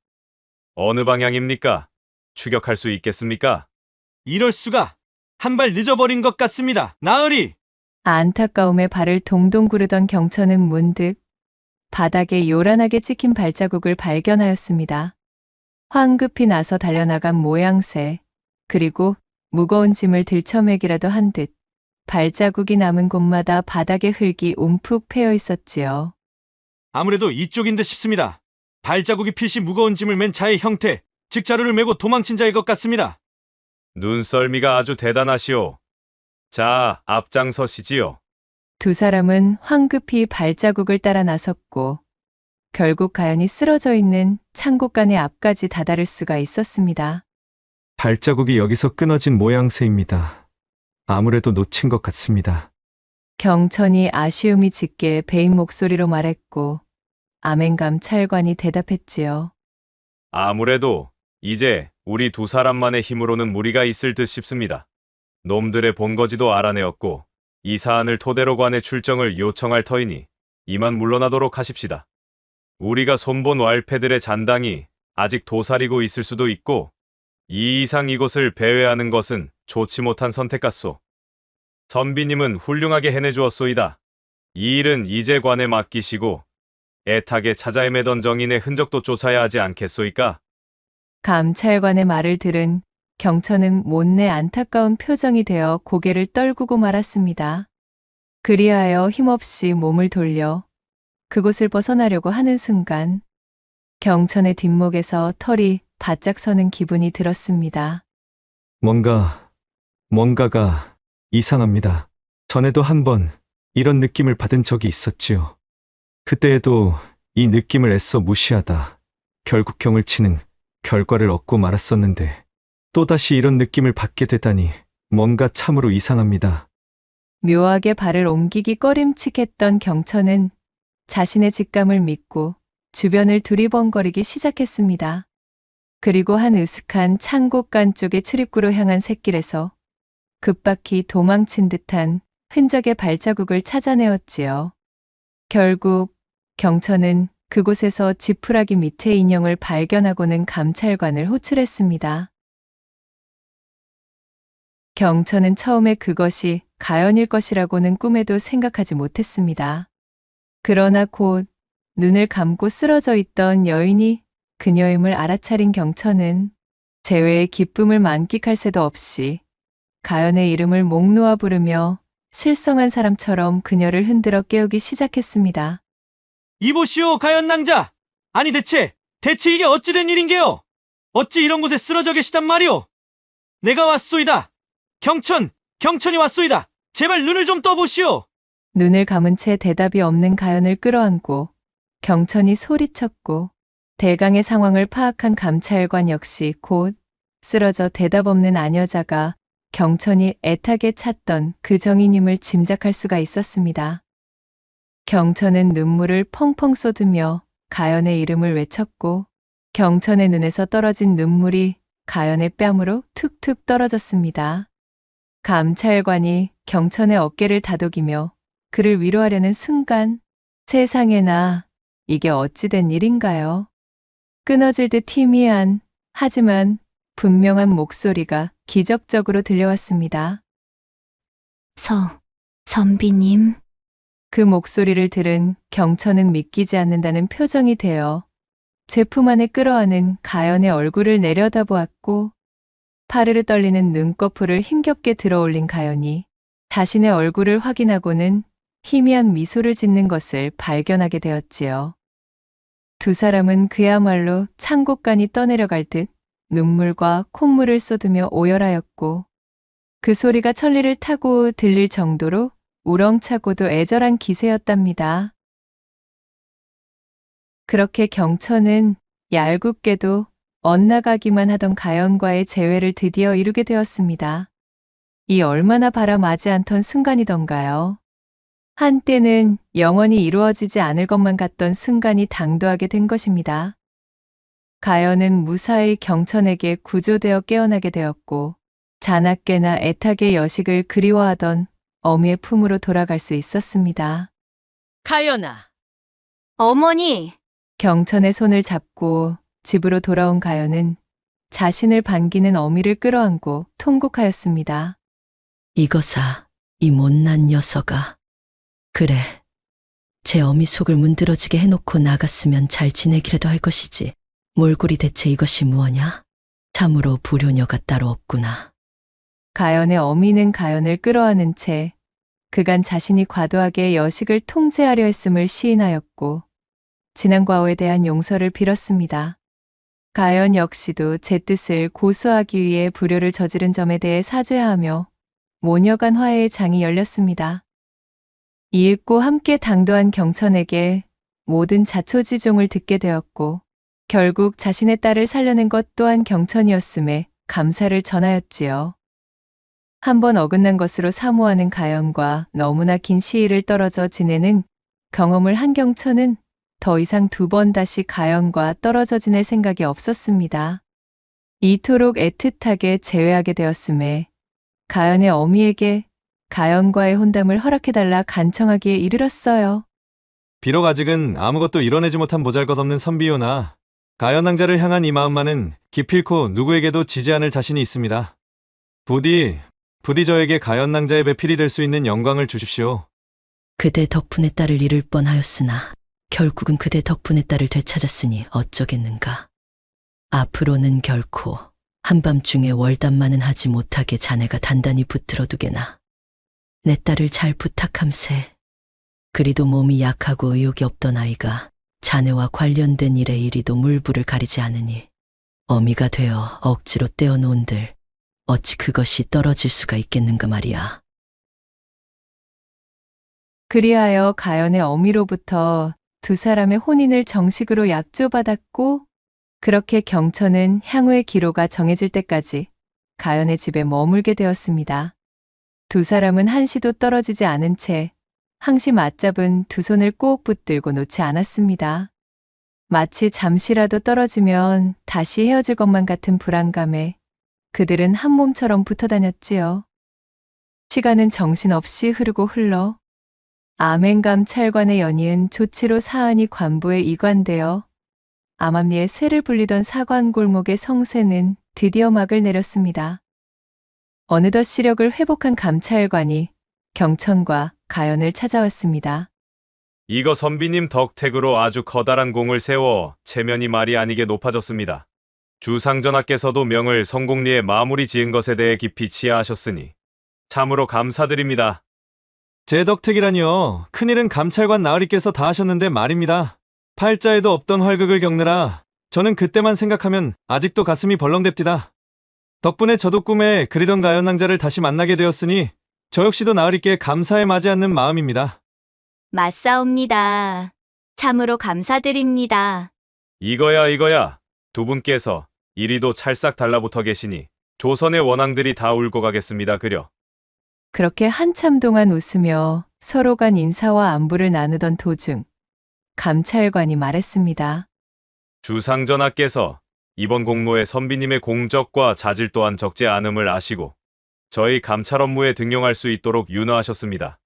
어느 방향입니까? 추격할 수 있겠습니까? 이럴 수가! 한 발 늦어버린 것 같습니다. 나으리! 안타까움에 발을 동동 구르던 경천은 문득 바닥에 요란하게 찍힌 발자국을 발견하였습니다. 황급히 나서 달려나간 모양새, 그리고 무거운 짐을 들쳐매기라도 한 듯 발자국이 남은 곳마다 바닥에 흙이 움푹 패여 있었지요. 아무래도 이쪽인 듯 싶습니다. 발자국이 필시 무거운 짐을 맨 자의 형태, 즉 자루를 메고 도망친 자일 것 같습니다. 눈썰미가 아주 대단하시오. 자, 앞장서시지요. 두 사람은 황급히 발자국을 따라 나섰고 결국 가연이 쓰러져 있는 창고간의 앞까지 다다를 수가 있었습니다. 발자국이 여기서 끊어진 모양새입니다. 아무래도 놓친 것 같습니다. 경천이 아쉬움이 짙게 베인 목소리로 말했고 아멘감 찰관이 대답했지요. 아무래도 이제 우리 두 사람만의 힘으로는 무리가 있을 듯 싶습니다. 놈들의 본거지도 알아내었고 이 사안을 토대로 관의 출정을 요청할 터이니 이만 물러나도록 하십시다. 우리가 손본 왈패들의 잔당이 아직 도사리고 있을 수도 있고 이 이상 이곳을 배회하는 것은 좋지 못한 선택 같소. 선비님은 훌륭하게 해내주었소이다. 이 일은 이제 관에 맡기시고 애타게 찾아 헤매던 정인의 흔적도 쫓아야 하지 않겠소이까? 감찰관의 말을 들은 경천은 못내 안타까운 표정이 되어 고개를 떨구고 말았습니다. 그리하여 힘없이 몸을 돌려 그곳을 벗어나려고 하는 순간 경천의 뒷목에서 털이 바짝 서는 기분이 들었습니다. 뭔가가 이상합니다. 전에도 한번 이런 느낌을 받은 적이 있었지요. 그때에도 이 느낌을 애써 무시하다 결국 경을 치는 결과를 얻고 말았었는데 또다시 이런 느낌을 받게 되다니 뭔가 참으로 이상합니다. 묘하게 발을 옮기기 꺼림칙했던 경천은 자신의 직감을 믿고 주변을 두리번거리기 시작했습니다. 그리고 한 으슥한 창고간 쪽의 출입구로 향한 샛길에서 급박히 도망친 듯한 흔적의 발자국을 찾아내었지요. 결국 경천은 그곳에서 지푸라기 밑에 인형을 발견하고는 감찰관을 호출했습니다. 경천은 처음에 그것이 가연일 것이라고는 꿈에도 생각하지 못했습니다. 그러나 곧 눈을 감고 쓰러져 있던 여인이 그녀임을 알아차린 경천은 재회의 기쁨을 만끽할 새도 없이 가연의 이름을 목 놓아 부르며 실성한 사람처럼 그녀를 흔들어 깨우기 시작했습니다. 이보시오, 가연낭자! 아니 대체 이게 어찌 된 일인게요? 어찌 이런 곳에 쓰러져 계시단 말이오? 내가 왔소이다. 경천이 왔소이다. 제발 눈을 좀 떠보시오. 눈을 감은 채 대답이 없는 가연을 끌어안고 경천이 소리쳤고 대강의 상황을 파악한 감찰관 역시 곧 쓰러져 대답 없는 아녀자가 경천이 애타게 찾던 그 정인임을 짐작할 수가 있었습니다. 경천은 눈물을 펑펑 쏟으며 가연의 이름을 외쳤고 경천의 눈에서 떨어진 눈물이 가연의 뺨으로 툭툭 떨어졌습니다. 감찰관이 경천의 어깨를 다독이며 그를 위로하려는 순간 세상에나 이게 어찌된 일인가요? 끊어질 듯 희미한 하지만 분명한 목소리가 기적적으로 들려왔습니다. 선비님. 그 목소리를 들은 경천은 믿기지 않는다는 표정이 되어 제품 안에 끌어안은 가연의 얼굴을 내려다보았고 파르르 떨리는 눈꺼풀을 힘겹게 들어올린 가연이 자신의 얼굴을 확인하고는 희미한 미소를 짓는 것을 발견하게 되었지요. 두 사람은 그야말로 창곡간이 떠내려갈 듯 눈물과 콧물을 쏟으며 오열하였고 그 소리가 천리를 타고 들릴 정도로 우렁차고도 애절한 기세였답니다. 그렇게 경천은 얄궂게도 엇나가기만 하던 가연과의 재회를 드디어 이루게 되었습니다. 이 얼마나 바람하지 않던 순간이던가요. 한때는 영원히 이루어지지 않을 것만 같던 순간이 당도하게 된 것입니다. 가연은 무사히 경천에게 구조되어 깨어나게 되었고 자나깨나 애타게 여식을 그리워하던 어미의 품으로 돌아갈 수 있었습니다. 가연아. 어머니! 경천의 손을 잡고 집으로 돌아온 가연은 자신을 반기는 어미를 끌어안고 통곡하였습니다. 이거사, 이 못난 녀석아. 그래, 제 어미 속을 문드러지게 해놓고 나갔으면 잘 지내기라도 할 것이지. 몰골이 대체 이것이 무엇냐? 참으로 불효녀가 따로 없구나. 가연의 어미는 가연을 끌어안은 채 그간 자신이 과도하게 여식을 통제하려 했음을 시인하였고 지난 과오에 대한 용서를 빌었습니다. 가연 역시도 제 뜻을 고수하기 위해 불효를 저지른 점에 대해 사죄하며 모녀간 화해의 장이 열렸습니다. 이윽고 함께 당도한 경천에게 모든 자초지종을 듣게 되었고 결국 자신의 딸을 살려낸 것 또한 경천이었음에 감사를 전하였지요. 한번 어긋난 것으로 사모하는 가연과 너무나 긴 시일을 떨어져 지내는 경험을 한 경천은 더 이상 두 번 다시 가연과 떨어져 지낼 생각이 없었습니다. 이토록 애틋하게 재회하게 되었음에 가연의 어미에게 가연과의 혼담을 허락해달라 간청하기에 이르렀어요. 비록 아직은 아무것도 이뤄내지 못한 보잘것없는 선비요나 가연낭자를 향한 이 마음만은 기필코 누구에게도 지지 않을 자신이 있습니다. 부디 저에게 가연낭자의 배필이 될 수 있는 영광을 주십시오. 그대 덕분에 딸을 잃을 뻔하였으나 결국은 그대 덕분에 딸을 되찾았으니 어쩌겠는가. 앞으로는 결코 한밤중에 월담만은 하지 못하게 자네가 단단히 붙들어두게나. 내 딸을 잘 부탁함세. 그리도 몸이 약하고 의욕이 없던 아이가 자네와 관련된 일에 이리도 물불을 가리지 않으니 어미가 되어 억지로 떼어놓은들 어찌 그것이 떨어질 수가 있겠는가 말이야. 그리하여 가연의 어미로부터 두 사람의 혼인을 정식으로 약조받았고 그렇게 경천은 향후의 기로가 정해질 때까지 가연의 집에 머물게 되었습니다. 두 사람은 한시도 떨어지지 않은 채 항시 맞잡은 두 손을 꼭 붙들고 놓지 않았습니다. 마치 잠시라도 떨어지면 다시 헤어질 것만 같은 불안감에 그들은 한 몸처럼 붙어 다녔지요. 시간은 정신없이 흐르고 흘러 암행감 찰관의 연이은 조치로 사안이 관부에 이관되어 암암리에 새를 불리던 사관 골목의 성세는 드디어 막을 내렸습니다. 어느덧 시력을 회복한 감찰관이 경천과 가연을 찾아왔습니다. 이거 선비님 덕택으로 아주 커다란 공을 세워 체면이 말이 아니게 높아졌습니다. 주상전하께서도 명을 성공리에 마무리 지은 것에 대해 깊이 치하하셨으니 참으로 감사드립니다. 제 덕택이라니요. 큰일은 감찰관 나으리께서 다 하셨는데 말입니다. 팔자에도 없던 활극을 겪느라 저는 그때만 생각하면 아직도 가슴이 벌렁댑디다. 덕분에 저도 꿈에 그리던 가연 낭자를 다시 만나게 되었으니 저 역시도 나으리께 감사에 마지 않는 마음입니다. 맞사옵니다. 참으로 감사드립니다. 이거야. 두 분께서 이리도 찰싹 달라붙어 계시니 조선의 원앙들이 다 울고 가겠습니다. 그려. 그렇게 한참 동안 웃으며 서로 간 인사와 안부를 나누던 도중 감찰관이 말했습니다. 주상전하께서 이번 공모에 선비님의 공적과 자질 또한 적지 않음을 아시고 저희 감찰 업무에 등용할 수 있도록 윤허하셨습니다.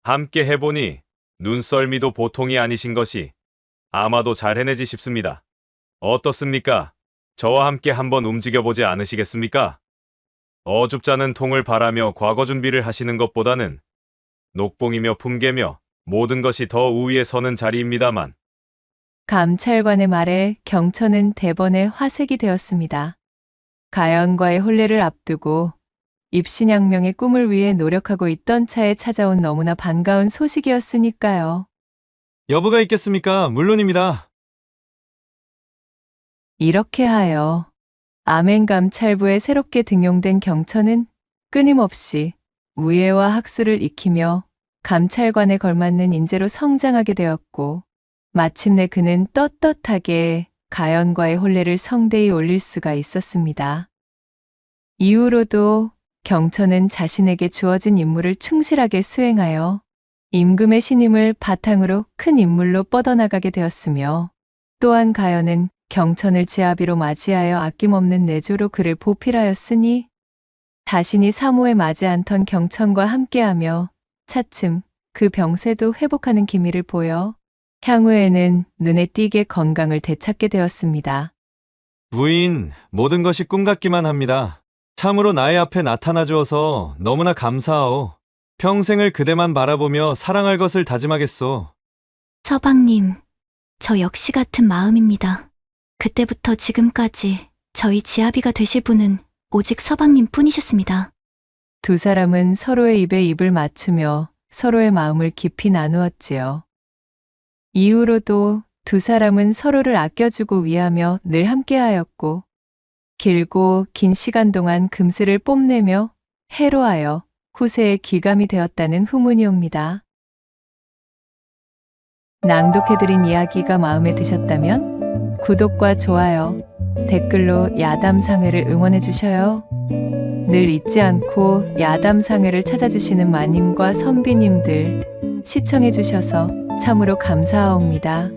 함께 해보니 눈썰미도 보통이 아니신 것이 아마도 잘 해내지 싶습니다. 어떻습니까? 저와 함께 한번 움직여보지 않으시겠습니까? 어줍잖은 통을 바라며 과거 준비를 하시는 것보다는 녹봉이며 품계며 모든 것이 더 우위에 서는 자리입니다만. 감찰관의 말에 경천은 대번에 화색이 되었습니다. 가연과의 혼례를 앞두고 입신양명의 꿈을 위해 노력하고 있던 차에 찾아온 너무나 반가운 소식이었으니까요. 여부가 있겠습니까? 물론입니다. 이렇게 하여 암행감찰부에 새롭게 등용된 경천은 끊임없이 우예와 학술을 익히며 감찰관에 걸맞는 인재로 성장하게 되었고 마침내 그는 떳떳하게 가연과의 혼례를 성대히 올릴 수가 있었습니다. 이후로도 경천은 자신에게 주어진 임무를 충실하게 수행하여 임금의 신임을 바탕으로 큰 인물로 뻗어나가게 되었으며 또한 가연은 경천을 지아비로 맞이하여 아낌없는 내조로 그를 보필하였으니 자신이 사모에 맞이 않던 경천과 함께하며 차츰 그 병세도 회복하는 기미를 보여 향후에는 눈에 띄게 건강을 되찾게 되었습니다. 부인, 모든 것이 꿈 같기만 합니다. 참으로 나의 앞에 나타나 주어서 너무나 감사하오. 평생을 그대만 바라보며 사랑할 것을 다짐하겠소. 서방님, 저 역시 같은 마음입니다. 그때부터 지금까지 저희 지아비가 되실 분은 오직 서방님 뿐이셨습니다. 두 사람은 서로의 입에 입을 맞추며 서로의 마음을 깊이 나누었지요. 이후로도 두 사람은 서로를 아껴주고 위하며 늘 함께하였고 길고 긴 시간 동안 금슬을 뽐내며 해로하여 후세의 귀감이 되었다는 후문이 옵니다. 낭독해드린 이야기가 마음에 드셨다면 구독과 좋아요, 댓글로 야담상회를 응원해 주셔요. 늘 잊지 않고 야담상회를 찾아주시는 마님과 선비님들 시청해 주셔서 참으로 감사하옵니다.